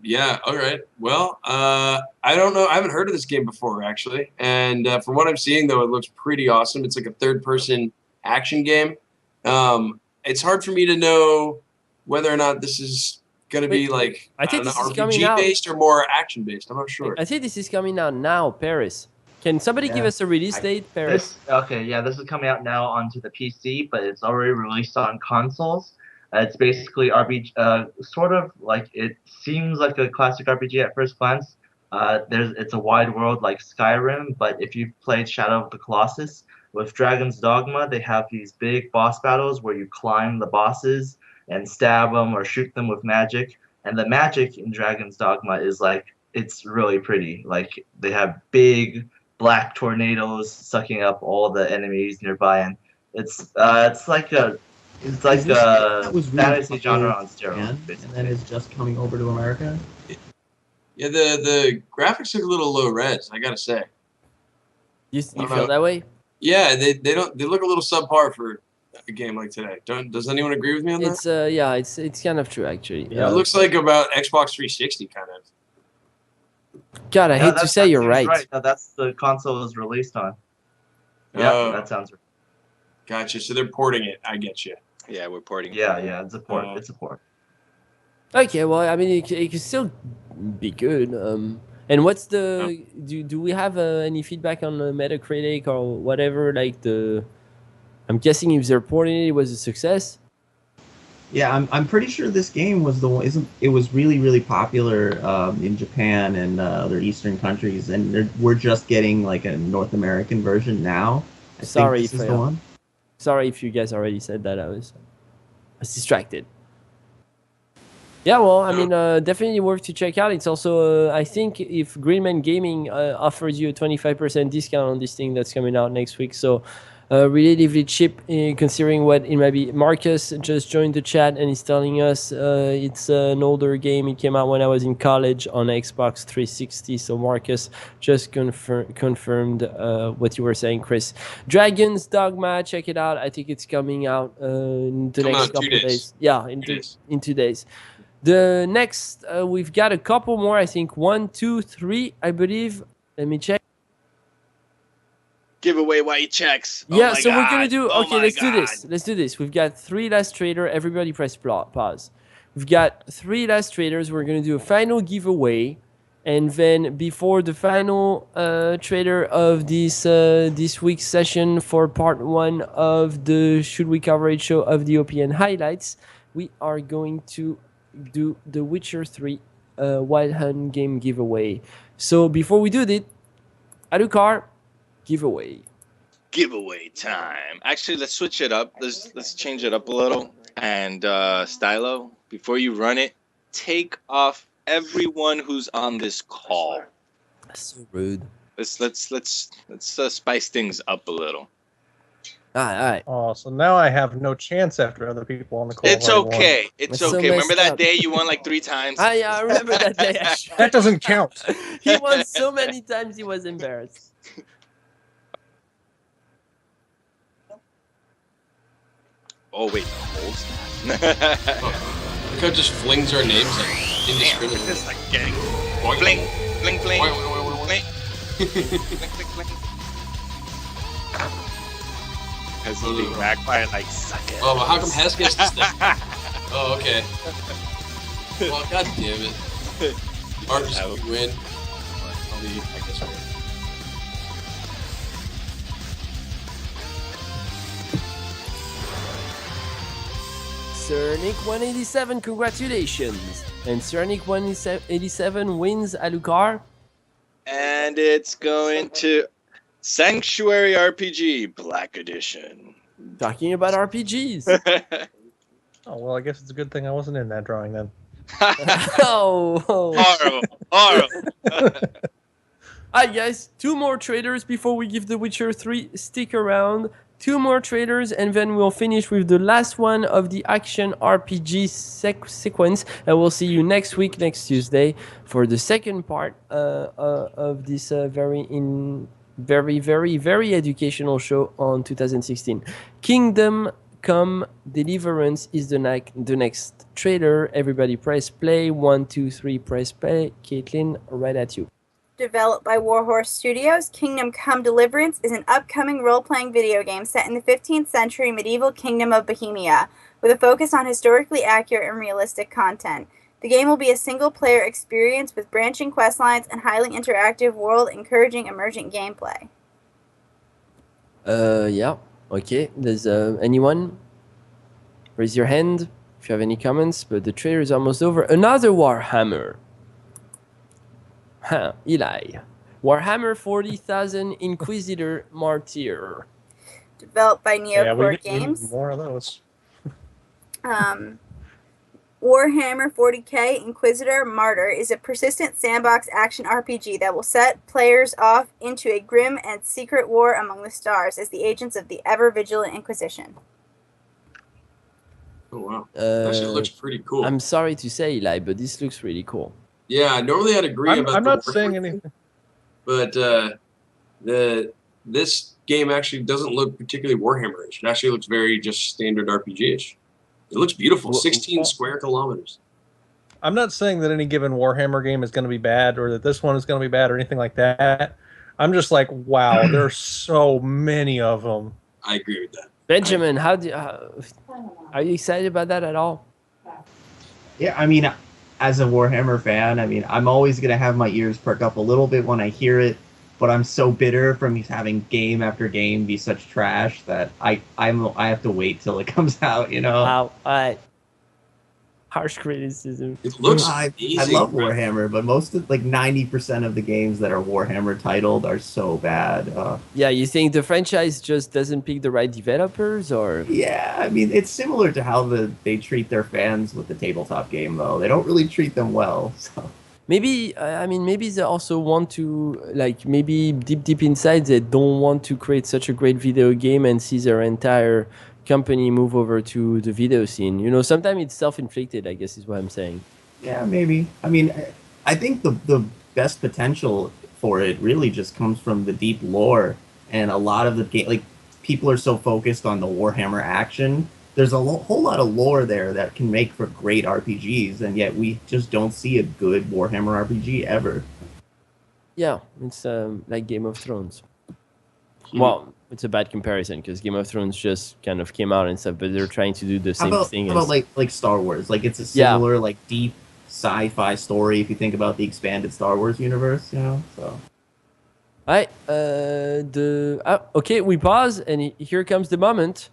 Yeah, all right. Well, I don't know. I haven't heard of this game before, actually. And from what I'm seeing, though, it looks pretty awesome. It's like a third-person action game. It's hard for me to know whether or not this is going to be like I think this is RPG-based or more action-based. I'm not sure. I think this is coming out now, Paris. Can somebody give us a release date, Paris? This is coming out now onto the PC, but it's already released on consoles. It's basically RPG, sort of like it seems like a classic RPG at first glance. It's a wide world like Skyrim, but if you've played Shadow of the Colossus, with Dragon's Dogma, they have these big boss battles where you climb the bosses and stab them or shoot them with magic. And the magic in Dragon's Dogma is like, it's really pretty. Like they have big black tornadoes sucking up all the enemies nearby, and it's like a fantasy genre on steroids. And then it's just coming over to America. Yeah, the graphics look a little low res, I gotta say. You feel that way? Yeah, they look a little subpar for a game like today. Does anyone agree with me on that? It's kind of true actually. Yeah, it looks like about Xbox 360 kind of. God, I hate to say you're right. No, that's the console is released on. Yeah, that sounds right. Gotcha. So they're porting it. I get you. Yeah, we're porting it. Yeah, it's a port. It's a port. Okay, well, I mean, it can still be good. And what's the... Do we have any feedback on the Metacritic or whatever? Like I'm guessing if they're porting it, it was a success. Yeah, I'm pretty sure this game was the one. It was really popular in Japan and other Eastern countries, and we're just getting like a North American version now. Sorry if you guys already said that. I was distracted. Yeah, well, I mean, definitely worth to check out. It's also, I think, if Greenman Gaming offers you a 25% discount on this thing that's coming out next week, so relatively cheap considering what it might be. Marcus just joined the chat and he's telling us it's an older game. It came out when I was in college on Xbox 360. So Marcus just confirmed what you were saying, Chris. Dragon's Dogma, check it out. I think it's coming out in the next couple of days. Yeah, in 2 days. The next, we've got a couple more. I think 1, 2, 3, I believe. Let me check. Give away white checks. Yeah, so we're gonna do. Okay, let's do this. Let's do this. We've got 3 last trader. Everybody press pause. We've got 3 last traders. We're gonna do a final giveaway, and then before the final trader of this week's session for part 1 of the Should We Coverage show of the OPN highlights, we are going to do the Witcher 3 Wild Hunt game giveaway. So before we do that, Adukar. Giveaway time. Actually, let's switch it up. Let's change it up a little. And Stylo, before you run it, take off everyone who's on this call. That's so rude. Let's spice things up a little. All right. Oh, so now I have no chance after other people on the call. It's okay. It's so okay. Remember that up. day you won like 3 times? I remember that day. That doesn't count. He won so many times he was embarrassed. Oh wait, hold. Look how it just flings our names like indiscriminately. Just like gang. Bling, bling, bling. Because he's being backfired like suck it. Oh, but how come Hes gets to step? Oh, okay. Well, god damn it. Art just win. I'll be, I guess, right. Sir Nick 187, congratulations! And Sir Nick 187 wins Alucard. And it's going to Sanctuary RPG Black Edition. Talking about RPGs. Oh, well, I guess it's a good thing I wasn't in that drawing then. Horrible. Alright guys, 2 more trailers before we give The Witcher 3. Stick around. 2 more trailers and then we'll finish with the last one of the action RPG sequence. And we'll see you next week, next Tuesday, for the second part of this very educational show on 2016. Kingdom Come Deliverance is the next trailer. Everybody press play. 1, 2, 3, press play. Caitlin, right at you. Developed by Warhorse Studios, Kingdom Come Deliverance is an upcoming role-playing video game set in the 15th century medieval kingdom of Bohemia, with a focus on historically accurate and realistic content. The game will be a single-player experience with branching questlines and highly interactive world, encouraging emergent gameplay. Yeah. Okay. There's anyone? Raise your hand if you have any comments. But the trailer is almost over. Another Warhammer. Eli. Warhammer 40,000 Inquisitor Martyr. Developed by Neocore Games. We need more of those. Warhammer 40k Inquisitor Martyr is a persistent sandbox action RPG that will set players off into a grim and secret war among the stars as the agents of the ever-vigilant Inquisition. Oh, wow. That actually looks pretty cool. I'm sorry to say, Eli, but this looks really cool. Yeah, normally I'd agree about. I'm not saying anything, but this game actually doesn't look particularly Warhammer-ish. It actually looks very just standard RPG-ish. It looks beautiful. 16 square kilometers. I'm not saying that any given Warhammer game is going to be bad, or that this one is going to be bad, or anything like that. I'm just like, wow, there's so many of them. I agree with that. Benjamin, are you excited about that at all? Yeah, I mean, as a Warhammer fan, I mean, I'm always going to have my ears perk up a little bit when I hear it, but I'm so bitter from having game after game be such trash that I have to wait till it comes out, you know? Wow, harsh criticism. It looks I amazing, love Warhammer, but most of, like 90% of the games that are Warhammer titled are so bad. Yeah, you think the franchise just doesn't pick the right developers, or? Yeah, I mean, it's similar to how they treat their fans with the tabletop game, though. They don't really treat them well, so... Maybe, maybe they also want to, like, maybe deep inside they don't want to create such a great video game and see their entire company move over to the video scene. You know, sometimes it's self-inflicted, I guess is what I'm saying. Yeah, maybe. I mean, I think the best potential for it really just comes from the deep lore, and a lot of the game, like, people are so focused on the Warhammer action. There's a whole lot of lore there that can make for great RPGs, and yet we just don't see a good Warhammer RPG ever. Yeah, it's like Game of Thrones. Well, it's a bad comparison because Game of Thrones just kind of came out and stuff, but they're trying to do the same thing. How about like Star Wars? Like, it's a similar, like, deep sci-fi story if you think about the expanded Star Wars universe, you know? So. Alright, okay, we pause, and here comes the moment.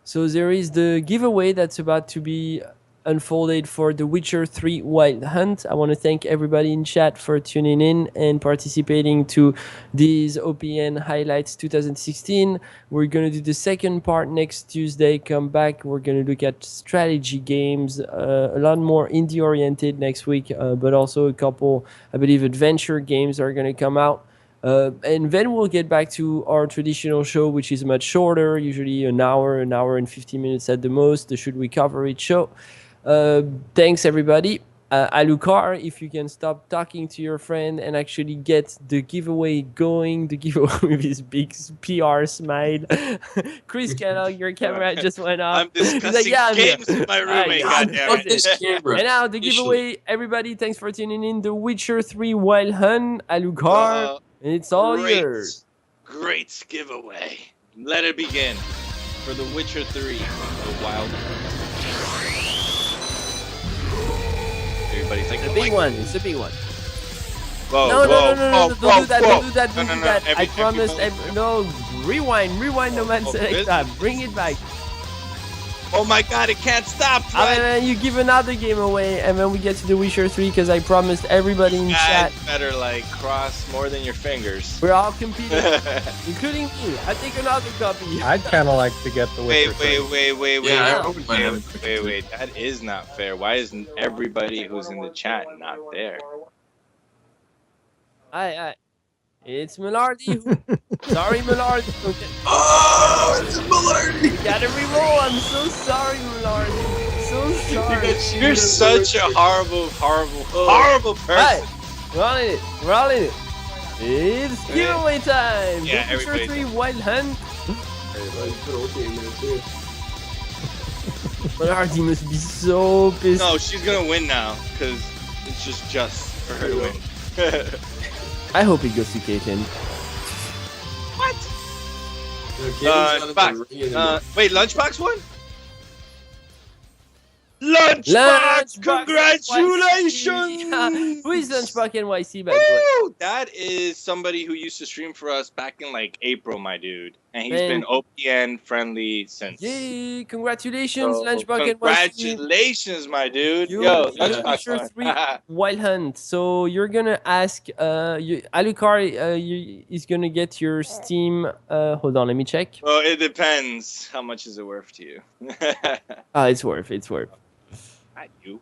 So there is the giveaway that's about to be unfolded for The Witcher 3 Wild Hunt. I want to thank everybody in chat for tuning in and participating to these OPN Highlights 2016. We're going to do the second part next Tuesday. Come back. We're going to look at strategy games, a lot more indie-oriented next week, but also a couple, I believe, adventure games are going to come out. And then we'll get back to our traditional show, which is much shorter, usually an hour and 15 minutes at the most, the Should We Cover It show. Thanks, everybody. Alucard, if you can stop talking to your friend and actually get the giveaway going, the giveaway with his big PR smile. Chris Kellogg, your camera just went off. I'm discussing games with my roommate. And now the giveaway, everybody, thanks for tuning in. The Witcher 3 Wild Hunt, Alucard, and it's all yours. Great giveaway. Let it begin for The Witcher 3, The Wild Hunt. Everybody's like, the big one. It's the big one. Whoa, no, don't do that. Don't do that. No, I promised. No, rewind, no man select time. Bring it back. Oh my God, it can't stop. And then you give another game away, and then we get to The Witcher 3 because I promised everybody in chat. Better like cross more than your fingers. We're all competing, including me. I take another copy. I'd kind of like to get The Witcher 3. Wait. Yeah, Wait. That is not fair. Why isn't everybody who's in the chat not there? It's Millardy. Sorry, Millardy. Okay. Oh, it's Millardy. You gotta reroll. I'm so sorry, Millardy. So sorry. You're such a horrible person. Right. We're all in it. It's giveaway time. Yeah, Witcher 3 Wild Hunt. Millardy must be so pissed. No, she's gonna win now because it's just for her to win. I hope it goes to Caitlin. What? Wait, Lunchbox won? Lunchbox! Congratulations! Yeah. Who is Lunchbox NYC, by the way? That is somebody who used to stream for us back in like April, my dude. And he's been OPN friendly since. Yay! Congratulations, Lunchbox NYC. Congratulations, my dude. Yo, Lunchbox 3 Wild Hunt. So you're gonna ask, Alucard is gonna get your Steam. Hold on, let me check. Well, it depends. How much is it worth to you? It's worth. Not you.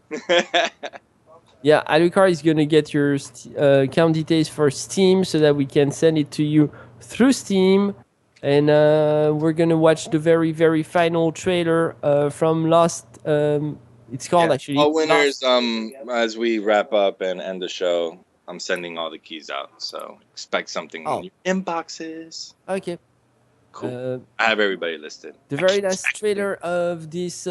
Yeah, Alucard is gonna get your account details for Steam so that we can send it to you through Steam, and we're gonna watch the very, very final trailer from Lost. It's called actually. All winners. As we wrap up and end the show, I'm sending all the keys out, so expect something in your inboxes. Okay. Cool. I have everybody listed. The very last trailer of this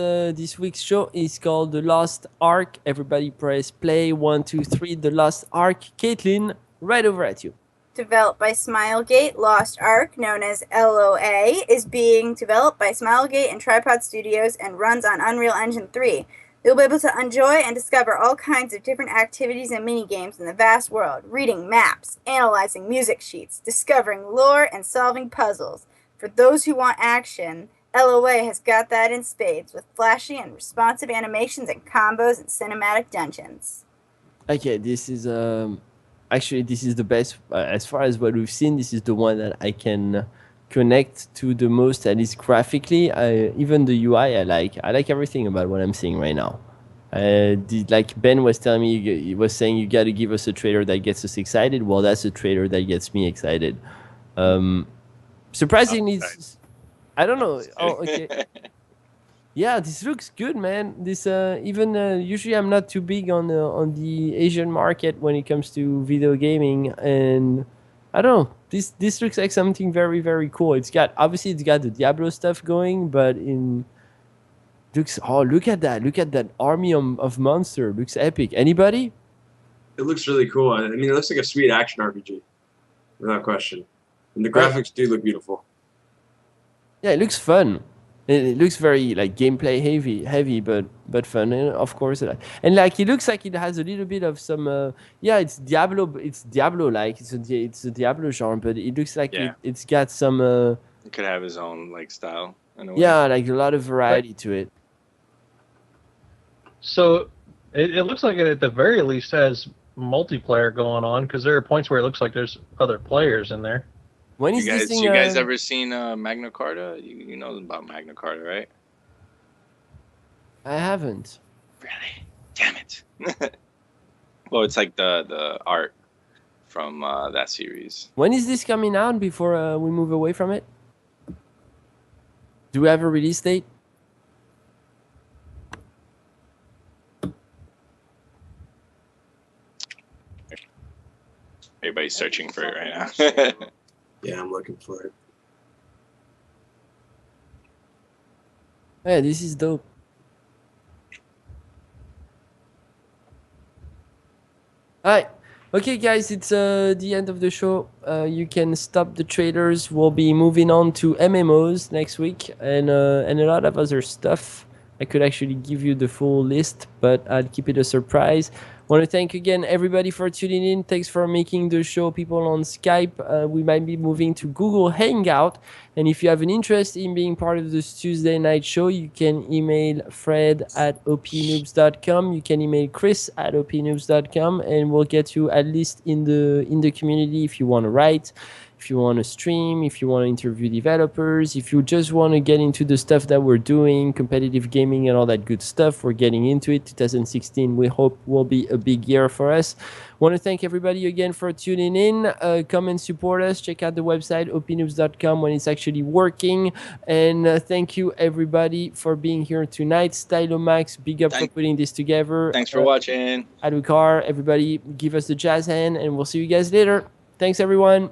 week's show is called The Lost Ark. Everybody press play. 1, 2, 3. The Lost Ark. Caitlin, right over at you. Developed by Smilegate, Lost Ark, known as LOA, is being developed by Smilegate and Tripod Studios and runs on Unreal Engine 3. You'll be able to enjoy and discover all kinds of different activities and mini-games in the vast world, reading maps, analyzing music sheets, discovering lore, and solving puzzles. For those who want action, LOA has got that in spades with flashy and responsive animations and combos and cinematic dungeons. Okay, this is actually this is the best as far as what we've seen. This is the one that I can connect to the most, at least graphically. Even the UI, I like everything about what I'm seeing right now. Like Ben was telling me, he was saying you got to give us a trailer that gets us excited. Well, that's a trailer that gets me excited. Surprisingly, I don't know. Oh, okay. Yeah, this looks good, man. This even usually I'm not too big on the Asian market when it comes to video gaming, and I don't know. This looks like something very, very cool. It's got the Diablo stuff going, but look at that army of monster. Looks epic. Anybody? It looks really cool. I mean, it looks like a sweet action RPG, without question. And the graphics do look beautiful. Yeah, it looks fun. It looks very like gameplay heavy, but fun, and of course, and like it looks like it has a little bit of some. It's Diablo like it's a Diablo genre, but it looks like it's got some. It could have his own like style. Yeah, like a lot of variety to it. So it looks like it at the very least has multiplayer going on, because there are points where it looks like there's other players in there. When is this thing? You guys ever seen Magna Carta? You know about Magna Carta, right? I haven't. Really? Damn it. Well, it's like the art from that series. When is this coming out before we move away from it? Do we have a release date? Everybody's searching for it right now. Yeah, I'm looking for it. Yeah, this is dope. All right. Okay, guys, it's the end of the show. You can stop the trailers. We'll be moving on to MMOs next week and a lot of other stuff. I could actually give you the full list, but I'll keep it a surprise. Want to thank again everybody for tuning in. Thanks for making the show. People on Skype, we might be moving to Google Hangout. And if you have an interest in being part of this Tuesday night show, you can email fred@opnoobs.com. You can email chris@opnoobs.com, and we'll get you at least in the community if you want to write, if you want to stream, if you want to interview developers, if you just want to get into the stuff that we're doing, competitive gaming and all that good stuff. We're getting into it. 2016, we hope, will be a big year for us. Want to thank everybody again for tuning in. Come and support us. Check out the website, opnoobs.com, when it's actually working. And thank you, everybody, for being here tonight. Stylomax, big up for putting this together. Thanks for watching. Adukar, everybody, give us the jazz hand, and we'll see you guys later. Thanks, everyone.